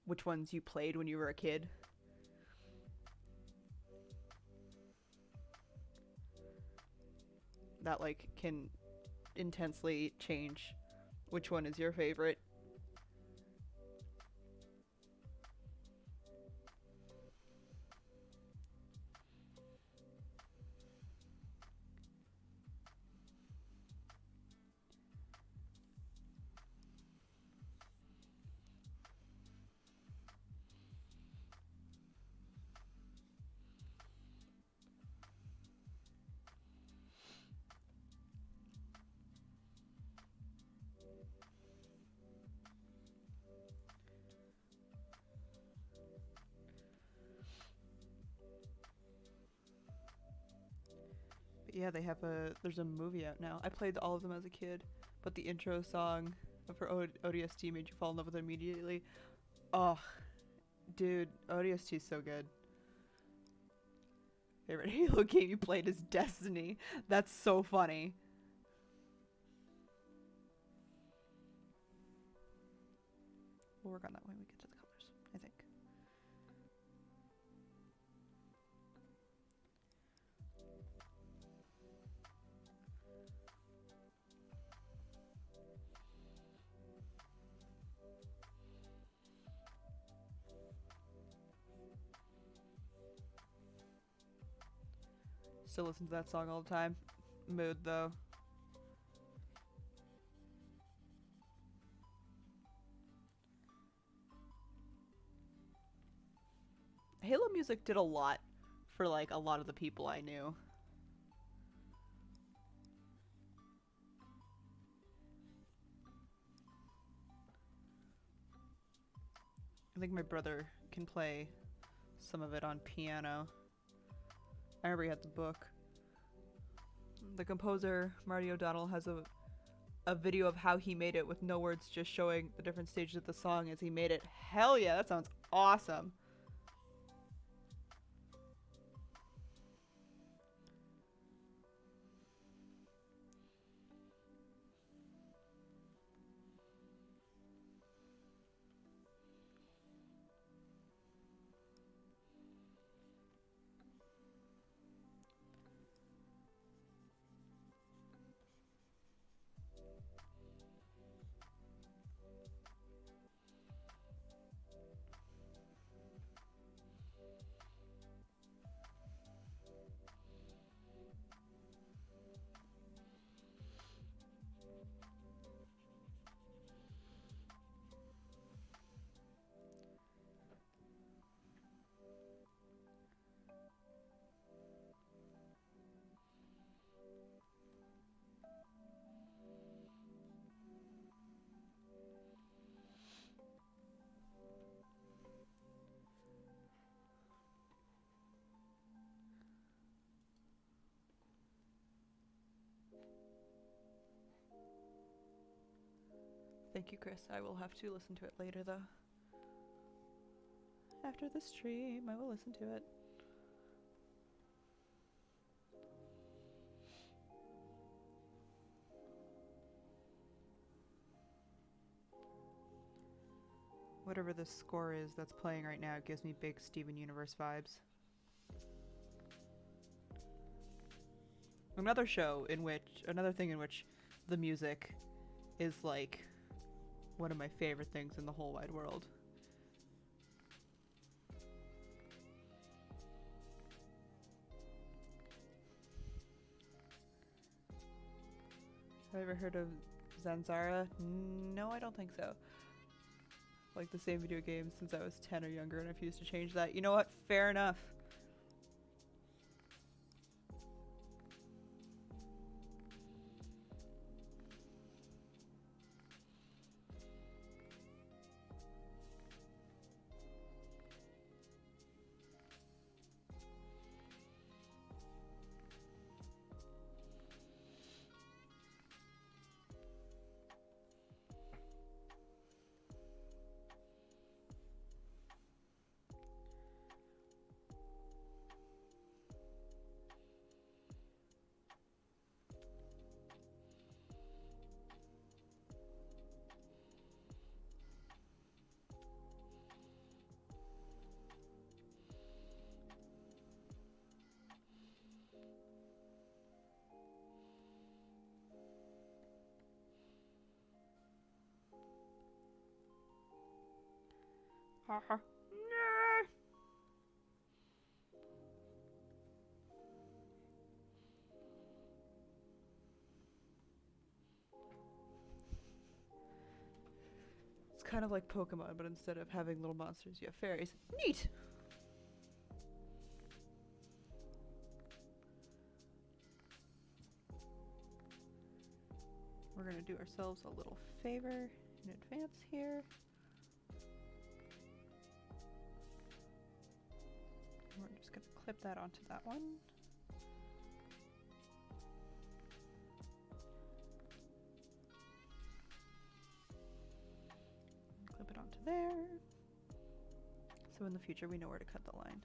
which ones you played when you were a kid. That like can intensely change which one is your favorite. Yeah, there's a movie out now. I played all of them as a kid, but the intro song for ODST made you fall in love with it immediately. Oh, dude, ODST is so good. Favorite Halo game you played is Destiny. That's so funny. We'll work on that when we get to the colors, I think. Still listen to that song all the time. Mood though. Halo music did a lot for like a lot of the people I knew. I think my brother can play some of it on piano. I remember he had the book. The composer, Marty O'Donnell, has a video of how he made it with no words, just showing the different stages of the song as he made it. Hell yeah, that sounds awesome. Thank you, Chris. I will have to listen to it later, though. After the stream, I will listen to it. Whatever the score is that's playing right now gives me big Steven Universe vibes. Another thing in which the music is like one of my favorite things in the whole wide world. Have I ever heard of Zanzara? No, I don't think so. Like the same video games since I was 10 or younger and I refused to change that. You know what? Fair enough. It's kind of like Pokemon, but instead of having little monsters, you have fairies. Neat! We're gonna do ourselves a little favor in advance here. We're just gonna clip that onto that one. Clip it onto there. So in the future we know where to cut the line.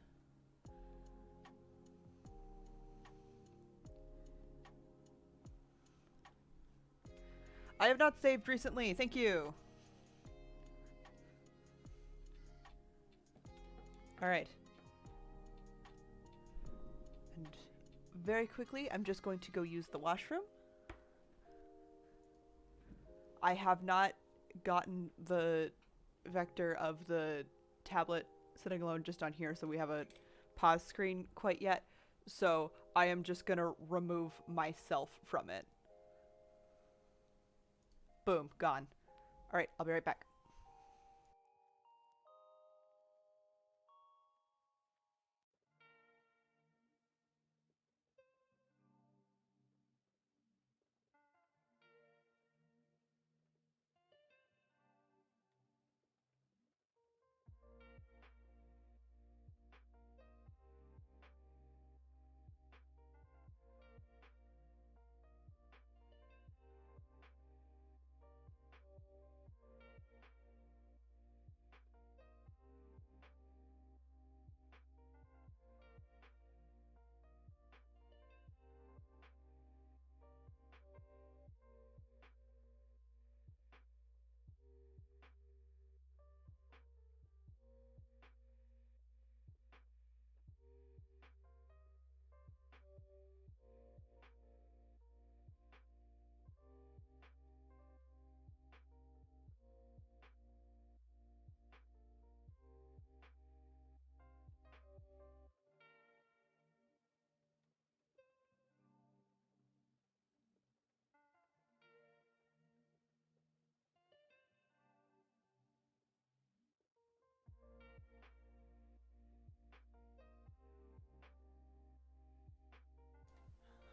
I have not saved recently, thank you! Alright. And very quickly, I'm just going to go use the washroom. I have not gotten the vector of the tablet sitting alone just on here, so we have a pause screen quite yet. So I am just gonna remove myself from it. Boom, gone. Alright, I'll be right back.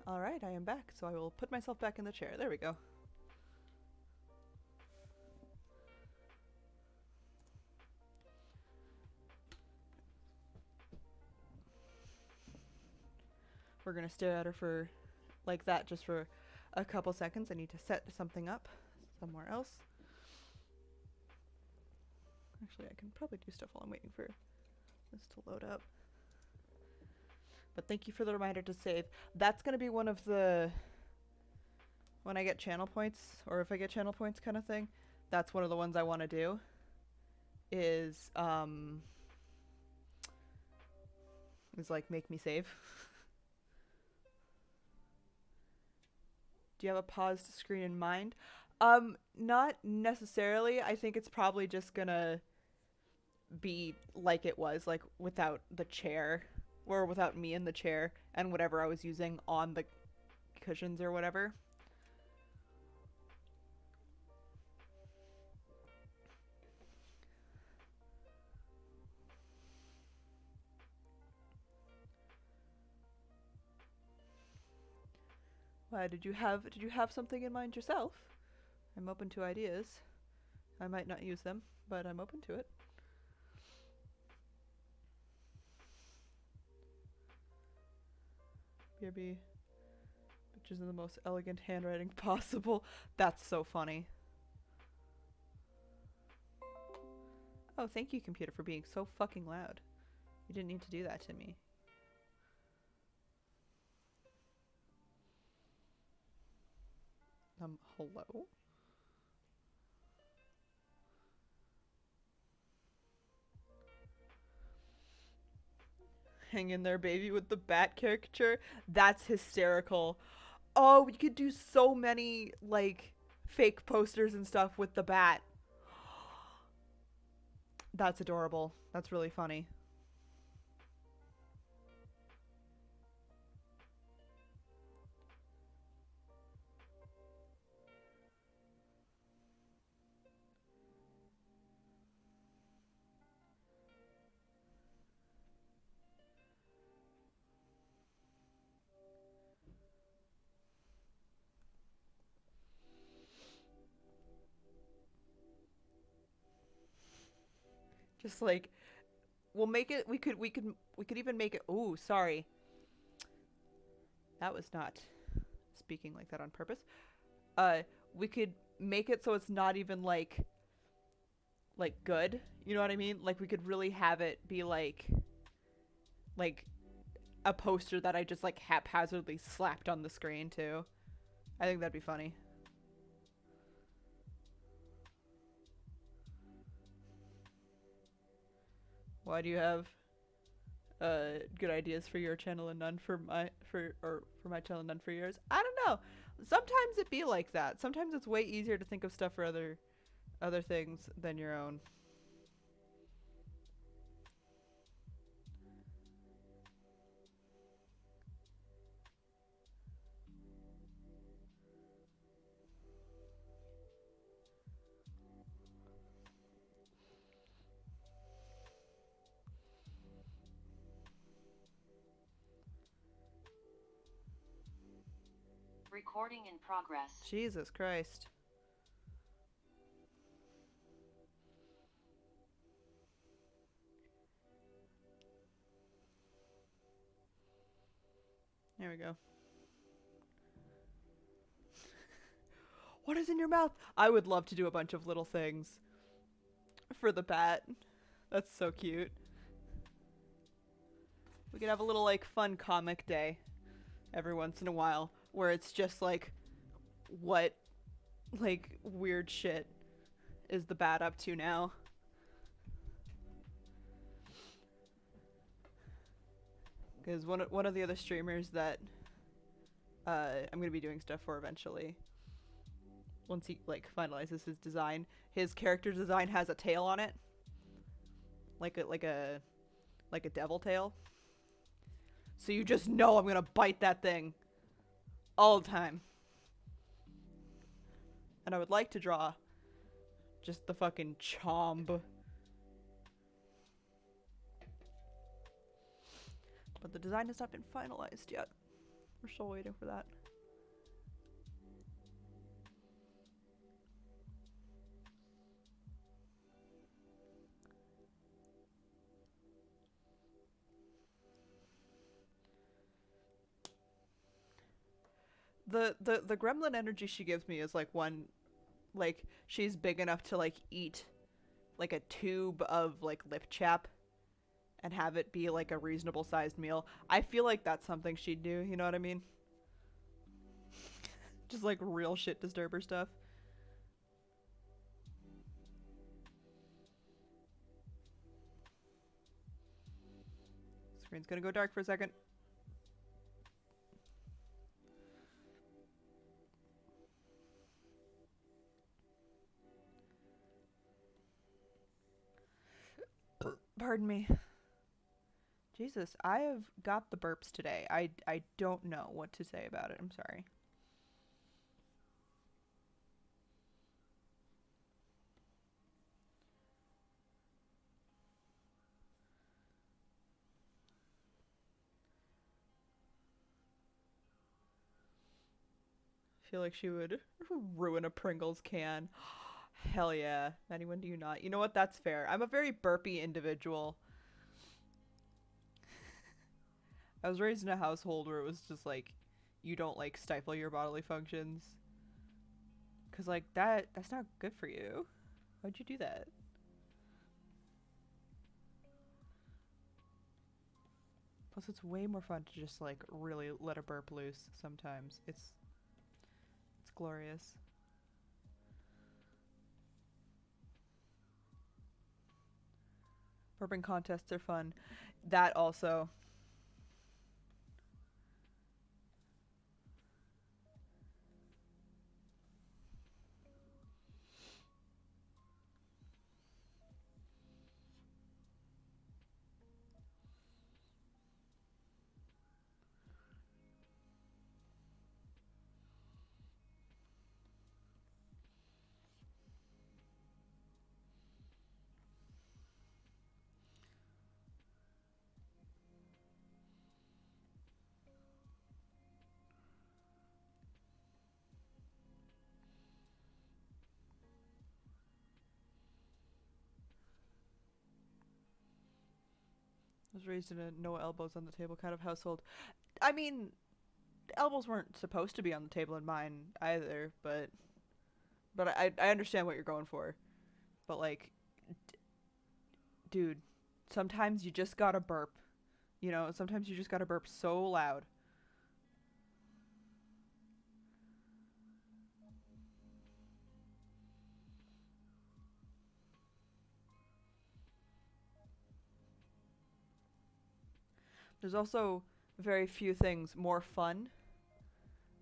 Alright, I am back, so I will put myself back in the chair. There we go. We're gonna stare at her for like that just for a couple seconds. I need to set something up somewhere else. Actually, I can probably do stuff while I'm waiting for this to load up. But thank you for the reminder to save. That's gonna be one of the, when I get channel points, or if I get channel points kind of thing, that's one of the ones I want to do. Is like make me save. Do you have a paused screen in mind? Not necessarily. I think it's probably just gonna be like it was, like without the chair, or without me in the chair, and whatever I was using on the cushions or whatever. Why, did you have something in mind yourself? I'm open to ideas. I might not use them, but I'm open to it. BRB, which is in the most elegant handwriting possible. That's so funny. Oh, thank you, computer, for being so fucking loud. You didn't need to do that to me. Hello? Hang in there, baby, with the bat caricature. That's hysterical. Oh, we could do so many, like, fake posters and stuff with the bat. That's adorable. That's really funny. Just like we'll make it. We could even make it. Oh, sorry. That was not speaking like that on purpose. Uh, we could make it so it's not even like good. You know what I mean? Like we could really have it be like a poster that I just like haphazardly slapped on the screen too. I think that'd be funny. Why do you have good ideas for your channel and none for my channel and none for yours? I don't know. Sometimes it be like that. Sometimes it's way easier to think of stuff for other things than your own. Recording in progress. Jesus Christ. There we go. What is in your mouth? I would love to do a bunch of little things for the bat. That's so cute. We could have a little like fun comic day every once in a while where it's just like what like weird shit is the bat up to now? Because one of the other streamers that I'm gonna be doing stuff for eventually, once he like finalizes his design, his character design has a tail on it, like a devil tail. So you just know I'm gonna bite that thing all the time. And I would like to draw just the fucking chomb. But the design has not been finalized yet. We're still waiting for that. The gremlin energy she gives me is like one, like she's big enough to like eat like a tube of like lip chap and have it be like a reasonable sized meal. I feel like that's something she'd do, you know what I mean? Just like real shit disturber stuff. Screen's gonna go dark for a second. Pardon me. Jesus, I have got the burps today. I don't know what to say about it. I'm sorry. I feel like she would ruin a Pringles can. Hell yeah. Maddie, when do you not? You know what? That's fair. I'm a very burpy individual. I was raised in a household where it was just like, you don't like stifle your bodily functions. Cause like that's not good for you. Why'd you do that? Plus, it's way more fun to just like really let a burp loose sometimes. It's glorious. Burping contests are fun. That also. was raised in a no elbows on the table kind of household. I mean, elbows weren't supposed to be on the table in mine either, but I understand what you're going for. But like, dude, sometimes you just gotta burp. You know, sometimes you just gotta burp so loud. There's also very few things more fun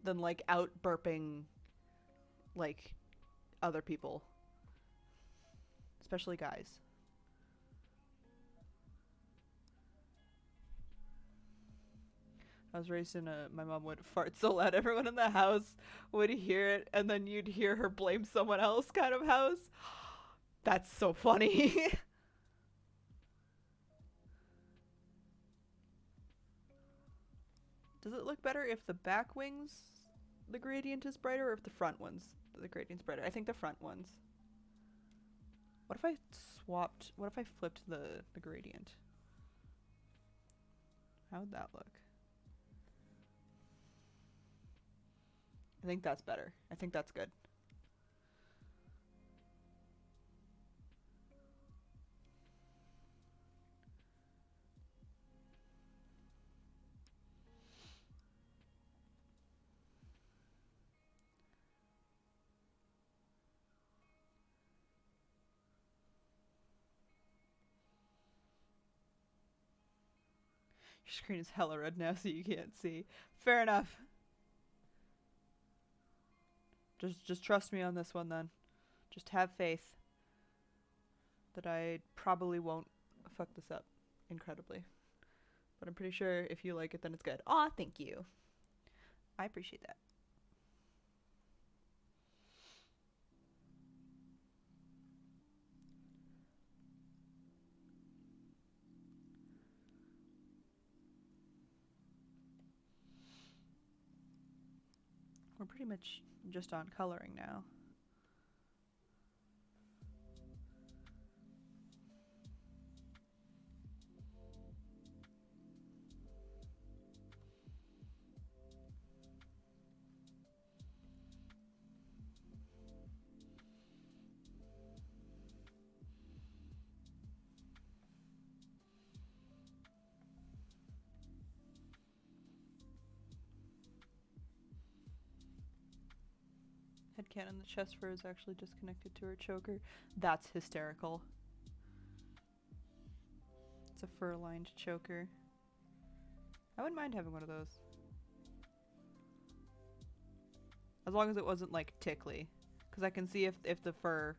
than like out burping like other people, especially guys. I was raised in a. My mom would fart so loud, everyone in the house would hear it, and then you'd hear her blame someone else kind of house. That's so funny. Does it look better if the back wings, the gradient is brighter, or if the front ones, the gradient's brighter? I think the front ones. What if I swapped, what if I flipped the gradient? How would that look? I think that's better. I think that's good. Your screen is hella red now, so you can't see. Fair enough. Just trust me on this one then. Just have faith that I probably won't fuck this up incredibly. But I'm pretty sure if you like it, then it's good. Aw, thank you. I appreciate that. We're pretty much just on coloring now. Headcanon, the chest fur is actually disconnected to her choker. That's hysterical. It's a fur-lined choker. I wouldn't mind having one of those. As long as it wasn't like tickly. Because I can see if the fur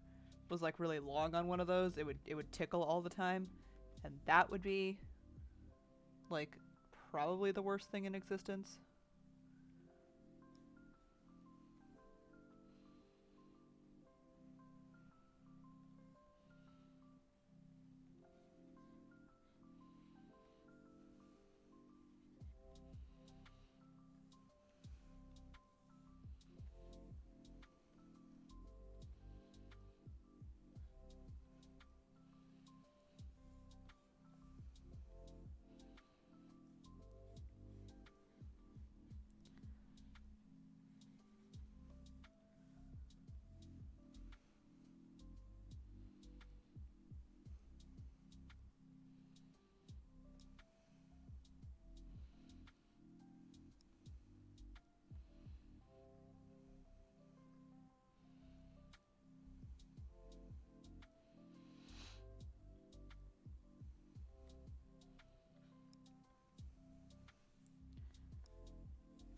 was like really long on one of those, it would tickle all the time. And that would be like probably the worst thing in existence.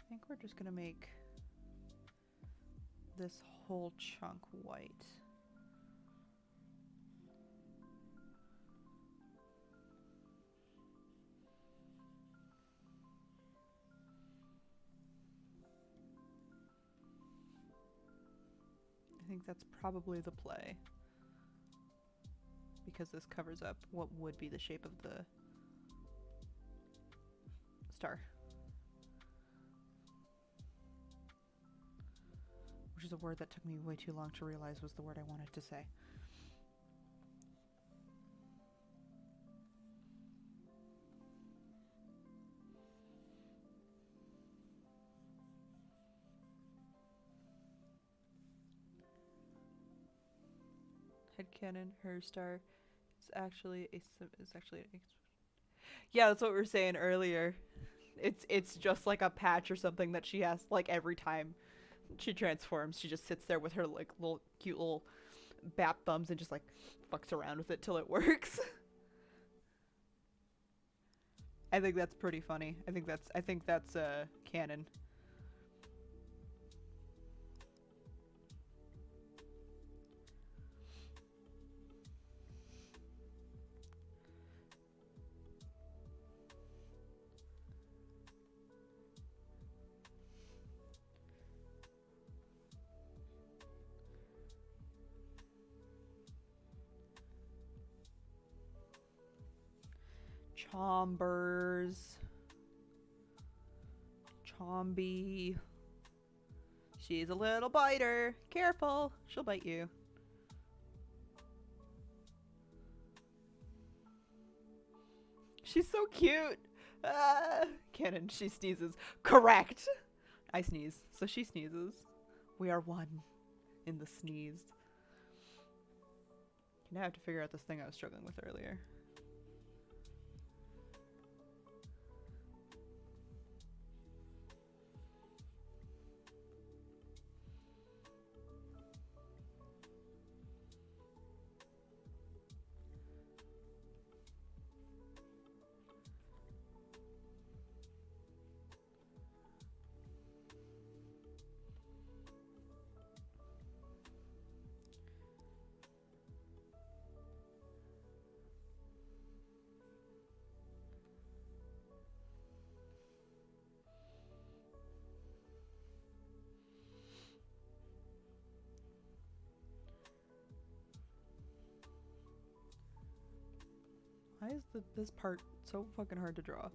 I think we're just gonna make this whole chunk white. I think that's probably the play. Because this covers up what would be the shape of the star. Which is a word that took me way too long to realize was the word I wanted to say. canon. Her star is actually yeah, that's what we were saying earlier. It's just like a patch or something that she has like every time she transforms. She just sits there with her like little cute little bat thumbs and just like fucks around with it till it works. I think that's pretty funny. I think that's canon. Chombers. Chomby. She's a little biter. Careful, she'll bite you. She's so cute. Canon, she sneezes. Correct. I sneeze, so she sneezes. We are one in the sneeze. Now I have to figure out this thing I was struggling with earlier. Why is this part so fucking hard to draw?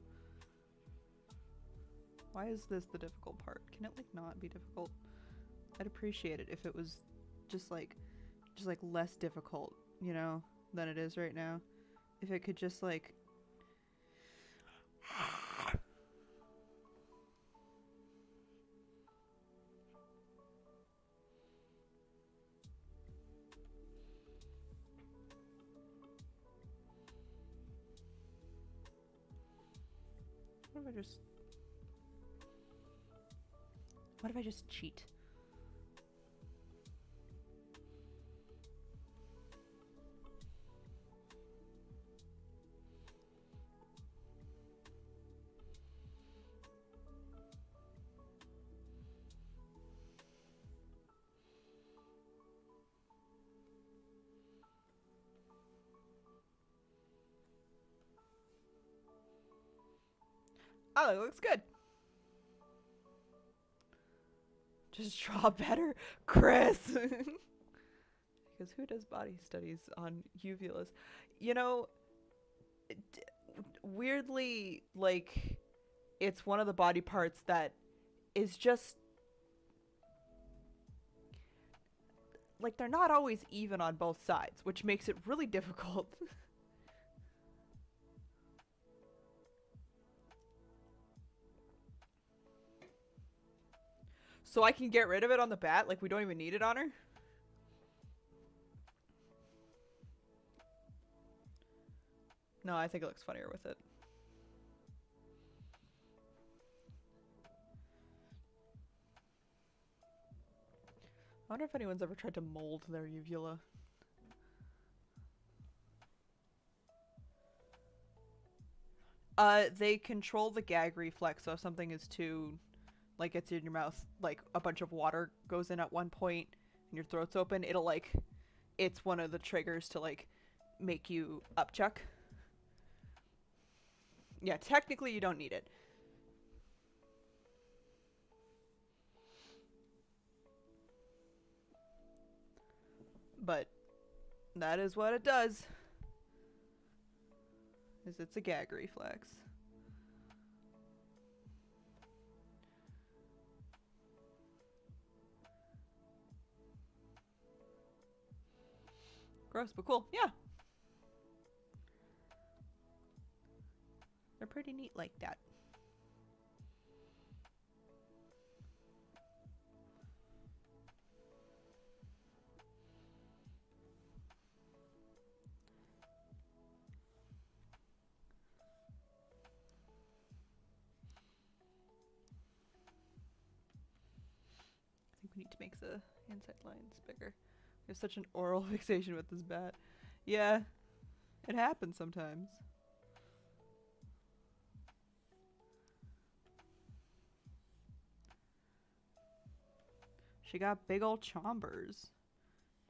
Why is this the difficult part? Can it like not be difficult? I'd appreciate it if it was just like less difficult, you know, than it is right now. If it could just like what if I just cheat? Oh, it looks good. Just draw better, Chris. Because who does body studies on uvulas? You know, weirdly, like, it's one of the body parts that is just like they're not always even on both sides, which makes it really difficult. So I can get rid of it on the bat, like we don't even need it on her? No, I think it looks funnier with it. I wonder if anyone's ever tried to mold their uvula. They control the gag reflex, so if something is too, like, gets in your mouth, like, a bunch of water goes in at one point, and your throat's open, it'll, like, it's one of the triggers to, like, make you upchuck. Yeah, technically you don't need it. But that is what it does. Is it's a gag reflex. Gross, but cool. Yeah. They're pretty neat like that. We need to make the inside lines bigger. We have such an oral fixation with this bat. Yeah, it happens sometimes. She got big old chombers.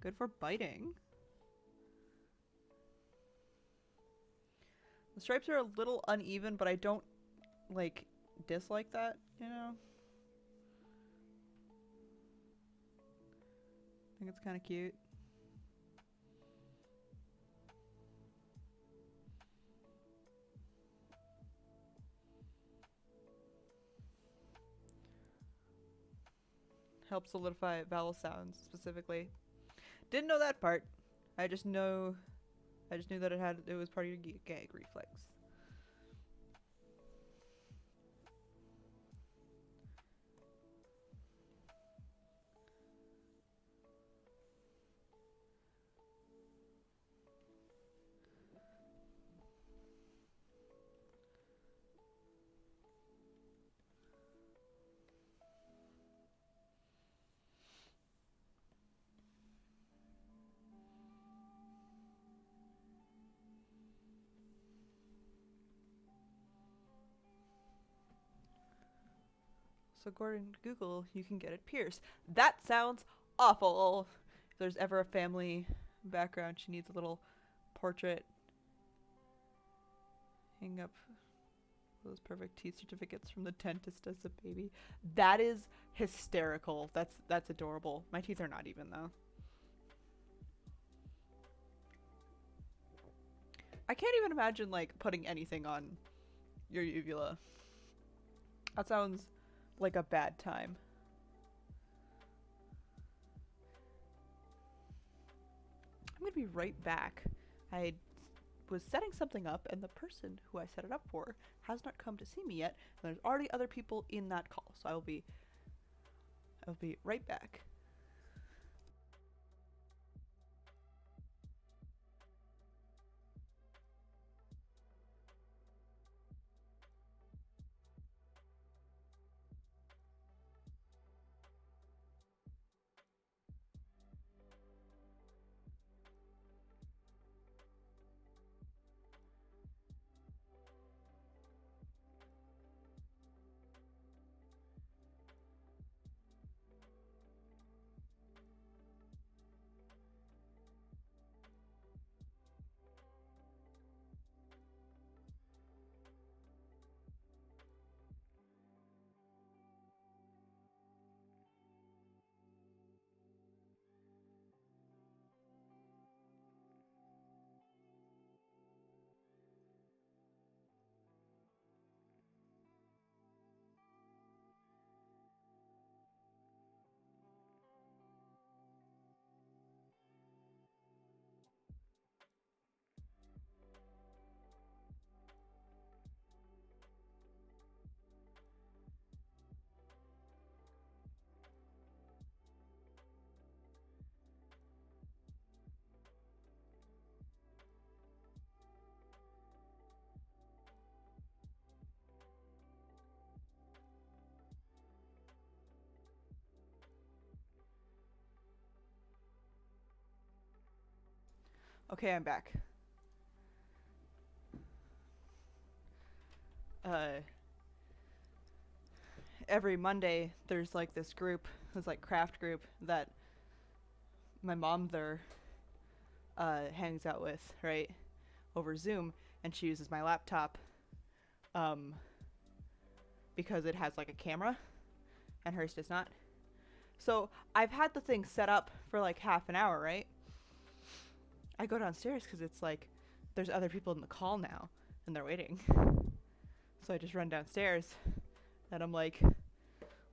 Good for biting. The stripes are a little uneven, but I don't, like, dislike that, you know? I think it's kind of cute. Helps solidify vowel sounds specifically. Didn't know that part. I just knew that it was part of your gag reflex. So according to Google, you can get it pierced. That sounds awful. If there's ever a family background, she needs a little portrait. Hang up those perfect teeth certificates from the dentist as a baby. That is hysterical. That's adorable. My teeth are not even though. I can't even imagine like putting anything on your uvula. That sounds like a bad time. I'm gonna be right back. I was setting something up and the person who I set it up for has not come to see me yet. And there's already other people in that call, so I'll be right back. Okay, I'm back. Every Monday there's like this craft group that my mom there hangs out with, right? Over Zoom, and she uses my laptop because it has like a camera and hers does not. So I've had the thing set up for like half an hour, right? I go downstairs because it's like there's other people in the call now and they're waiting. So I just run downstairs and I'm like,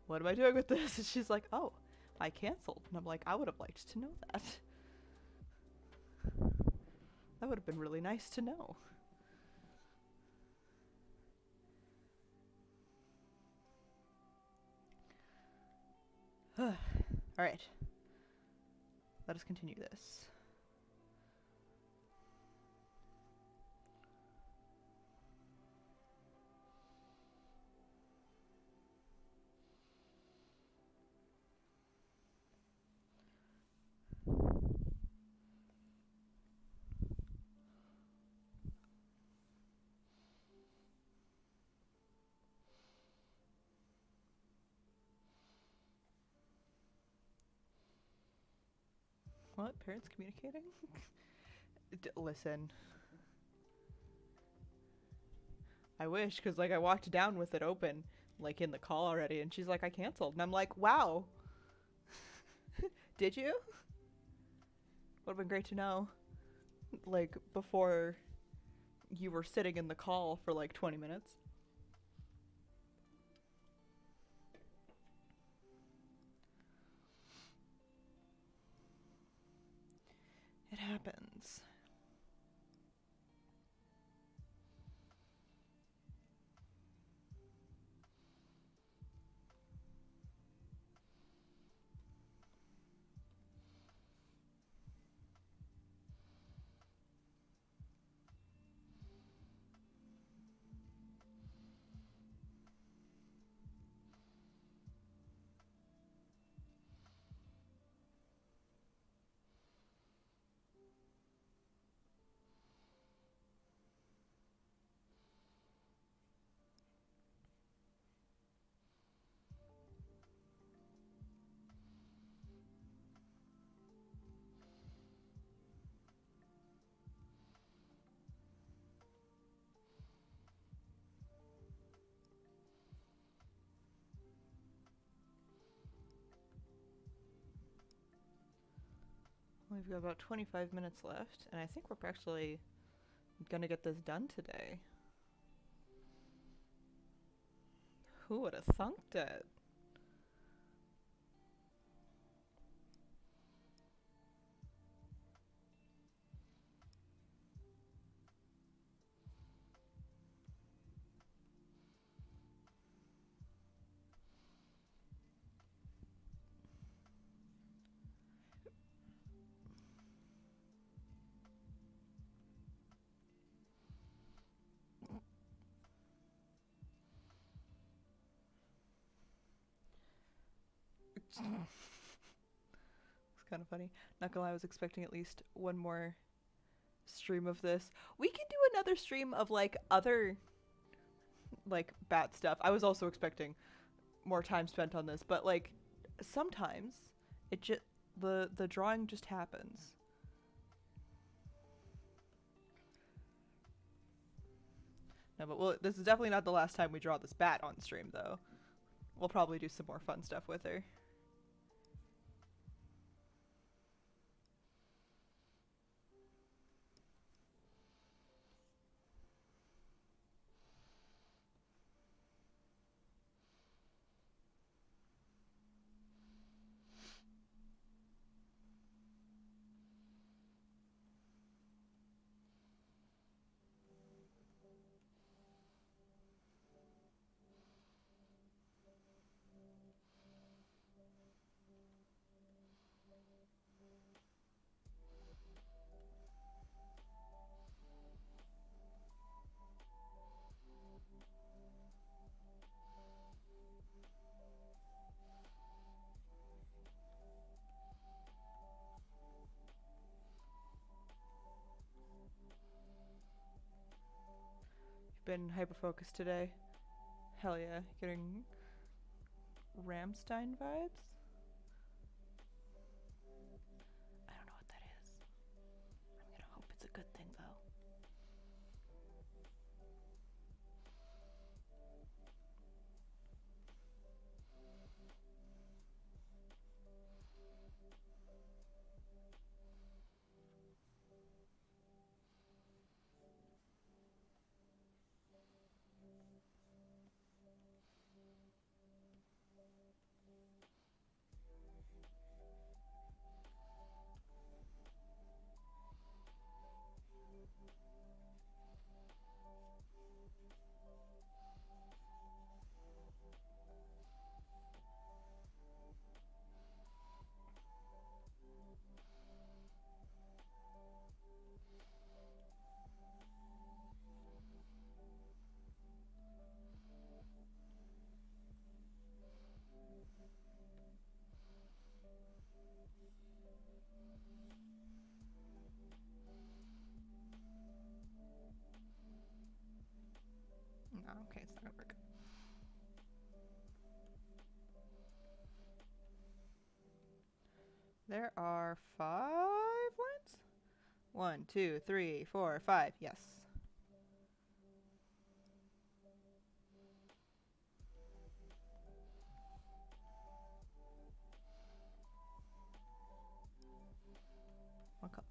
what am I doing with this? And she's like, oh, I canceled. And I'm like, I would have liked to know that. That would have been really nice to know. All right. Let us continue this. What? Parents communicating? Listen. I wish, because, like, I walked down with it open, like, in the call already, and she's like, I canceled. And I'm like, wow. Did you? Would have been great to know. Like, before you were sitting in the call for, like, 20 minutes. It happens. We've got about 25 minutes left, and I think we're actually gonna get this done today. Who would have thunked it? It's kind of funny. Not gonna lie, I was expecting at least one more stream of this. We can do another stream of, like, other, like, bat stuff. I was also expecting more time spent on this, but, like, sometimes it just the drawing just happens. No, but this is definitely not the last time we draw this bat on stream, though. We'll probably do some more fun stuff with her. Been hyper-focused today. Hell yeah. Getting Ramstein vibes? I don't know what that is. I'm gonna hope it's a good thing, though. There are 5 lines? 1, 2, 3, 4, 5. Yes. What color?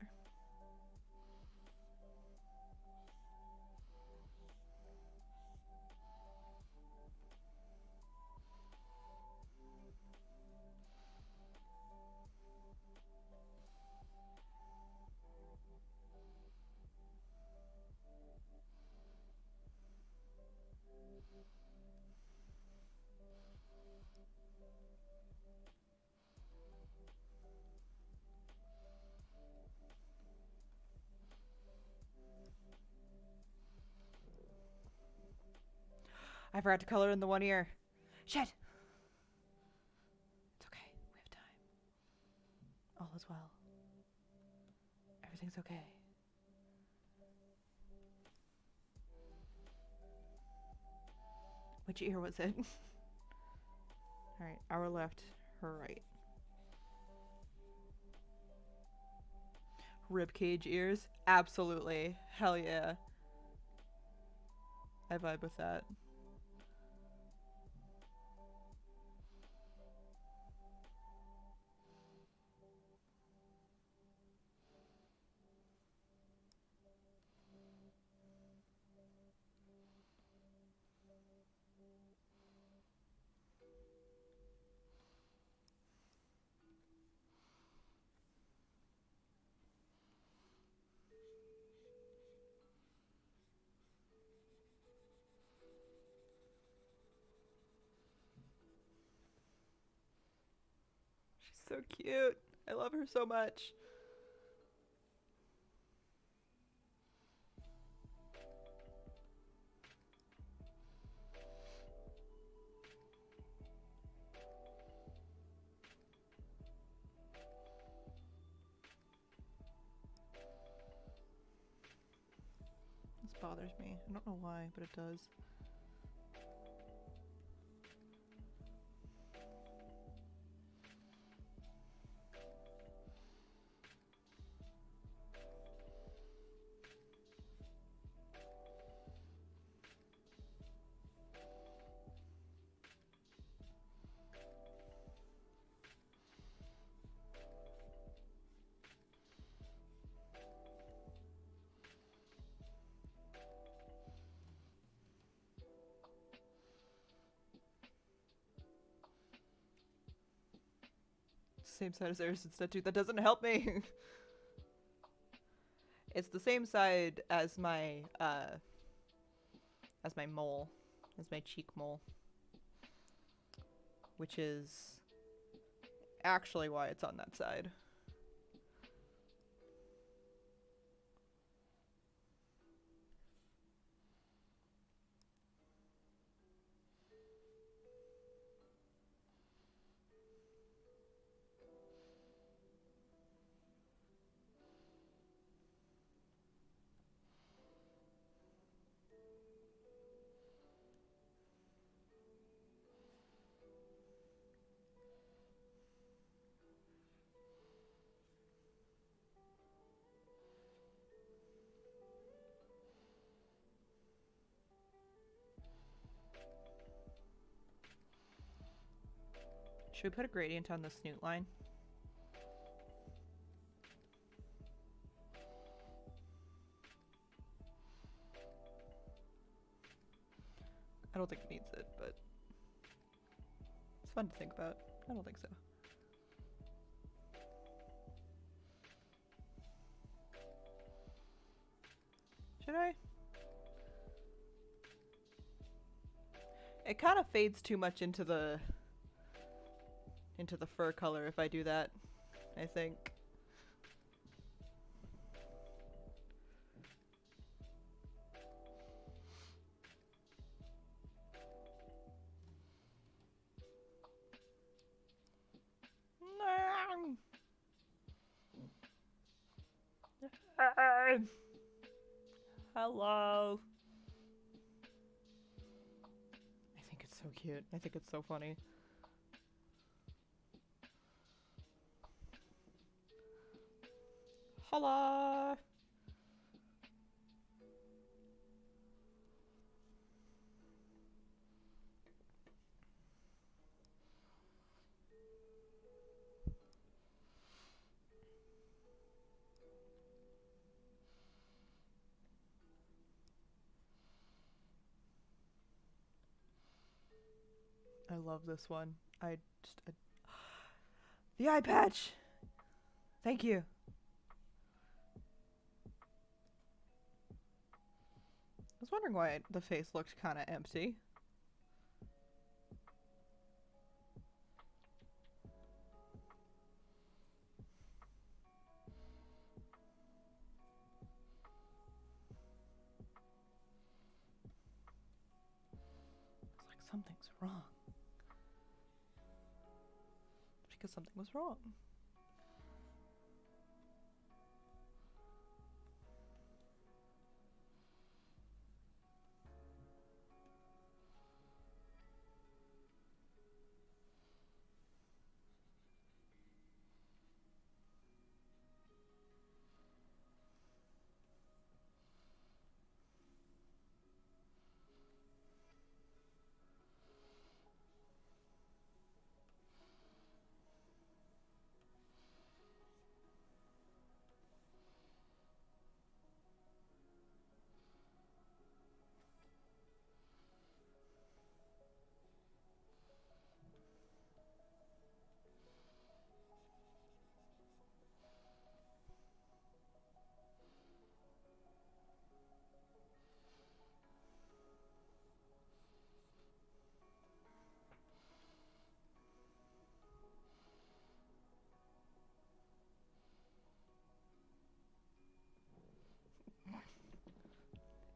I forgot to color in the one ear. Shit! It's okay. We have time. All is well. Everything's okay. Which ear was it? Alright, our left, her right. Ribcage ears? Absolutely. Hell yeah. I vibe with that. She's so cute. I love her so much. This bothers me. I don't know why, but it does. Same side as Erison's tattoo. That doesn't help me. It's the same side as my mole, as my cheek mole, which is actually why it's on that side. Should we put a gradient on the snoot line? I don't think it needs it, but it's fun to think about. I don't think so. Should I? It kind of fades too much into the fur color if I do that, I think. Hello. I think it's so cute. I think it's so funny. Holla! I love this one. The eye patch! Thank you. I was wondering why the face looked kind of empty. It's like something's wrong. Because something was wrong.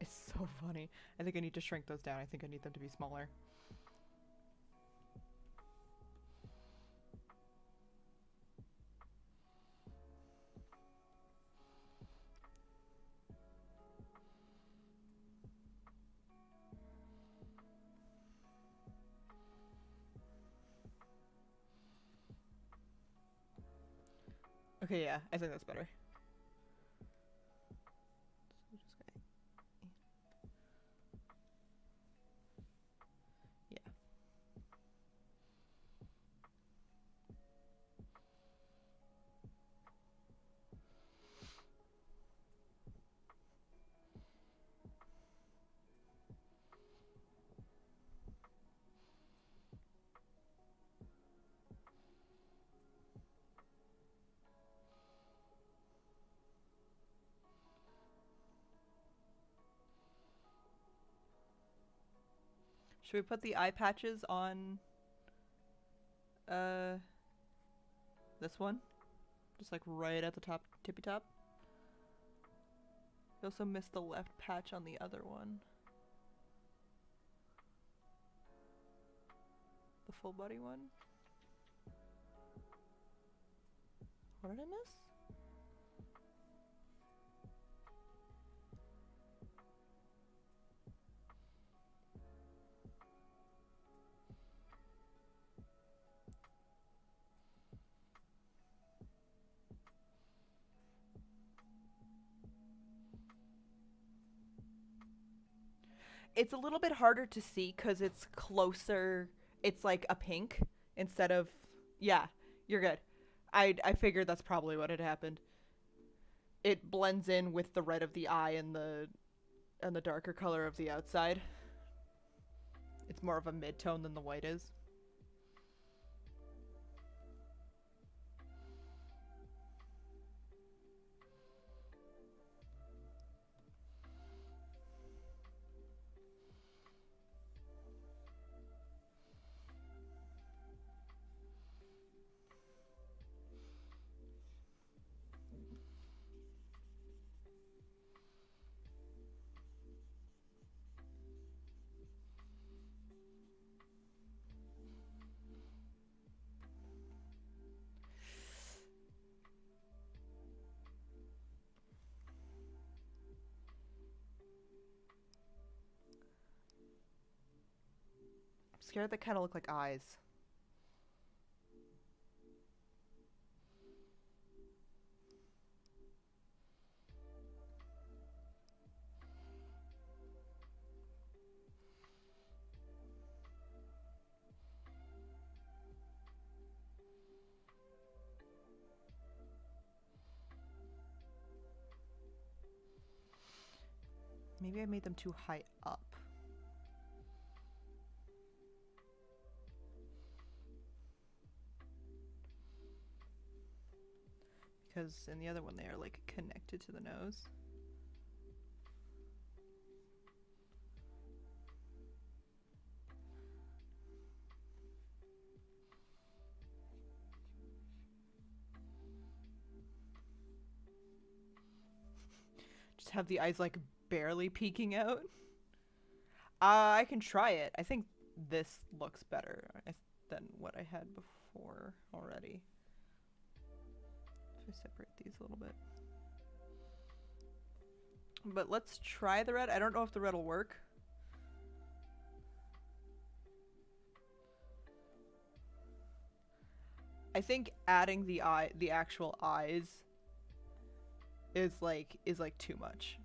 It's so funny. I think I need to shrink those down. I think I need them to be smaller. Okay, yeah, I think that's better. Yeah. Should we put the eye patches on this one? Just like right at the top, tippy top. You also missed the left patch on the other one. The full body one. What did I miss? It's a little bit harder to see because it's closer. It's like a pink instead of... Yeah, you're good. I figured that's probably what had happened. It blends in with the red of the eye and the darker color of the outside. It's more of a mid-tone than the white is. I'm scared they kind of look like eyes. Maybe I made them too high up. Because in the other one they are like connected to the nose. Just have the eyes like barely peeking out. I can try it. I think this looks better than what I had before already. If I separate these a little bit. But let's try the red. I don't know if the red will work. I think adding the actual eyes is like too much.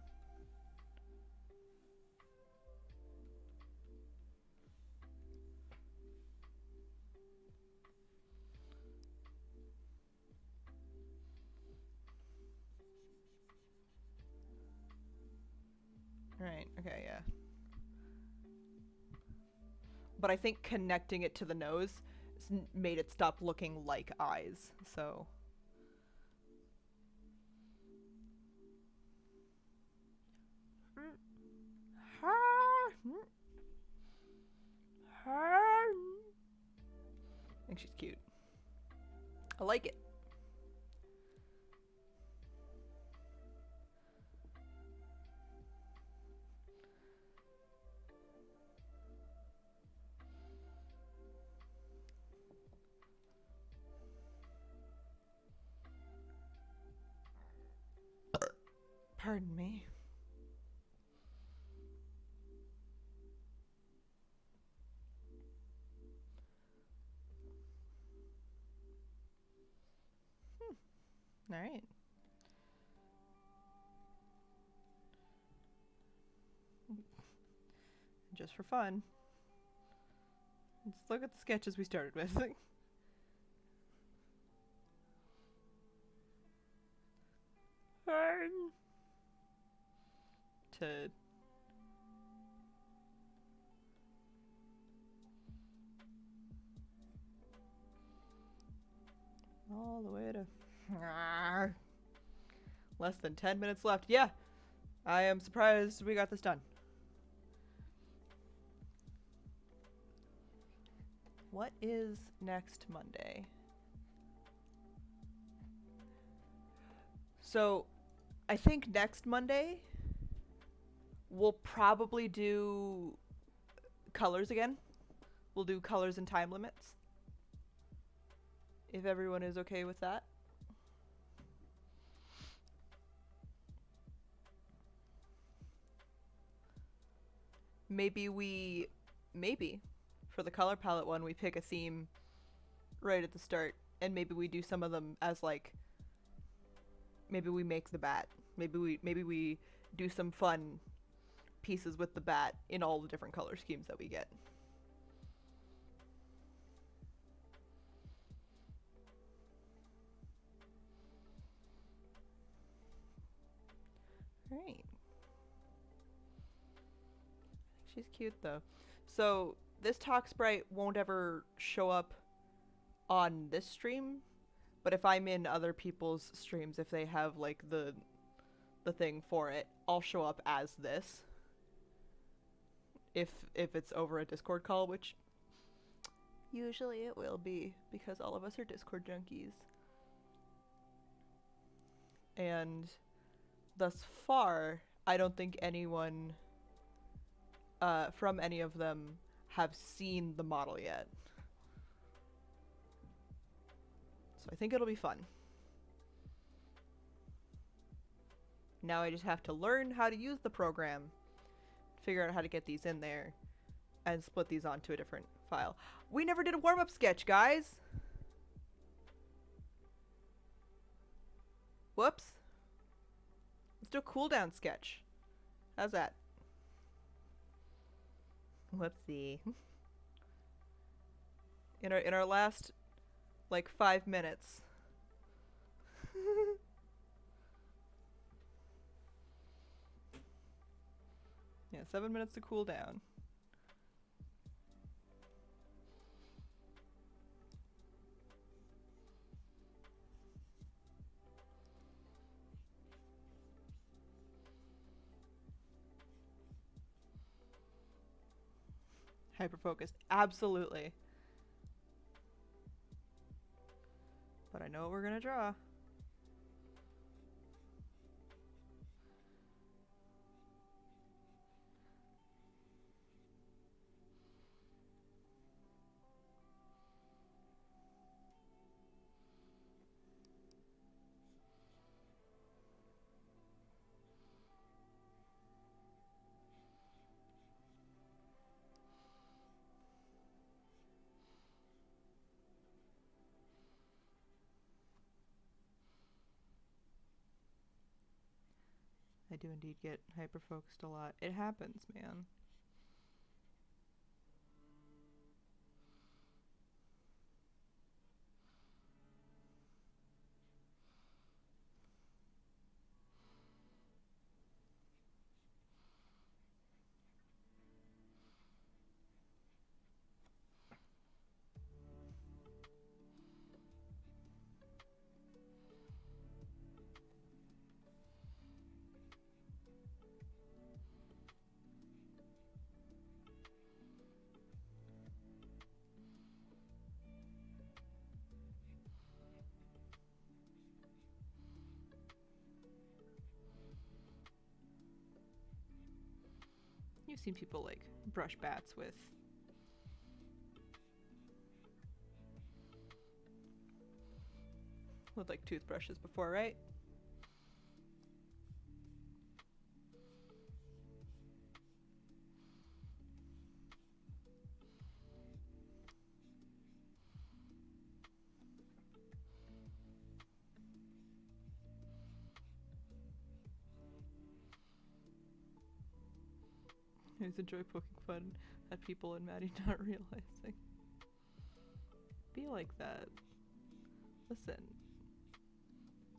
Right, okay, yeah. But I think connecting it to the nose made it stop looking like eyes, so. I think she's cute. I like it. Pardon me. All right. Just for fun. Let's look at the sketches we started with. To all the way to less than 10 minutes left. Yeah, I am surprised we got this done. What is next Monday? So, I think next Monday we'll probably do colors again. We'll do colors and time limits. If everyone is okay with that. Maybe for the color palette one, we pick a theme right at the start, and maybe we do some of them as like, maybe we make the bat. Maybe we do some fun pieces with the bat in all the different color schemes that we get. Right. She's cute though. So this talk sprite won't ever show up on this stream, but if I'm in other people's streams, if they have like the thing for it, I'll show up as this. If it's over a Discord call, which usually it will be because all of us are Discord junkies. And thus far, I don't think anyone from any of them have seen the model yet. So I think it'll be fun. Now I just have to learn how to use the program, figure out how to get these in there, and split these onto a different file. We never did a warm-up sketch, guys! Whoops. Let's do a cooldown sketch. How's that? Whoopsie. In our last like 5 minutes. Yeah, 7 minutes to cool down. Hyper focused. Absolutely. But I know what we're gonna draw. I do indeed get hyper focused a lot. It happens, man. You've seen people like brush bats with like toothbrushes before, right? I just enjoy poking fun at people and Maddie not realizing. Be like that. Listen.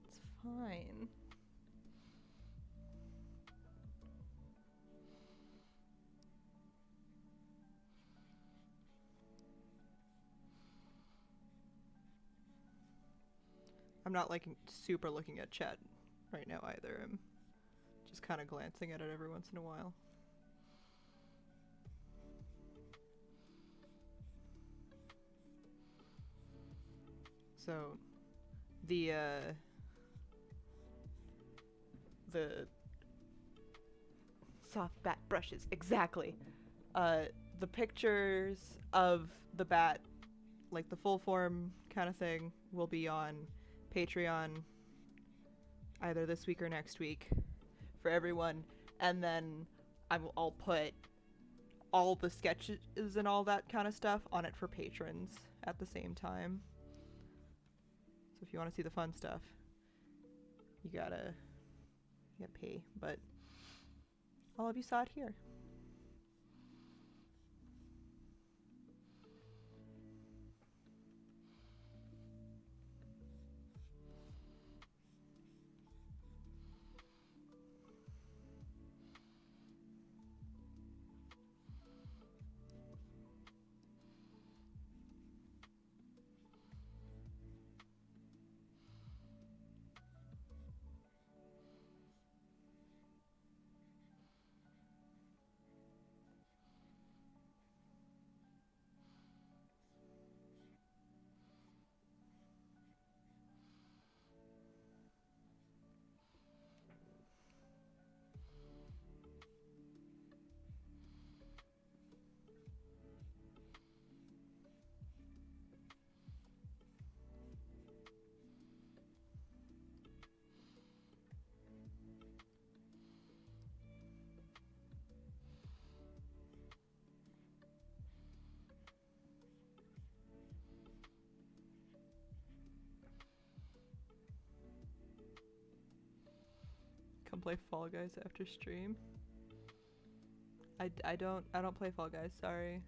It's fine. I'm not like super looking at chat right now either. I'm just kind of glancing at it every once in a while. So, the soft bat brushes, exactly. The pictures of the bat, like the full form kind of thing, will be on Patreon either this week or next week for everyone, and then I'll put all the sketches and all that kind of stuff on it for patrons at the same time. So if you want to see the fun stuff, you gotta pay, but all of you saw it here. Come play Fall Guys after stream. I don't play Fall Guys, sorry.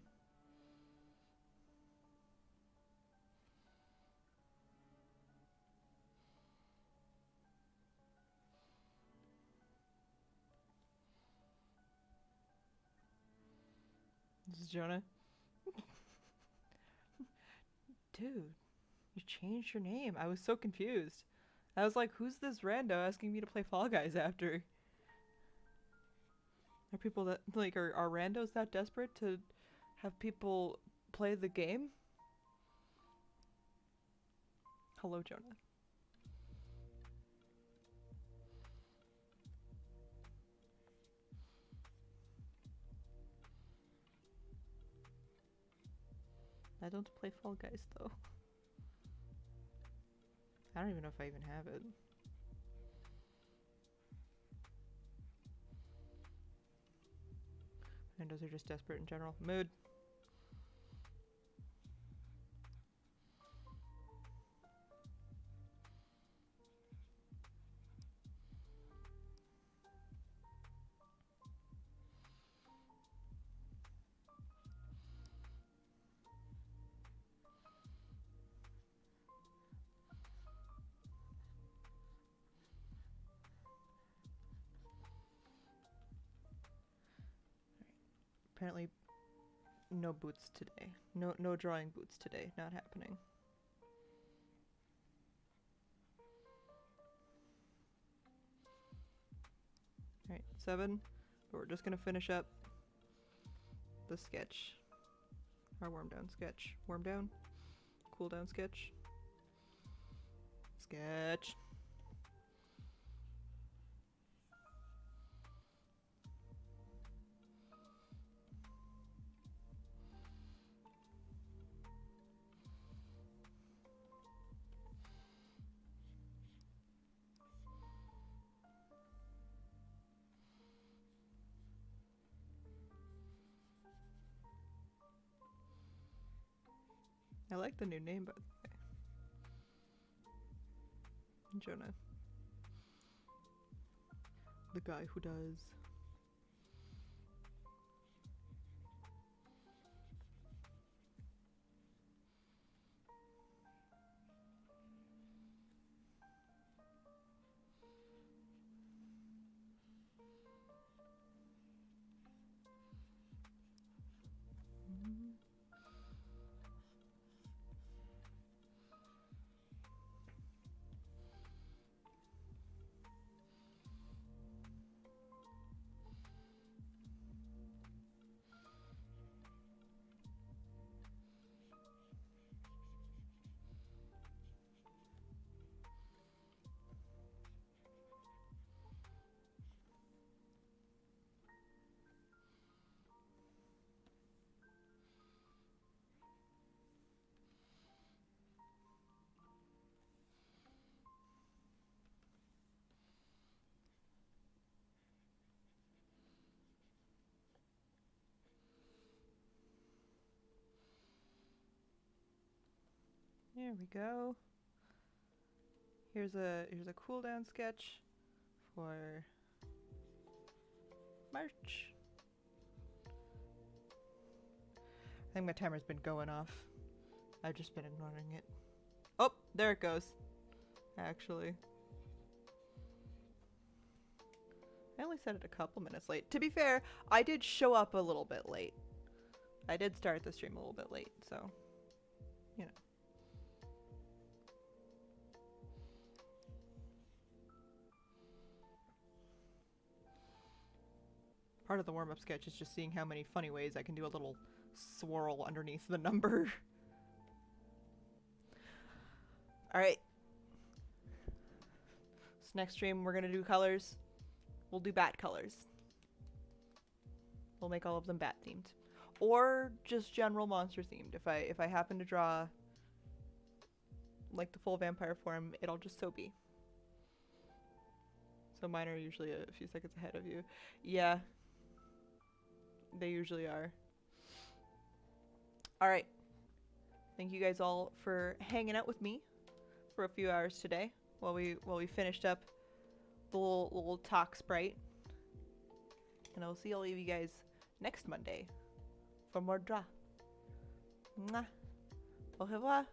This is Jonah. Dude, you changed your name. I was so confused. I was like, who's this rando asking me to play Fall Guys after? Are people that, like, are randos that desperate to have people play the game? Hello, Jonah. I don't play Fall Guys, though. I don't even know if I even have it. Randos are just desperate in general. Mood. Apparently, no boots today. No drawing boots today. Not happening. Alright, 7. But we're just gonna finish up the sketch. Our warm down sketch. Warm down? Cool down sketch. Sketch. I like the new name, by the way. Jonah. The guy who does. There we go. Here's a cooldown sketch for March. I think my timer's been going off. I've just been ignoring it. Oh, there it goes. Actually. I only set it a couple minutes late. To be fair, I did show up a little bit late. I did start the stream a little bit late, so, you know. Part of the warm-up sketch is just seeing how many funny ways I can do a little swirl underneath the number. Alright. This next stream we're gonna do colors. We'll do bat colors. We'll make all of them bat themed. Or just general monster themed. If I happen to draw like the full vampire form, it'll just so be. So mine are usually a few seconds ahead of you. Yeah. They usually are. Alright. Thank you guys all for hanging out with me for a few hours today while we finished up the little talk sprite. And I'll see all of you guys next Monday for more draw. Mwah. Au revoir.